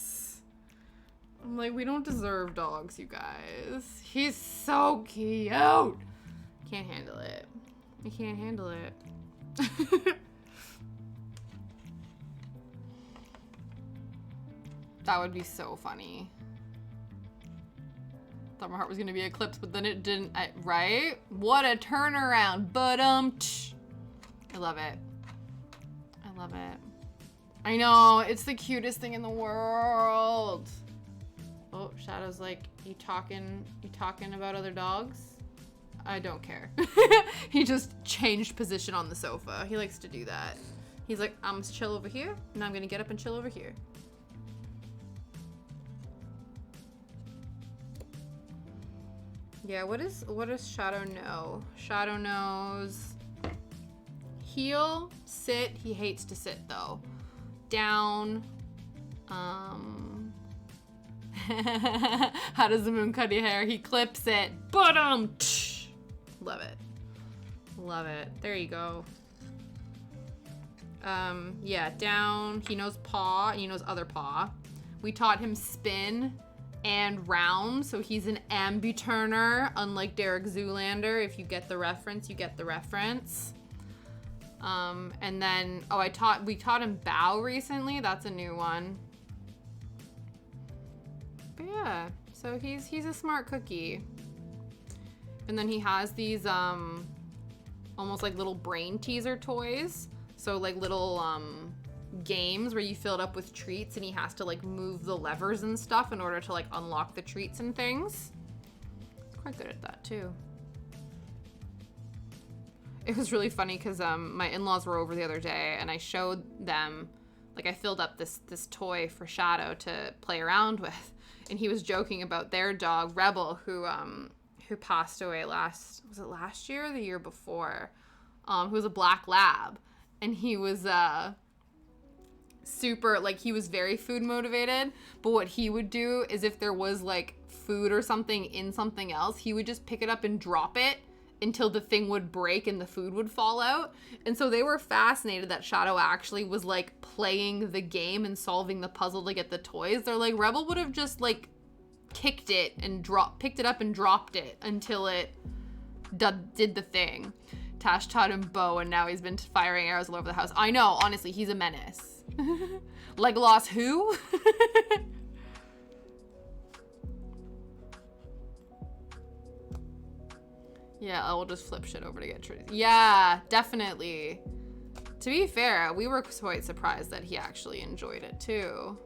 I'm like, we don't deserve dogs, you guys. He's so cute. Can't handle it. I can't handle it. That would be so funny. Thought my heart was gonna be eclipsed, but then it didn't, right? What a turnaround, but I love it. I love it. I know, it's the cutest thing in the world. Oh, Shadow's like, you talking about other dogs? I don't care. He just changed position on the sofa. He likes to do that. He's like, I'm gonna chill over here, and I'm gonna get up and chill over here. Yeah, what does Shadow know? Shadow knows heel, sit. He hates to sit though. Down. How does the moon cut your hair? He clips it. Bottom. Love it. Love it. There you go. Yeah, down. He knows paw, and he knows other paw. We taught him spin and round, so he's an ambi-turner, unlike Derek Zoolander. If you get the reference, you get the reference. And then, we taught him bow recently. That's a new one. But yeah, so he's a smart cookie. And then he has these, almost like little brain teaser toys. So like little, games where you fill it up with treats and he has to like move the levers and stuff in order to like unlock the treats and things. He's quite good at that too. It was really funny because my in-laws were over the other day and I showed them, like I filled up this toy for Shadow to play around with, and he was joking about their dog Rebel who passed away last year or the year before, who was a black lab, and he was super, like, he was very food motivated, but what he would do is if there was like food or something in something else, he would just pick it up and drop it until the thing would break and the food would fall out. And so they were fascinated that Shadow actually was like playing the game and solving the puzzle to get the toys. They're like, Rebel would have just like picked it up and dropped it until it did the thing. Tash taught him bow and now he's been firing arrows all over the house. I know, honestly, he's a menace. Legolas who? Yeah, I will just flip shit over to get trees. Yeah, definitely. To be fair, we were quite surprised that he actually enjoyed it too.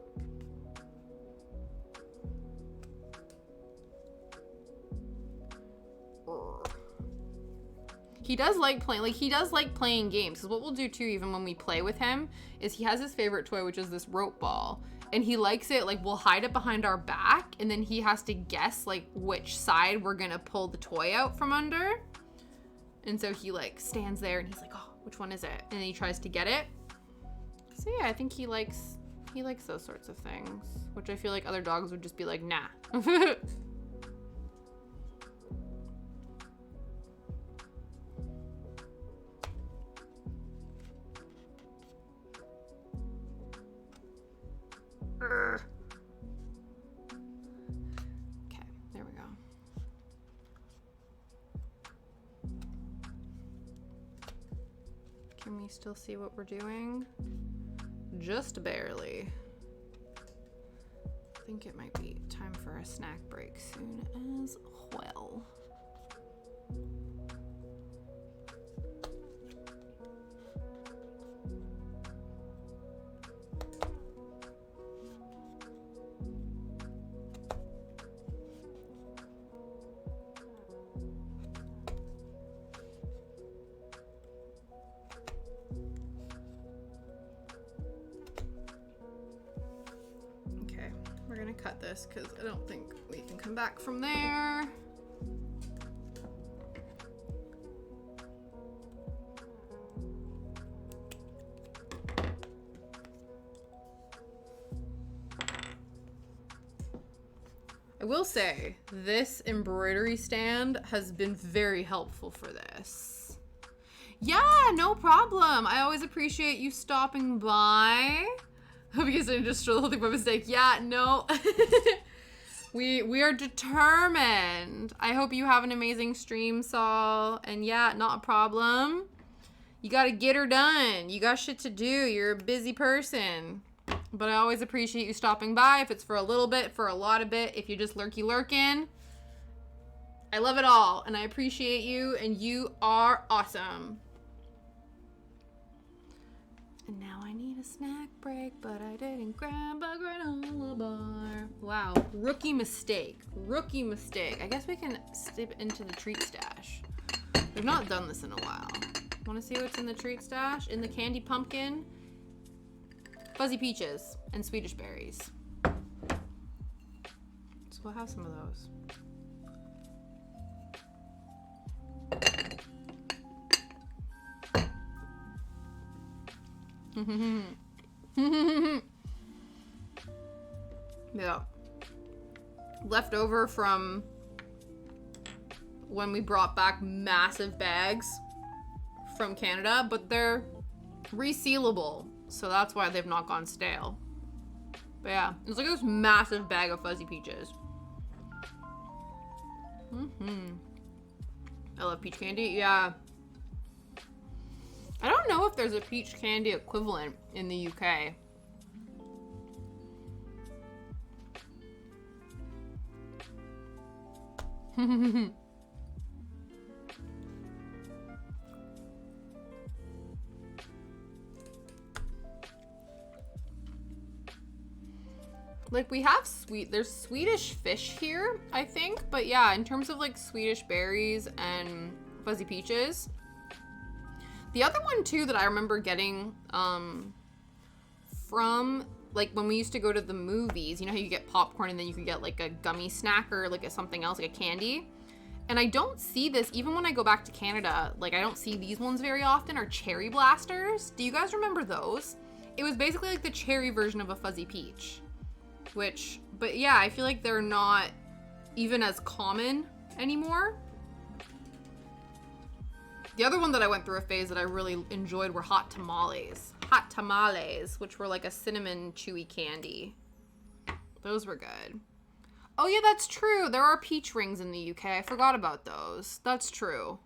He does like playing games. Because what we'll do too, even when we play with him, is he has his favorite toy, which is this rope ball. And he likes it, like, we'll hide it behind our back, and then he has to guess, like, which side we're gonna pull the toy out from under. And so he, like, stands there, and he's like, oh, which one is it? And then he tries to get it. So, yeah, I think he likes those sorts of things, which I feel like other dogs would just be like, nah. Okay, there we go. Can we still see what we're doing? Just barely. I think it might be time for a snack break soon as well. Cut this because I don't think we can come back from there. I will say this embroidery stand has been very helpful for this. Yeah, no problem. I always appreciate you stopping by. Because I just stole the whole thing by mistake. Yeah, no. we are determined. I hope you have an amazing stream, Saul. And yeah, not a problem. You gotta get her done. You got shit to do. You're a busy person. But I always appreciate you stopping by. If it's for a little bit, for a lot of bit, if you're just lurking. I love it all. And I appreciate you. And you are awesome. And now I need a snack break, but I didn't grab a granola bar. Wow, rookie mistake. Rookie mistake. I guess we can step into the treat stash. We've not done this in a while. Want to see what's in the treat stash? In the candy pumpkin, fuzzy peaches, and Swedish berries. So we'll have some of those. Yeah. Left over from when we brought back massive bags from Canada, but they're resealable, so that's why they've not gone stale. But yeah, it's like this massive bag of fuzzy peaches. I love peach candy. Yeah. I don't know if there's a peach candy equivalent in the UK. Like, we have there's Swedish fish here, I think. But yeah, in terms of like Swedish berries and fuzzy peaches. The other one too that I remember getting from like when we used to go to the movies, you know how you get popcorn and then you could get like a gummy snack or like something else, like a candy. And I don't see this, even when I go back to Canada, like I don't see these ones very often, are cherry blasters. Do you guys remember those? It was basically like the cherry version of a fuzzy peach. But yeah, I feel like they're not even as common anymore. The other one that I went through a phase that I really enjoyed were hot tamales. Hot tamales, which were like a cinnamon chewy candy. Those were good. Oh yeah, that's true. There are peach rings in the UK. I forgot about those. That's true.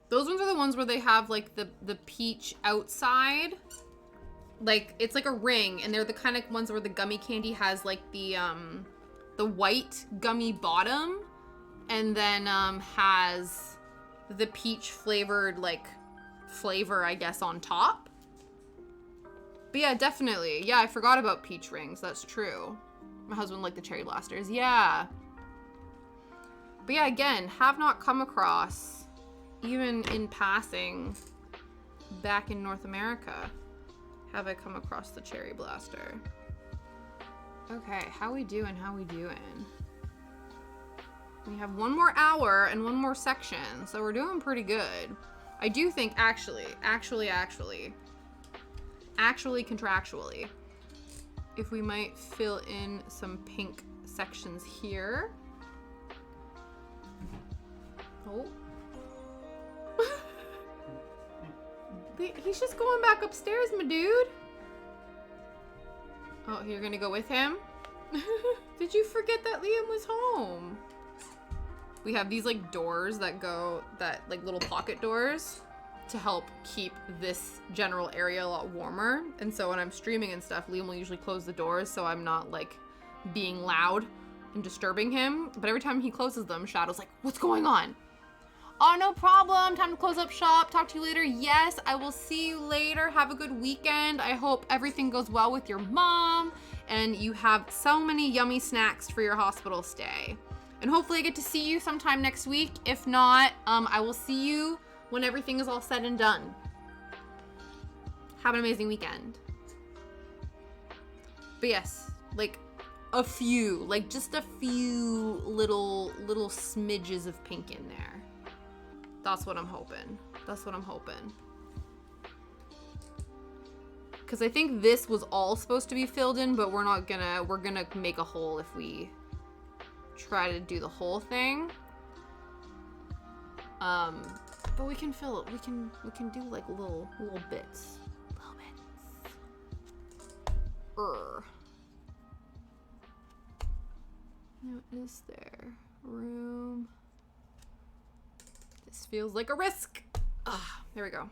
Those ones are the ones where they have like the peach outside. Like, it's like a ring, and they're the kind of ones where the gummy candy has like the white gummy bottom, and then has the peach flavored like flavor, I guess, on top. But yeah, definitely. Yeah, I forgot about peach rings. That's true. My husband liked the cherry blasters. Yeah. But yeah, again, have not come across, even in passing back in North America, have I come across the cherry blaster. Okay, how we doing? How we doing? We have one more hour and one more section, so we're doing pretty good. I do think actually, contractually, if we might fill in some pink sections here. Oh. He's just going back upstairs, my dude. Oh, you're gonna go with him? Did you forget that Liam was home? We have these like doors that like little pocket doors to help keep this general area a lot warmer. And so when I'm streaming and stuff, Liam will usually close the doors so I'm not like being loud and disturbing him. But every time he closes them, Shadow's like, what's going on? Oh, no problem. Time to close up shop. Talk to you later. Yes, I will see you later. Have a good weekend. I hope everything goes well with your mom and you have so many yummy snacks for your hospital stay. And hopefully I get to see you sometime next week. If not, I will see you when everything is all said and done. Have an amazing weekend. But yes, like a few, like just a few little smidges of pink in there. That's what I'm hoping. That's what I'm hoping. Because I think this was all supposed to be filled in, but we're gonna make a hole if we try to do the whole thing. But we can fill it. We can do like little bits. Little bits. Now, is there room? This feels like a risk. Ah, there we go.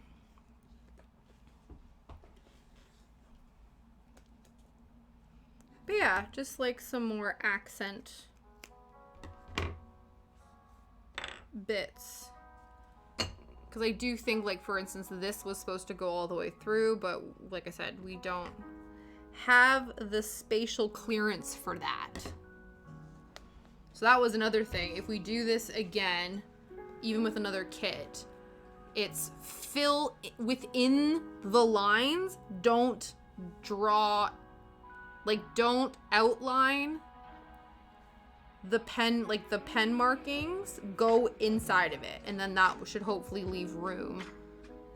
But yeah, just like some more accent bits. because I do think, like, for instance, this was supposed to go all the way through, but like I said, we don't have the spatial clearance for that. So that was another thing. If we do this again, even with another kit, it's fill within the lines. Don't draw, like, don't outline the pen, like the pen markings, go inside of it. And then that should hopefully leave room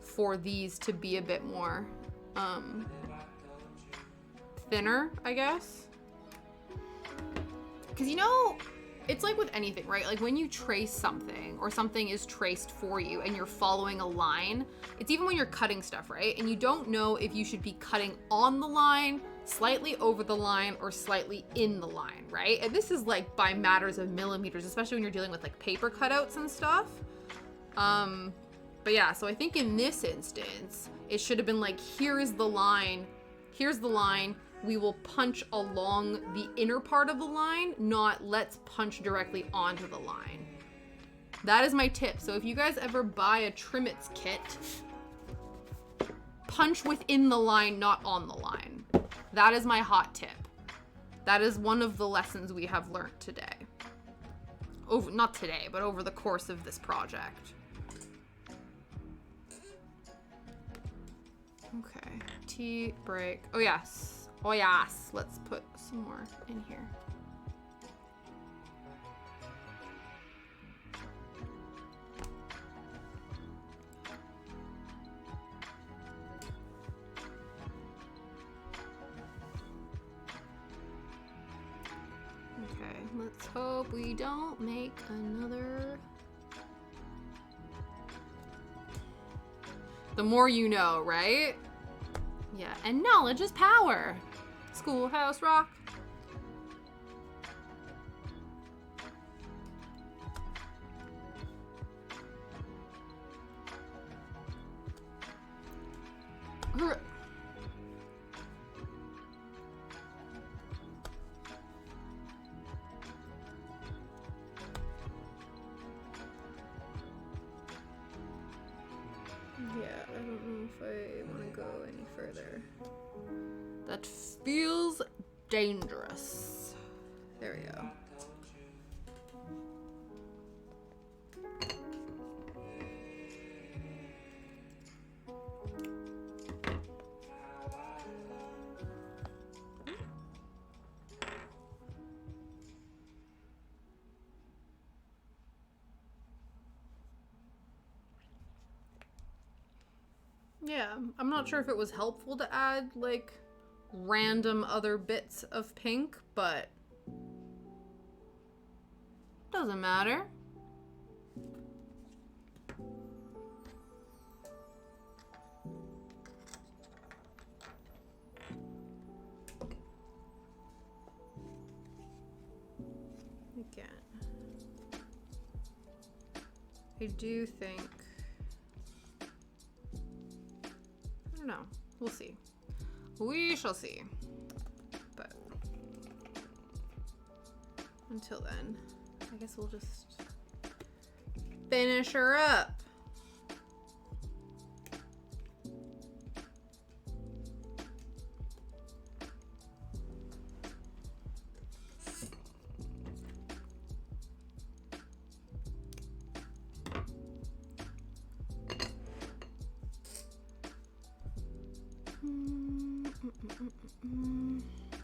for these to be a bit more thinner, I guess. Because, you know, it's like with anything, right? Like when you trace something or something is traced for you and you're following a line, it's even when you're cutting stuff, right? And you don't know if you should be cutting on the line, slightly over the line, or slightly in the line, right? And this is like by matters of millimeters, especially when you're dealing with like paper cutouts and stuff. But yeah, so I think in this instance, it should have been like, here's the line, we will punch along the inner part of the line, not let's punch directly onto the line. That is my tip. So if you guys ever buy a Trimits kit, punch within the line, not on the line. That is my hot tip. That is one of the lessons we have learned today. Not today, but over the course of this project. Okay, tea break. Oh yes, let's put some more in here. Okay, let's hope we don't make another. The more you know, right? Yeah, and knowledge is power. Schoolhouse Rock. Yeah, I don't know if I want to go any further. That feels dangerous. There we go. Yeah, I'm not sure if it was helpful to add, like, random other bits of pink, but doesn't matter. Again, I do think, I don't know, we'll see. We shall see. But until then, I guess we'll just finish her up.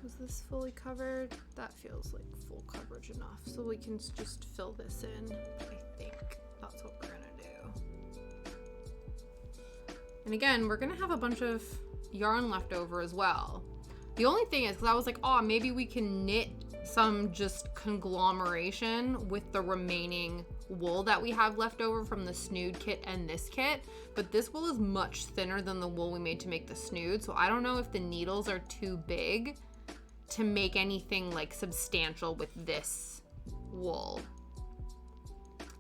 Was this fully covered? That feels like full coverage enough. So we can just fill this in. I think that's what we're gonna do. And again, we're gonna have a bunch of yarn left over as well. The only thing is, because I was like, oh, maybe we can knit some just conglomeration with the remaining wool that we have left over from the snood kit and this kit, but this wool is much thinner than the wool we made to make the snood, so I don't know if the needles are too big to make anything like substantial with this wool.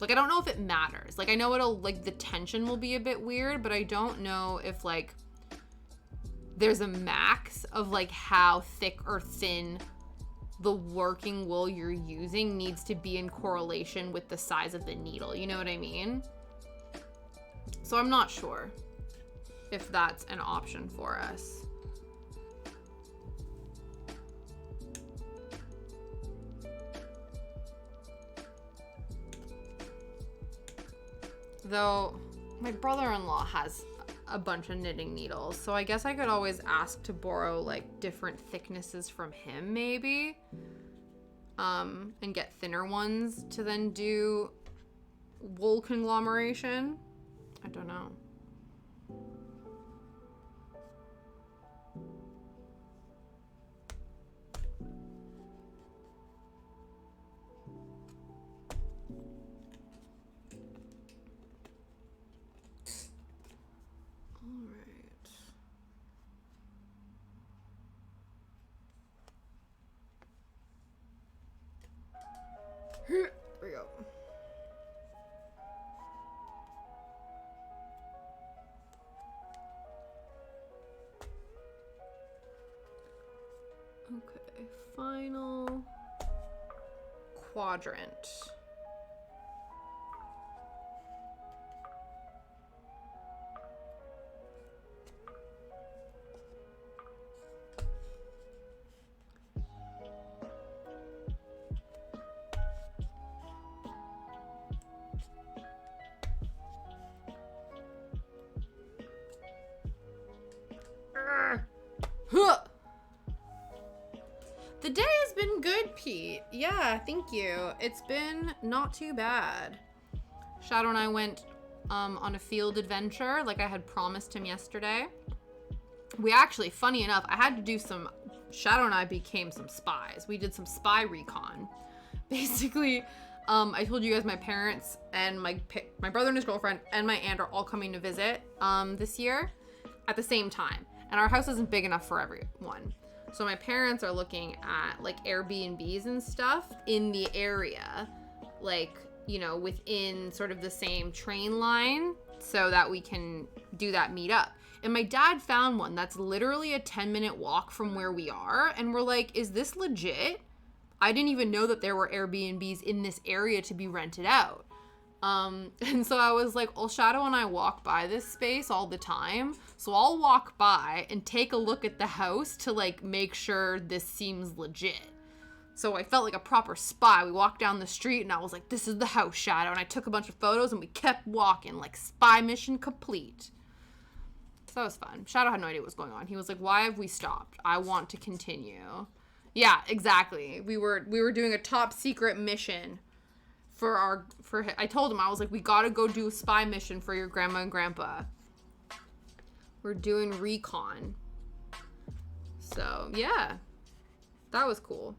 Like, I don't know if it matters. Like, I know it'll, like, the tension will be a bit weird, but I don't know if, like, there's a max of, like, how thick or thin the working wool you're using needs to be in correlation with the size of the needle. You know what I mean? So I'm not sure if that's an option for us. Though my brother-in-law has a bunch of knitting needles, so I guess I could always ask to borrow like different thicknesses from him maybe, and get thinner ones to then do wool conglomeration. I don't know. There we go. Okay, final quadrant. Huh. The day has been good, Pete. Yeah, thank you. It's been not too bad. Shadow and I went on a field adventure like I had promised him yesterday. We actually, funny enough, I had to do some, Shadow and I became some spies. We did some spy recon. Basically, I told you guys my parents and my brother and his girlfriend and my aunt are all coming to visit this year at the same time. And our house isn't big enough for everyone. So my parents are looking at like Airbnbs and stuff in the area, like, you know, within sort of the same train line so that we can do that meetup. And my dad found one that's literally a 10-minute walk from where we are. And we're like, is this legit? I didn't even know that there were Airbnbs in this area to be rented out. And so I was like, well, Shadow and I walk by this space all the time. So I'll walk by and take a look at the house to like make sure this seems legit. So I felt like a proper spy. We walked down the street and I was like, this is the house, Shadow. And I took a bunch of photos and we kept walking, like spy mission complete. So that was fun. Shadow had no idea what was going on. He was like, why have we stopped? I want to continue. Yeah, exactly. We were doing a top secret mission I told him, I was like, we gotta go do a spy mission for your grandma and grandpa. We're doing recon. So yeah, that was cool.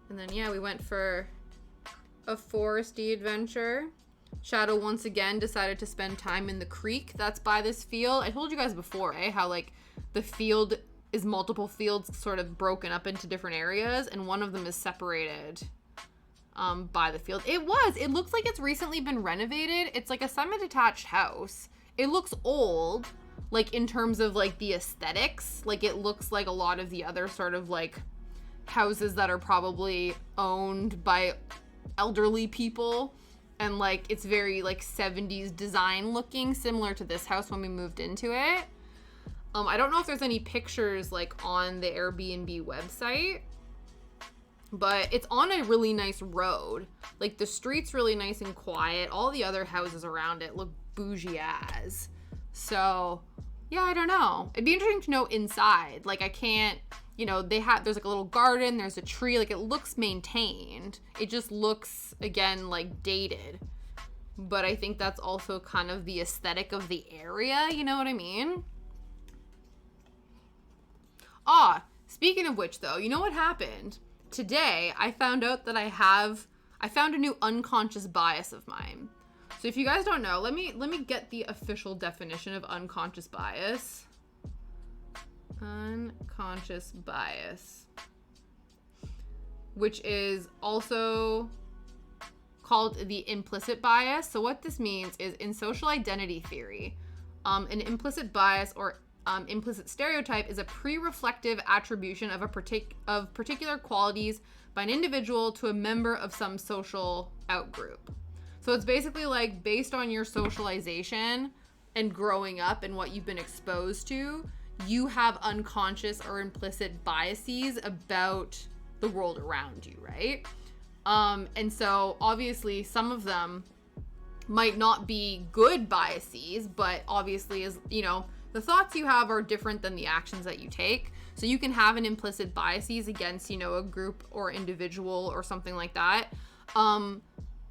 And then yeah, we went for a foresty adventure. Shadow once again decided to spend time in the creek that's by this field. I told you guys before, how like the field is multiple fields sort of broken up into different areas, and one of them is separated by the field. It looks like it's recently been renovated. It's like a semi-detached house. It looks old, like in terms of like the aesthetics. Like it looks like a lot of the other sort of like houses that are probably owned by elderly people. And like it's very like 70s design looking, similar to this house when we moved into it. I don't know if there's any pictures like on the Airbnb website, but it's on a really nice road. Like the street's really nice and quiet. All the other houses around it look bougie as. So yeah, I don't know. It'd be interesting to know inside. Like I can't, you know, there's like a little garden, there's a tree, like it looks maintained. It just looks, again, like dated. But I think that's also kind of the aesthetic of the area, you know what I mean? Speaking of which though, you know what happened? Today, I found out that I found a new unconscious bias of mine. So if you guys don't know, let me get the official definition of unconscious bias. Unconscious bias, which is also called the implicit bias. So what this means is in social identity theory, an implicit bias or implicit stereotype is a pre-reflective attribution of particular qualities by an individual to a member of some social outgroup. So it's basically like based on your socialization and growing up and what you've been exposed to, you have unconscious or implicit biases about the world around you, right? And so obviously some of them might not be good biases, but obviously, as you know, the thoughts you have are different than the actions that you take. So you can have an implicit biases against, you know, a group or individual or something like that.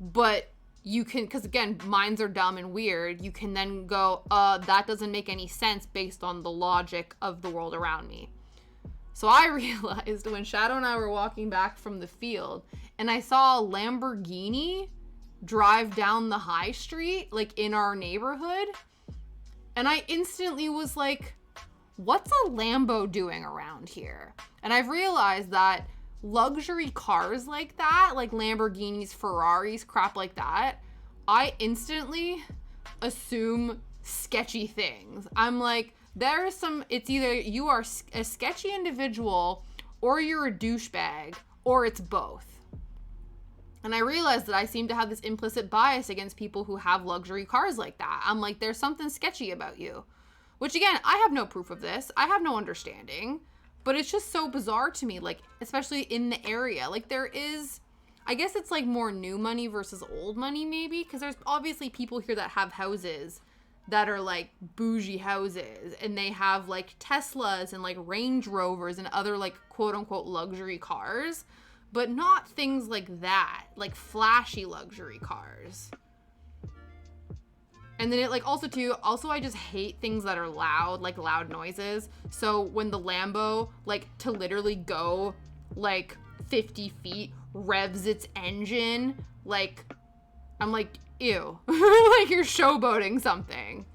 But you can, because again, minds are dumb and weird, you can then go, that doesn't make any sense based on the logic of the world around me. So I realized when Shadow and I were walking back from the field and I saw a Lamborghini drive down the high street, like in our neighborhood, and I instantly was like, what's a Lambo doing around here? And I've realized that luxury cars like that, like Lamborghinis, Ferraris, crap like that, I instantly assume sketchy things. I'm like, there is some, it's either you are a sketchy individual or you're a douchebag or it's both. And I realized that I seem to have this implicit bias against people who have luxury cars like that. I'm like, there's something sketchy about you. Which again, I have no proof of this. I have no understanding. But it's just so bizarre to me, like, especially in the area. Like, there is, I guess it's like more new money versus old money maybe. Because there's obviously people here that have houses that are like bougie houses. And they have like Teslas and like Range Rovers and other like quote unquote luxury cars. But not things like that, like flashy luxury cars. And then it like also I just hate things that are loud, like loud noises. So when the Lambo, like to literally go like 50 feet, revs its engine, like I'm like, ew, like you're showboating something.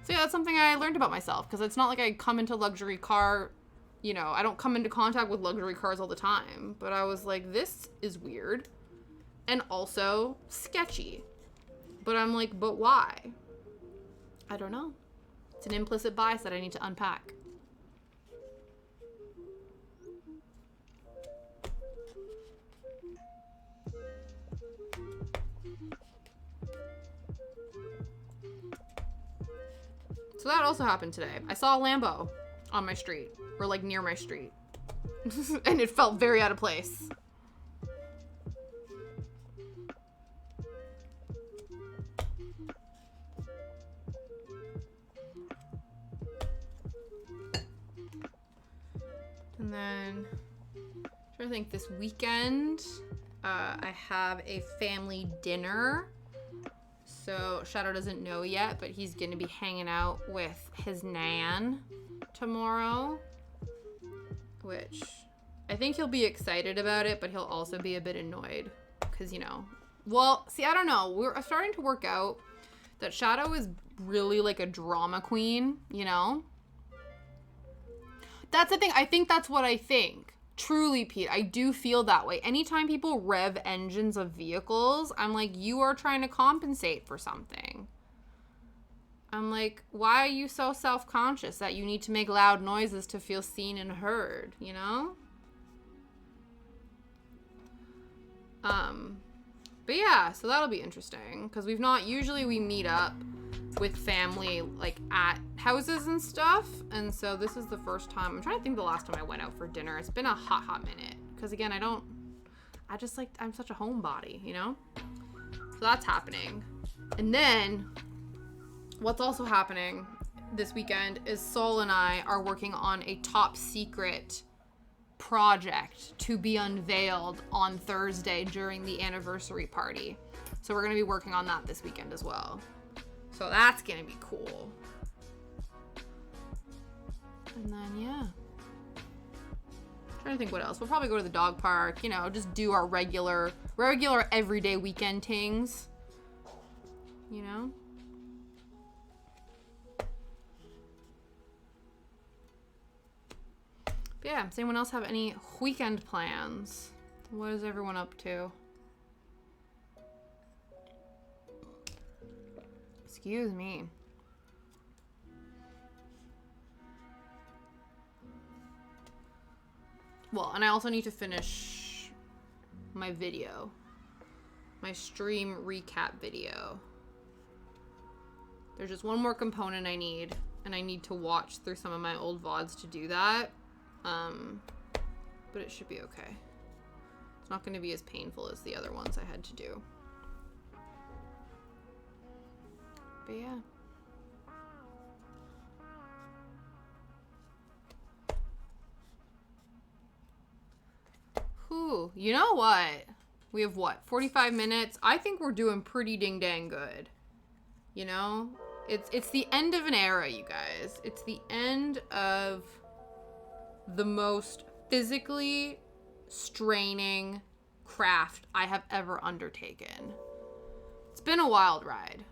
So yeah, that's something I learned about myself, because it's not like I come into luxury car, you know, I don't come into contact with luxury cars all the time, but I was like, this is weird and also sketchy. But I'm like, but why? I don't know. It's an implicit bias that I need to unpack. So that also happened today. I saw a Lambo on my street, or like near my street. And it felt very out of place. And then, I'm trying to think, this weekend, I have a family dinner. So Shadow doesn't know yet, but he's gonna be hanging out with his nan tomorrow, which I think he'll be excited about it, but he'll also be a bit annoyed because, you know, well, see, I don't know. We're starting to work out that Shadow is really like a drama queen, you know? That's the thing. I think that's what I think. Truly, Pete, I do feel that way. Anytime people rev engines of vehicles, I'm like, you are trying to compensate for something. I'm like, why are you so self-conscious that you need to make loud noises to feel seen and heard, you know? But yeah, so that'll be interesting, because usually we meet up with family like at houses and stuff, and so this is the first time. I'm trying to think the last time I went out for dinner. It's been a hot minute, because again, I'm such a homebody, you know? So that's happening. And then what's also happening this weekend is Sol and I are working on a top secret project to be unveiled on Thursday during the anniversary party. So we're going to be working on that this weekend as well. So that's going to be cool. And then, yeah. I'm trying to think what else. We'll probably go to the dog park, you know, just do our regular everyday weekend things. You know? But yeah, does anyone else have any weekend plans? What is everyone up to? Excuse me. Well, and I also need to finish my video. my stream recap video. There's just one more component I need, and I need to watch through some of my old VODs to do that. But it should be okay. It's not going to be as painful as the other ones I had to do. But yeah. Whew, you know what? We have what, 45 minutes? I think we're doing pretty ding dang good. You know? It's the end of an era, you guys. It's the end of the most physically straining craft I have ever undertaken. It's been a wild ride.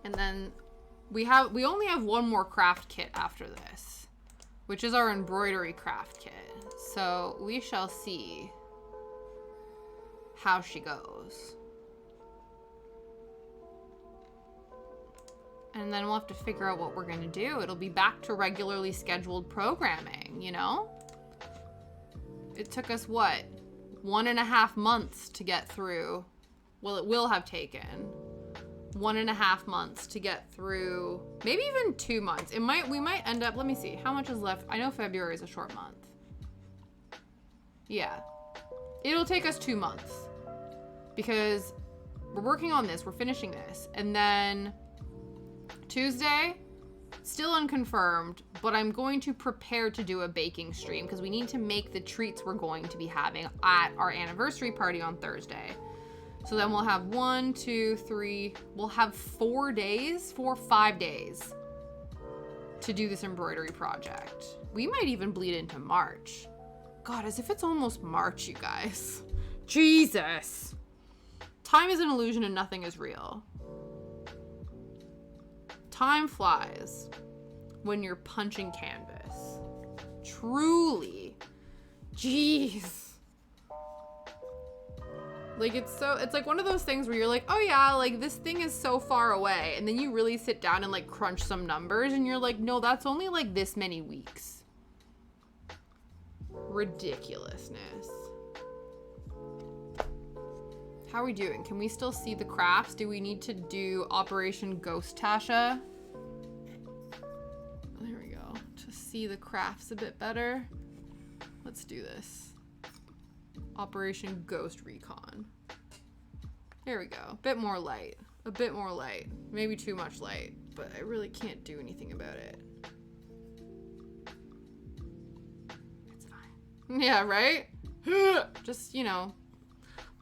And then we only have one more craft kit after this, which is our embroidery craft kit. So we shall see how she goes. And then we'll have to figure out what we're gonna do. It'll be back to regularly scheduled programming, you know? It took us, what, 1.5 months to get through. Well, it will have taken 1.5 months to get through, maybe even 2 months. We might end up, let me see, how much is left? I know February is a short month. Yeah. It'll take us 2 months because we're working on this, we're finishing this, and then Tuesday, still unconfirmed, but I'm going to prepare to do a baking stream because we need to make the treats we're going to be having at our anniversary party on Thursday. So then we'll have 1, 2, 3, we'll have 4 days, 4 or 5 days to do this embroidery project. We might even bleed into March. God, as if it's almost March, you guys. Jesus. Time is an illusion and nothing is real. Time flies when you're punching canvas. Truly. Jeez. Like, it's like one of those things where you're like, oh yeah, like this thing is so far away. And then you really sit down and like crunch some numbers and you're like, no, that's only like this many weeks. Ridiculousness. How are we doing? Can we still see the crafts? Do we need to do Operation Ghost Tasha? There we go. To see the crafts a bit better. Let's do this. Operation Ghost Recon. There we go. A bit more light. A bit more light. Maybe too much light, but I really can't do anything about it. It's fine. Yeah, right? Just, you know,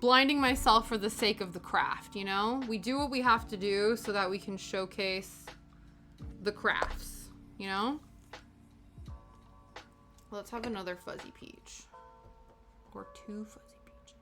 blinding myself for the sake of the craft, you know? We do what we have to do so that we can showcase the crafts, you know? Let's have another fuzzy peach. Or 2 fuzzy peaches.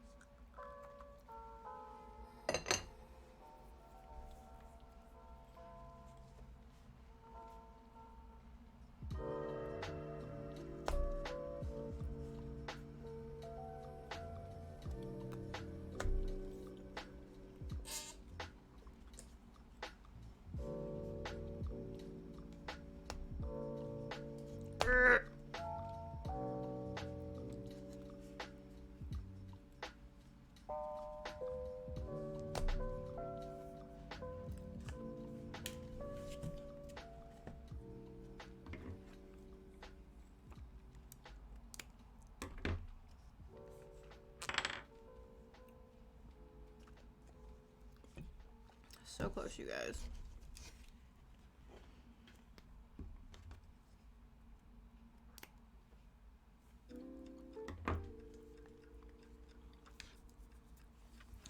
So close, you guys.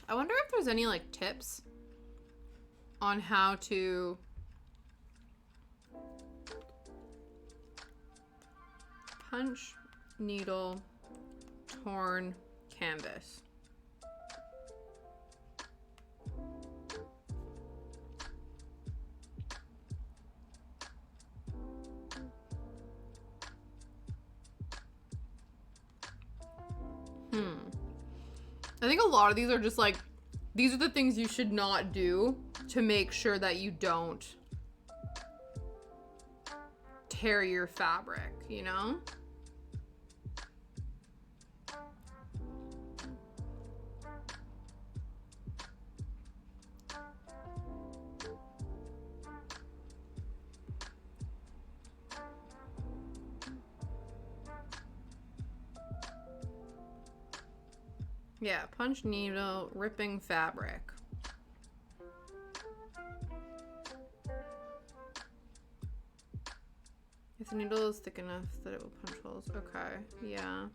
I wonder if there's any like tips on how to punch, needle, torn canvas. I think a lot of these are just like These are the things you should not do to make sure that you don't tear your fabric, you know? Yeah, punch needle, ripping fabric. If the needle is thick enough that it will punch holes. Okay, yeah.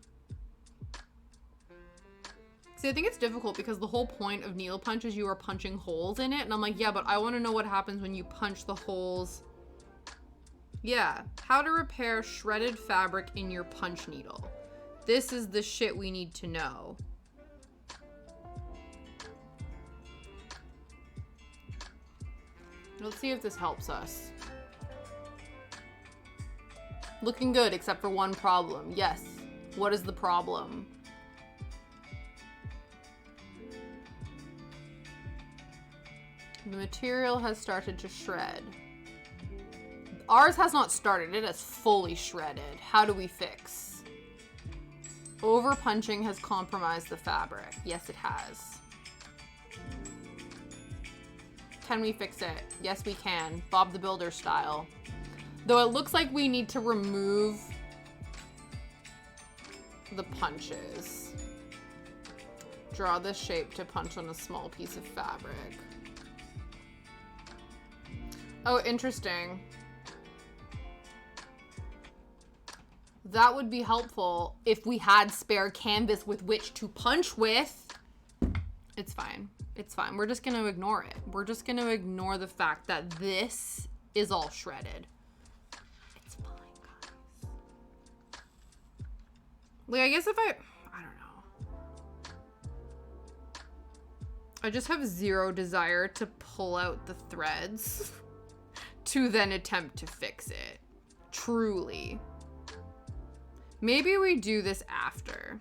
See, I think it's difficult because the whole point of needle punch is you are punching holes in it. And I'm like, yeah, but I want to know what happens when you punch the holes. Yeah, how to repair shredded fabric in your punch needle. This is the shit we need to know. Let's see if this helps us. Looking good, except for one problem. Yes. What is the problem? The material has started to shred. Ours has not started. It has fully shredded. How do we fix? Over punching has compromised the fabric. Yes, it has. Can we fix it? Yes, we can. Bob the Builder style. Though it looks like we need to remove the punches. Draw this shape to punch on a small piece of fabric. Oh, interesting. That would be helpful if we had spare canvas with which to punch with. It's fine. It's fine. We're just going to ignore it. We're just going to ignore the fact that this is all shredded. It's fine, guys. Like, I guess if I don't know. I just have zero desire to pull out the threads to then attempt to fix it. Truly. Maybe we do this after.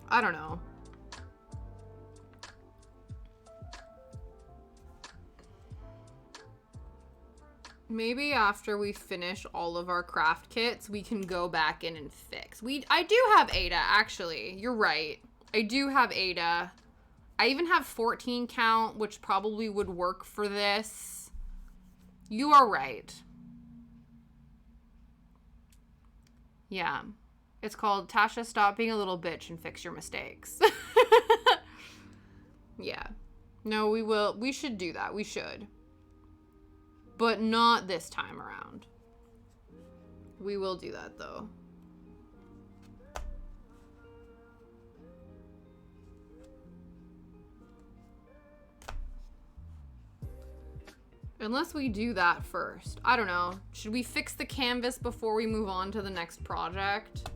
I don't know. Maybe after we finish all of our craft kits, we can go back in and fix. I do have Ada, actually. You're right. I do have Ada. I even have 14 count, which probably would work for this. You are right. Yeah. It's called Tasha, Stop Being a Little Bitch and Fix Your Mistakes. Yeah. No, we will. We should do that. We should. But not this time around. We will do that, though. Unless we do that first. I don't know. Should we fix the canvas before we move on to the next project?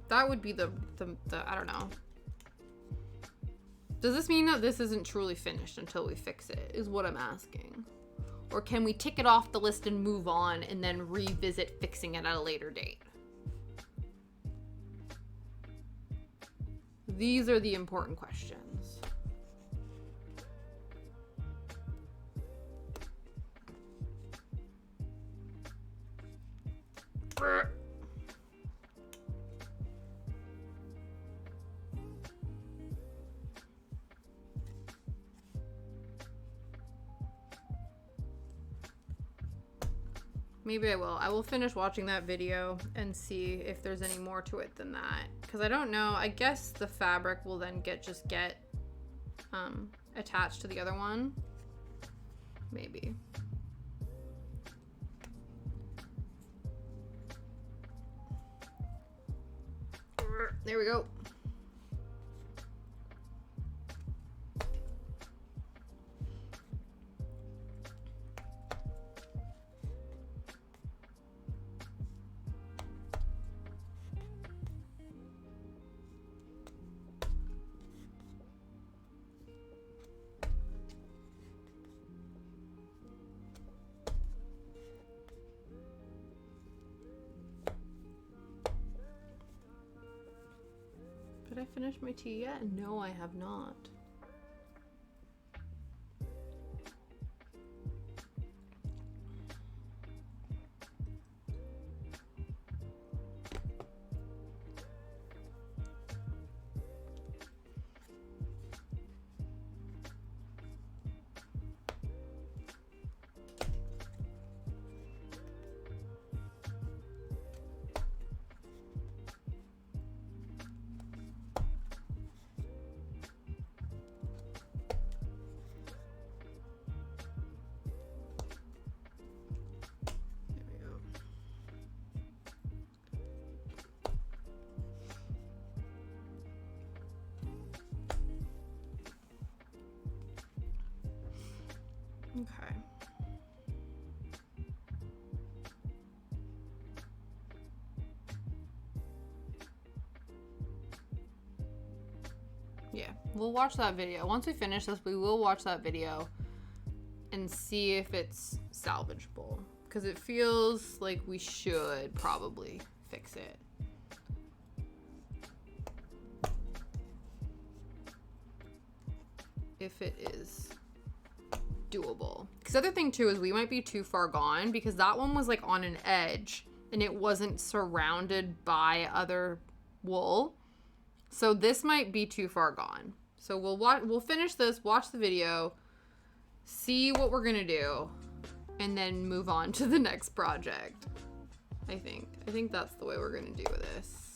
That would be the I don't know. Does this mean that this isn't truly finished until we fix it, is what I'm asking? Or can we tick it off the list and move on and then revisit fixing it at a later date? These are the important questions. Maybe I will. I will finish watching that video and see if there's any more to it than that. Because I don't know. I guess the fabric will then get attached to the other one. Maybe. There we go. I finish my tea yet? No, I have not. Okay. Yeah, we'll watch that video. Once we finish this, we will watch that video and see if it's salvageable. Because it feels like we should probably fix it. If it is doable. Because the other thing too is we might be too far gone because that one was like on an edge and it wasn't surrounded by other wool. So this might be too far gone. So we'll finish this, watch the video, see what we're gonna do, and then move on to the next project. I think that's the way we're gonna do this.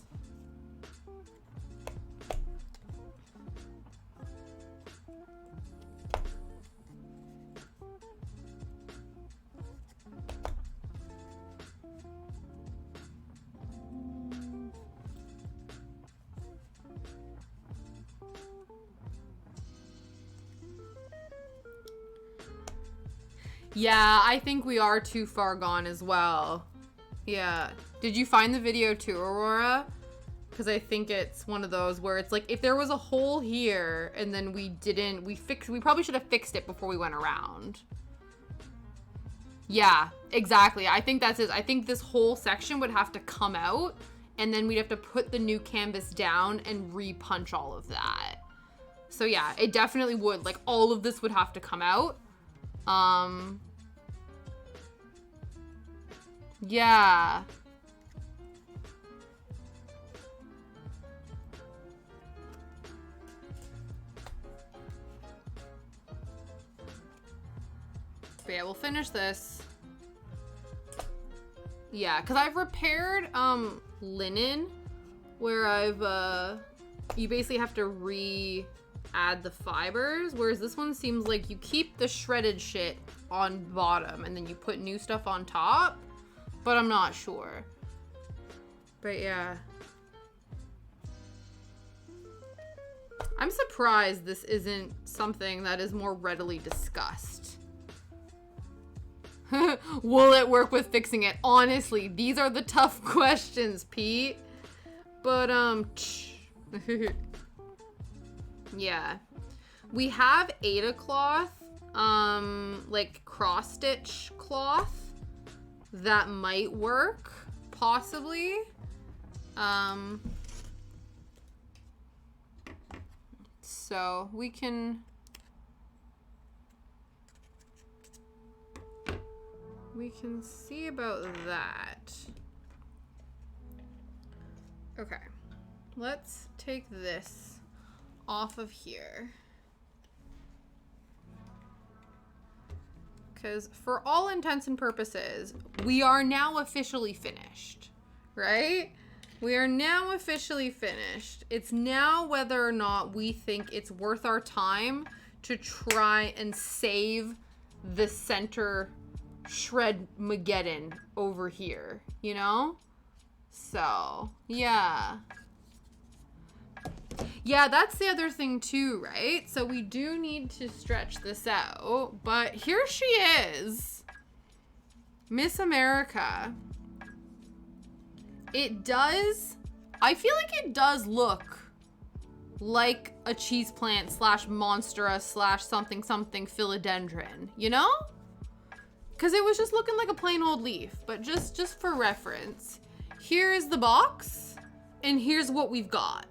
Yeah, I think we are too far gone as well. Yeah. Did you find the video too, Aurora? Because I think it's one of those where it's like, if there was a hole here and then we probably should have fixed it before we went around. Yeah, exactly. I think that's it. I think this whole section would have to come out and then we'd have to put the new canvas down and re-punch all of that. So yeah, it definitely would. Like all of this would have to come out. Yeah. But yeah, we'll finish this. Yeah, because I've repaired linen where you basically have to re-add the fibers, whereas this one seems like you keep the shredded shit on bottom and then you put new stuff on top, but I'm not sure. But yeah. I'm surprised this isn't something that is more readily discussed. Will it work with fixing it? Honestly, these are the tough questions, Pete. But, yeah. We have Ada cloth, like cross-stitch cloth that might work, possibly. So we can see about that. Okay, let's take this off of here. Because for all intents and purposes, we are now officially finished, right? We are now officially finished. It's now whether or not we think it's worth our time to try and save the center shred-mageddon over here, you know? So, yeah. Yeah, that's the other thing too, right? So we do need to stretch this out, but here she is, Miss America. I feel like it does look like a cheese plant slash monstera slash something something philodendron, you know? Because it was just looking like a plain old leaf, but just for reference, here is the box, and here's what we've got.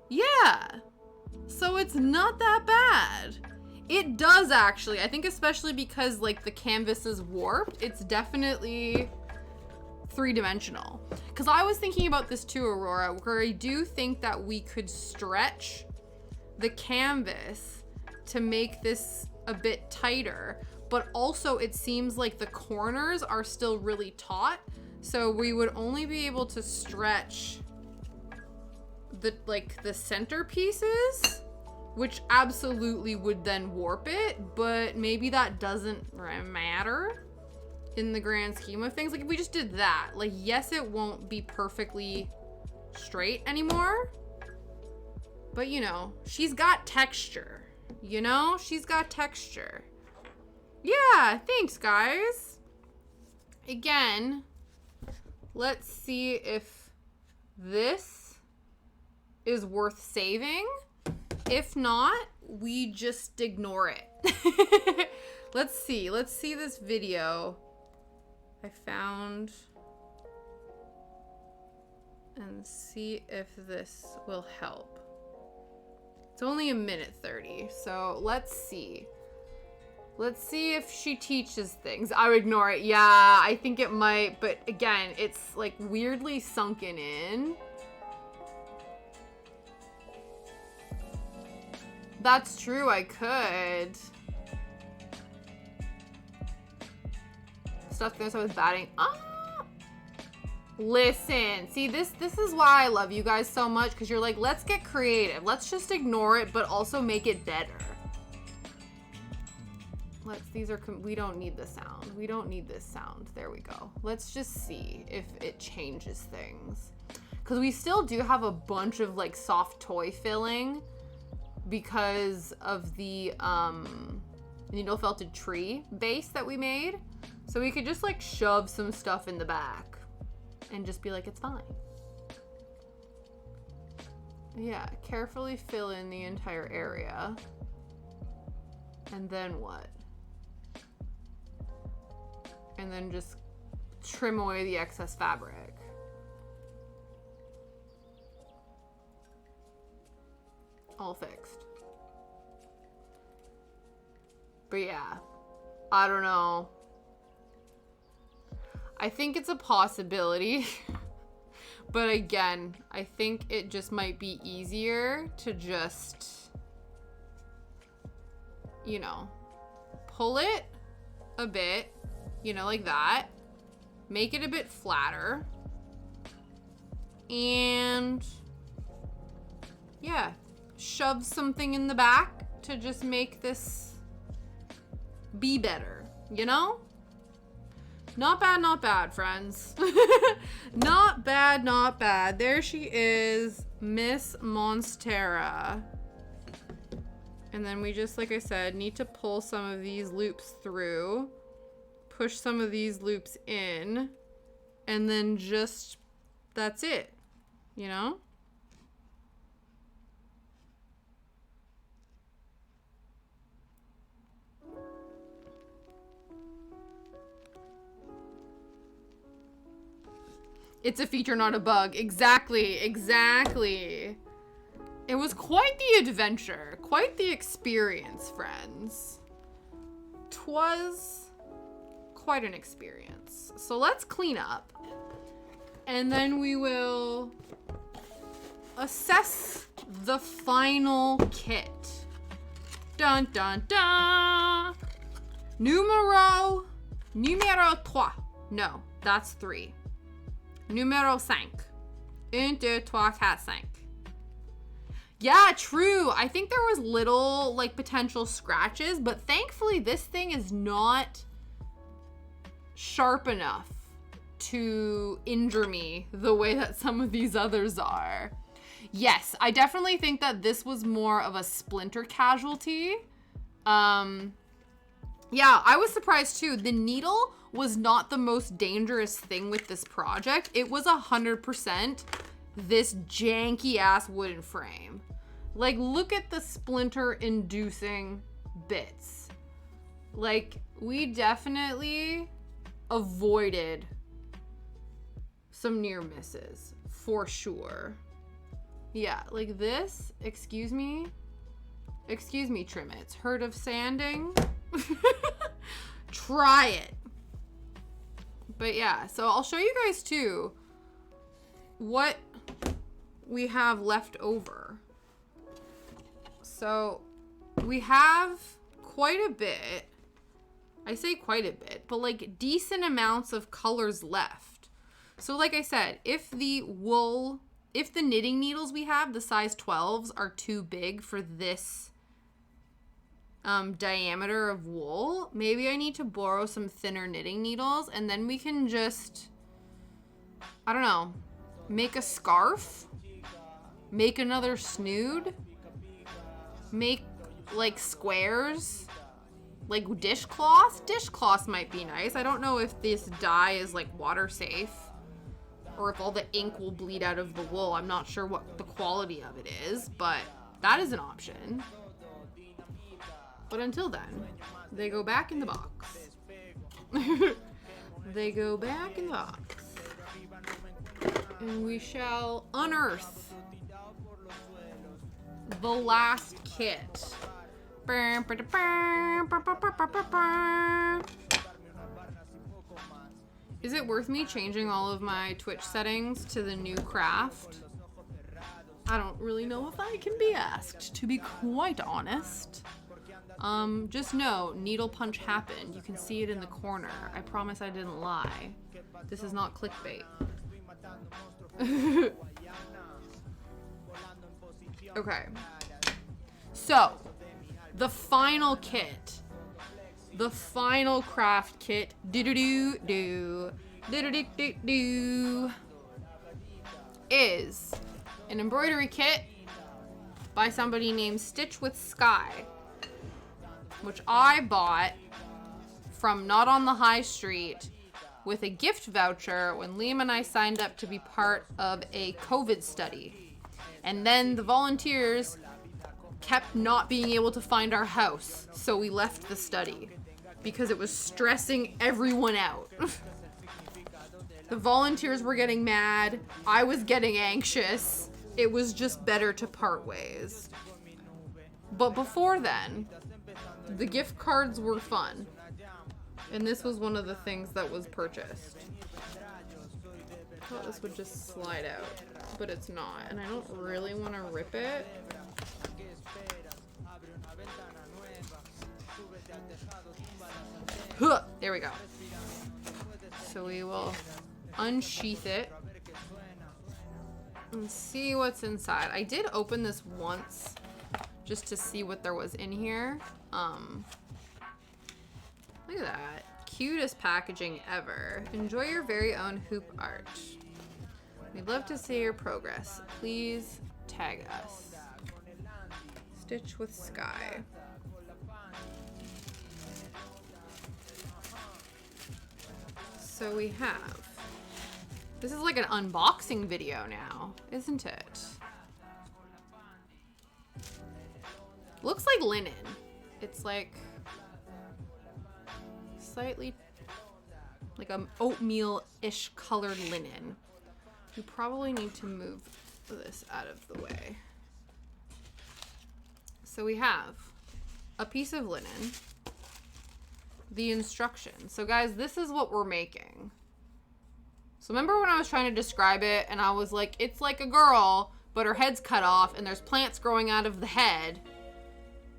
Yeah. So it's not that bad. It does actually. I think especially because like the canvas is warped, it's definitely three-dimensional. Because I was thinking about this too, Aurora, where I do think that we could stretch the canvas to make this a bit tighter, but also it seems like the corners are still really taut, so we would only be able to stretch the center pieces, which absolutely would then warp it, but maybe that doesn't matter in the grand scheme of things. Like if we just did that, like yes, it won't be perfectly straight anymore, but you know, she's got texture, you know? She's got texture. Yeah, thanks guys. Again, let's see if this is worth saving. If not, we just ignore it. Let's see this video I found and see if this will help. It's only 1:30, so let's see. Let's see if she teaches things. I would ignore it. Yeah, I think it might, but again, it's like weirdly sunken in. That's true, I could. Stuff goes with batting. Ah! Listen, see this is why I love you guys so much, because you're like, let's get creative. Let's just ignore it, but also make it better. We don't need the sound. We don't need this sound. There we go. Let's just see if it changes things. Because we still do have a bunch of like soft toy filling because of the needle felted tree base that we made. So we could just like shove some stuff in the back and just be like, it's fine. Yeah, carefully fill in the entire area. And then what? And then just trim away the excess fabric. All fixed. But yeah, I don't know. I think it's a possibility. But again, I think it just might be easier to just, you know, pull it a bit, you know, like that. Make it a bit flatter. And yeah, shove something in the back to just make this be better, you know? Not bad, friends. Not bad. There she is, Miss Monstera. And then we just, like I said, need to pull some of these loops through, push some of these loops in, and then just, that's it, you know? It's a feature, not a bug. Exactly. It was quite the adventure, quite the experience, friends. 'Twas quite an experience. So let's clean up, and then we will assess the final kit. Dun dun dun. Numero 3. No, that's 3. Numero 5. 1, 2, 3, 4, 5. Yeah, true. I think there was little, like, potential scratches, but thankfully this thing is not sharp enough to injure me the way that some of these others are. Yes, I definitely think that this was more of a splinter casualty. Yeah, I was surprised too. The needle was not the most dangerous thing with this project. It was 100% this janky ass wooden frame. Like, look at the splinter inducing bits. Like, we definitely avoided some near misses for sure. Yeah, like this. Excuse me, Trimits. Heard of sanding? Try it. But yeah, so I'll show you guys too what we have left over. So we have quite a bit. I say quite a bit, but like decent amounts of colors left. So like I said, if the knitting needles we have, the size 12s, are too big for this diameter of wool, maybe I need to borrow some thinner knitting needles, and then we can just, I don't know, make a scarf, make another snood, make like squares, like dishcloths. Dishcloths might be nice. I don't know if this dye is like water safe or if all the ink will bleed out of the wool. I'm not sure what the quality of it is, but that is an option. But until then, they go back in the box. They go back in the box. And we shall unearth the last kit. Is it worth me changing all of my Twitch settings to the new craft? I don't really know if I can be asked, to be quite honest. Just know, needle punch happened. You can see it in the corner. I promise I didn't lie. This is not clickbait. Okay. So, the final kit. The final craft kit. Is an embroidery kit by somebody named Stitch with Sky, which I bought from Not on the High Street with a gift voucher when Liam and I signed up to be part of a COVID study. And then the volunteers kept not being able to find our house, so we left the study because it was stressing everyone out. The volunteers were getting mad. I was getting anxious. It was just better to part ways. But before then, the gift cards were fun. And this was one of the things that was purchased. I thought this would just slide out, but it's not. And I don't really want to rip it. Huh, there we go. So we will unsheath it and see what's inside. I did open this once just to see what there was in here. Look at that. Cutest packaging ever. Enjoy your very own hoop art. We'd love to see your progress. Please tag us. Stitch with Sky. So we have, this is like an unboxing video now, isn't it? Looks like linen. It's like slightly like an oatmeal-ish colored linen. You probably need to move this out of the way. So we have a piece of linen, the instructions. So guys, this is what we're making. So remember when I was trying to describe it and I was like, it's like a girl, but her head's cut off and there's plants growing out of the head.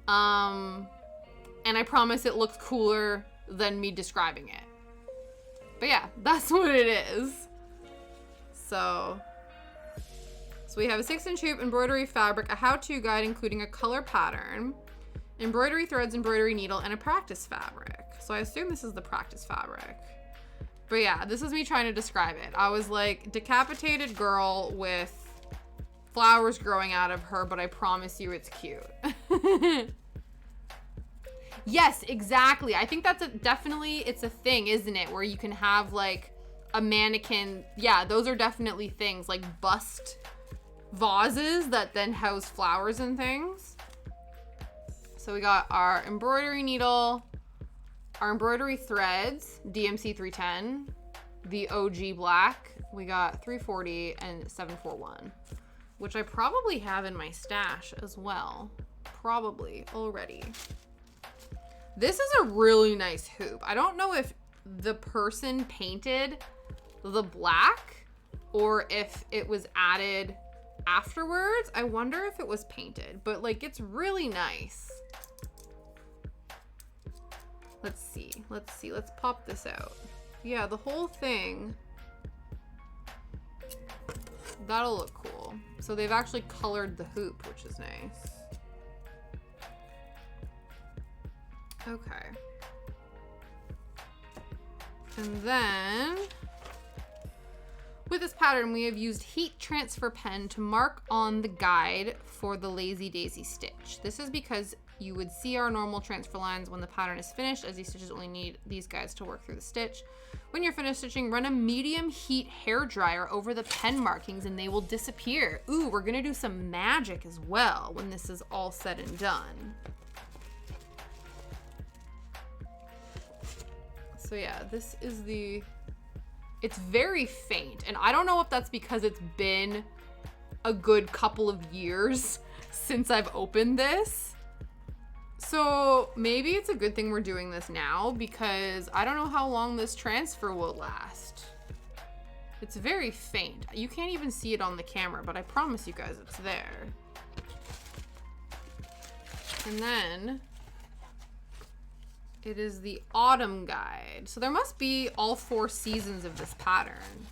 And I promise it looks cooler than me describing it. But yeah, that's what it is. So we have a 6-inch hoop, embroidery fabric, a how-to guide including a color pattern, embroidery threads, embroidery needle, and a practice fabric. So I assume this is the practice fabric. But yeah, this is me trying to describe it. I was like, decapitated girl with flowers growing out of her, but I promise you it's cute. Yes, exactly. I think that's definitely, it's a thing, isn't it? Where you can have like a mannequin. Yeah, those are definitely things like bust vases that then house flowers and things. So we got our embroidery needle, our embroidery threads, DMC 310, the OG black. We got 340 and 741. which I probably have in my stash as well. Probably already. This is a really nice hoop. I don't know if the person painted the black or if it was added afterwards. I wonder if it was painted, but like it's really nice. Let's see. Let's pop this out. Yeah, the whole thing. That'll look cool. So they've actually colored the hoop, which is nice. Okay. And then with this pattern, we have used heat transfer pen to mark on the guide for the Lazy Daisy stitch. This is because you would see our normal transfer lines when the pattern is finished, as these stitches only need these guides to work through the stitch. When you're finished stitching, run a medium heat hair dryer over the pen markings and they will disappear. Ooh, we're gonna do some magic as well when this is all said and done. So yeah, this is it's very faint, and I don't know if that's because it's been a good couple of years since I've opened this. So maybe it's a good thing we're doing this now because I don't know how long this transfer will last. It's very faint. You can't even see it on the camera, but I promise you guys it's there. And then it is the autumn guide. So there must be all 4 seasons of this pattern.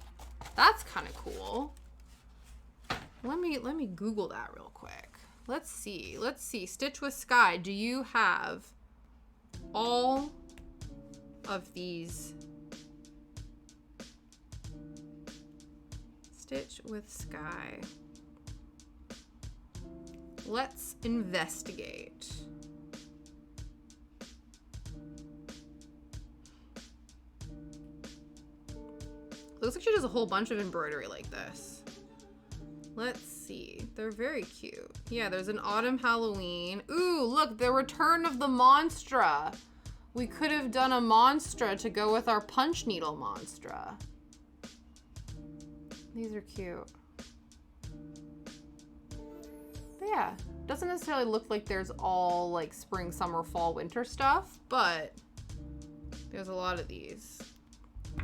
That's kind of cool. Let me Google that real quick. Let's see. Stitch with Sky. Do you have all of these? Stitch with Sky. Let's investigate. Looks like she does a whole bunch of embroidery like this. Let's see. They're very cute. Yeah, there's an autumn Halloween. Ooh, look, the return of the Monstra. We could have done a Monstra to go with our punch needle Monstra. These are cute. But yeah, doesn't necessarily look like there's all like spring, summer, fall, winter stuff, but there's a lot of these.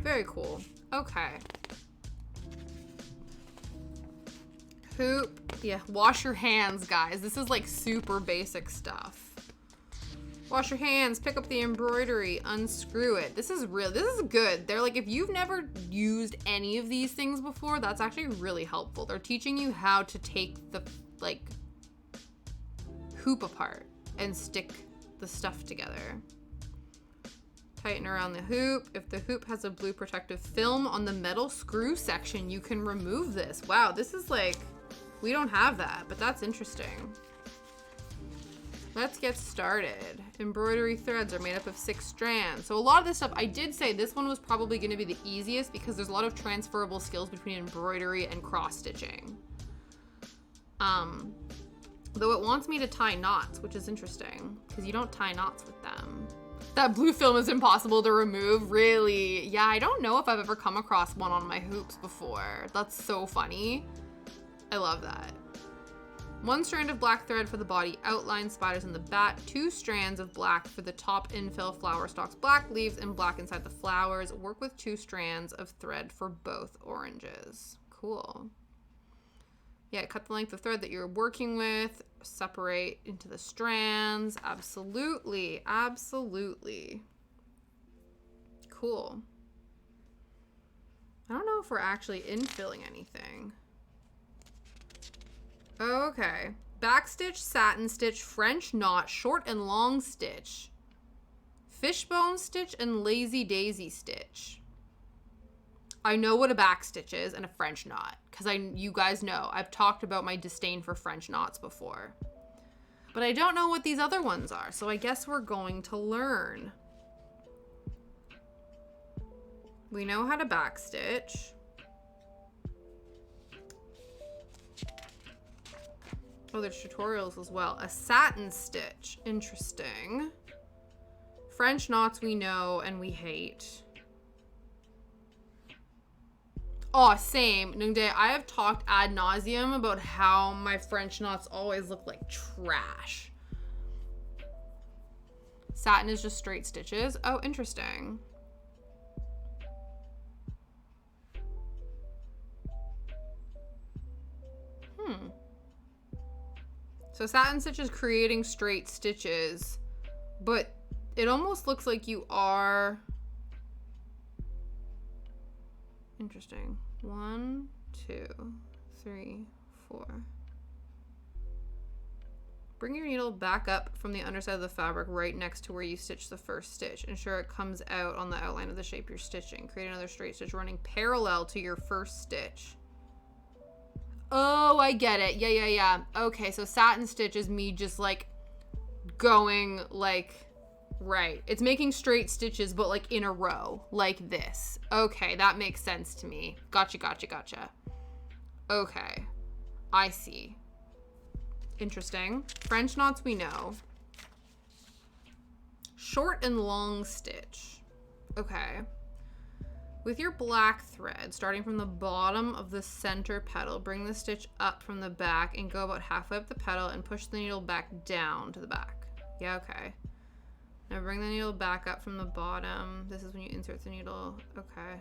Very cool. Okay. Hoop. Yeah, wash your hands, guys. This is like super basic stuff. Wash your hands, pick up the embroidery, unscrew it. This is good. They're like, if you've never used any of these things before, that's actually really helpful. They're teaching you how to take the like hoop apart and stick the stuff together. Tighten around the hoop. If the hoop has a blue protective film on the metal screw section, you can remove this. Wow, this is like, we don't have that, but that's interesting. Let's get started. Embroidery threads are made up of 6 strands. So a lot of this stuff, I did say this one was probably gonna be the easiest because there's a lot of transferable skills between embroidery and cross stitching. Though it wants me to tie knots, which is interesting because you don't tie knots with them. That blue film is impossible to remove, really? Yeah, I don't know if I've ever come across one on my hoops before. That's so funny. I love that. 1 strand of black thread for the body outline, spiders in the bat. 2 strands of black for the top infill, flower stalks, black leaves, and black inside the flowers. Work with 2 strands of thread for both oranges. Cool. Yeah, cut the length of thread that you're working with. Separate into the strands. Absolutely. Absolutely. Cool. I don't know if we're actually infilling anything. Okay. Backstitch, satin stitch, French knot, short and long stitch, fishbone stitch, and lazy daisy stitch. I know what a backstitch is and a French knot because you guys know I've talked about my disdain for French knots before. But I don't know what these other ones are, so I guess we're going to learn. We know how to backstitch. Oh, there's tutorials as well. A satin stitch. Interesting. French knots we know and we hate. Oh, same. Nungdae, I have talked ad nauseum about how my French knots always look like trash. Satin is just straight stitches. Oh, interesting. So satin stitch is creating straight stitches, but it almost looks like you are... Interesting. 1, 2, 3, 4. Bring your needle back up from the underside of the fabric right next to where you stitched the first stitch. Ensure it comes out on the outline of the shape you're stitching. Create another straight stitch running parallel to your first stitch. Oh, I get it. Yeah. Okay, so satin stitch is me just like going like, right. It's making straight stitches, but like in a row, like this. Okay, that makes sense to me. Gotcha. Okay, I see. Interesting. French knots we know. Short and long stitch. Okay. With your black thread, starting from the bottom of the center petal, bring the stitch up from the back and go about halfway up the petal and push the needle back down to the back. Yeah, okay. Now bring the needle back up from the bottom. This is when you insert the needle. Okay.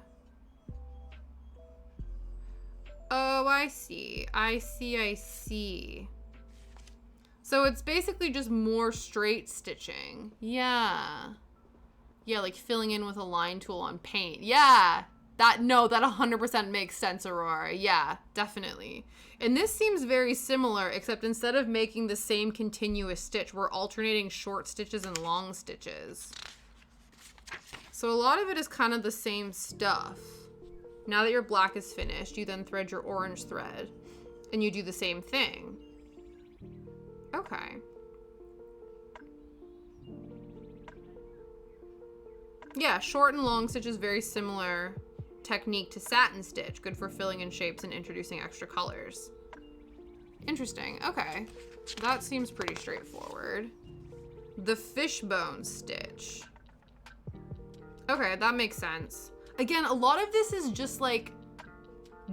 Oh, I see. I see. So it's basically just more straight stitching. Yeah. Yeah, like filling in with a line tool on paint. Yeah. That 100% makes sense, Aurora. Yeah, definitely. And this seems very similar, except instead of making the same continuous stitch, we're alternating short stitches and long stitches. So a lot of it is kind of the same stuff. Now that your black is finished, you then thread your orange thread and you do the same thing. Okay. Yeah, short and long stitch is very similar technique to satin stitch. Good for filling in shapes and introducing extra colors. Interesting. Okay. That seems pretty straightforward. The fishbone stitch. Okay, that makes sense. Again, a lot of this is just like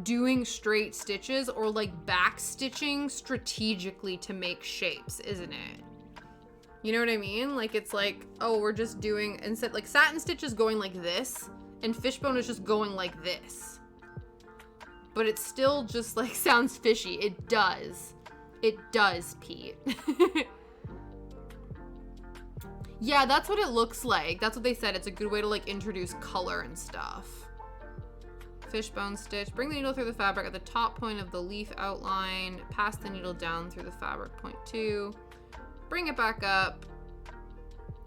doing straight stitches or like back stitching strategically to make shapes, isn't it? You know what I mean? Like it's like, oh, we're just doing, instead, like satin stitch is going like this and fishbone is just going like this. But it still just like sounds fishy. It does. It does, Pete. Yeah, that's what it looks like. That's what they said. It's a good way to like introduce color and stuff. Fishbone stitch. Bring the needle through the fabric at the top point of the leaf outline. Pass the needle down through the fabric point 2. Bring it back up.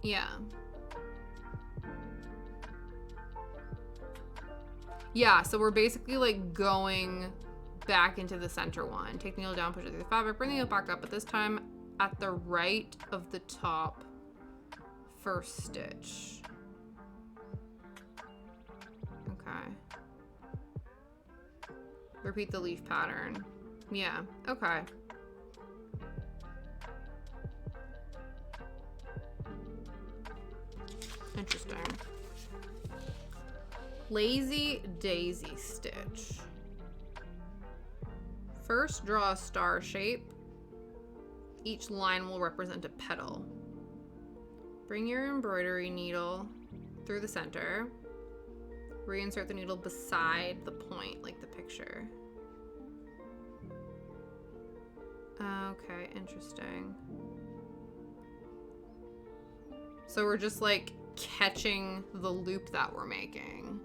Yeah. Yeah, so we're basically like going back into the center one. Take the needle down, push it through the fabric, bring the needle back up, but this time at the right of the top first stitch. Okay. Repeat the leaf pattern. Yeah, okay. Interesting. Lazy daisy stitch. First, draw a star shape. Each line will represent a petal. Bring your embroidery needle through the center. Reinsert the needle beside the point, like the picture. Okay, interesting. So we're just like catching the loop that we're making.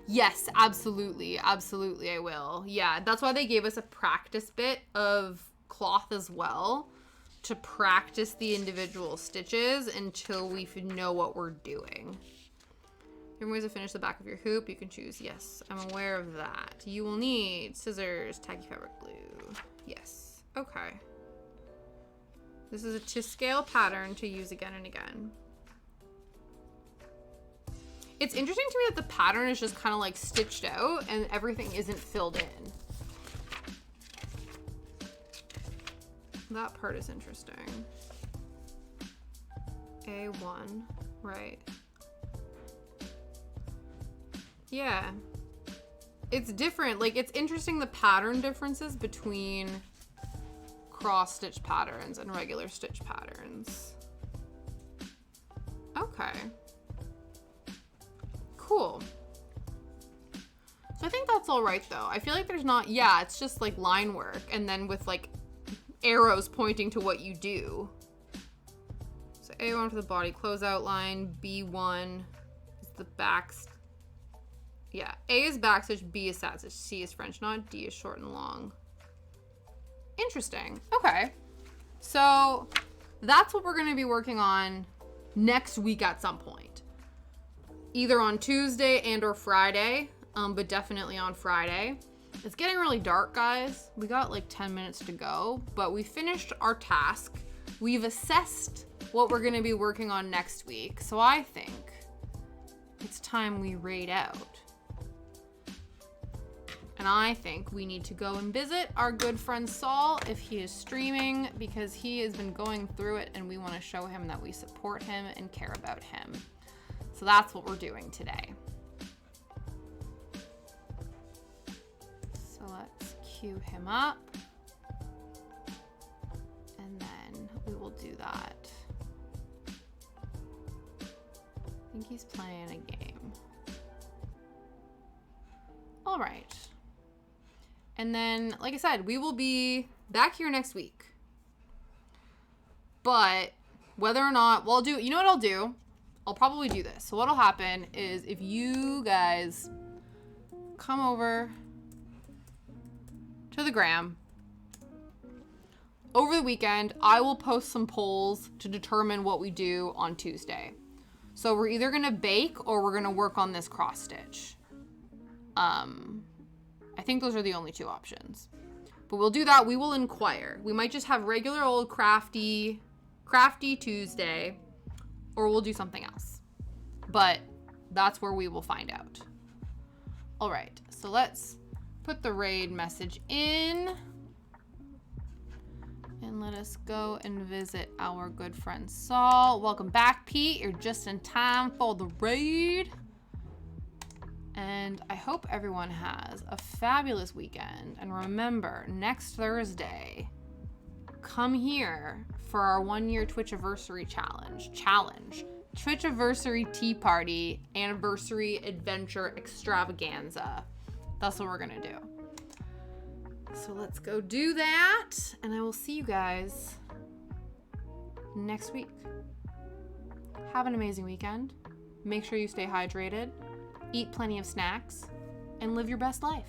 Yes, absolutely. Absolutely, I will. Yeah, that's why they gave us a practice bit of cloth as well, to practice the individual stitches until we know what we're doing. Different ways to finish the back of your hoop. You can choose. Yes, I'm aware of that. You will need scissors, tacky fabric glue. Yes. Okay. This is a to scale pattern to use again and again. It's interesting to me that the pattern is just kind of like stitched out and everything isn't filled in. That part is interesting. A1, right. Yeah. it's different. Like, it's interesting the pattern differences between cross stitch patterns and regular stitch patterns. Okay. Cool. So I think that's all right though. I feel like there's not, yeah, it's just like line work and then with like arrows pointing to what you do. So A1 for the body close outline, B1 is the back. Yeah, A is backstitch, B is side stitch, C is French knot, D is short and long. Interesting. Okay. So that's what we're going to be working on next week at some point. Either on Tuesday and or Friday, but definitely on Friday. It's getting really dark, guys. We got like 10 minutes to go, but we finished our task. We've assessed what we're going to be working on next week. So I think it's time we raid out. And I think we need to go and visit our good friend Saul if he is streaming, because he has been going through it and we want to show him that we support him and care about him. So that's what we're doing today. So let's queue him up. And then we will do that. I think he's playing a game. All right. And then, like I said, we will be back here next week. But whether or not, well, you know what I'll do? I'll probably do this. So what'll happen is if you guys come over to the gram, over the weekend, I will post some polls to determine what we do on Tuesday. So we're either gonna bake or we're gonna work on this cross stitch. I think those are the only two options. But we'll do that. We will inquire. We might just have regular old crafty Tuesday, or we'll do something else. But that's where we will find out. All right, so let's put the raid message in. And let us go and visit our good friend Saul. Welcome back, Pete. You're just in time for the raid. And I hope everyone has a fabulous weekend. And remember, next Thursday, come here for our 1-year Twitchiversary challenge. Twitchiversary Tea Party Anniversary Adventure Extravaganza. That's what we're gonna do. So let's go do that. And I will see you guys next week. Have an amazing weekend. Make sure you stay hydrated. Eat plenty of snacks and live your best life.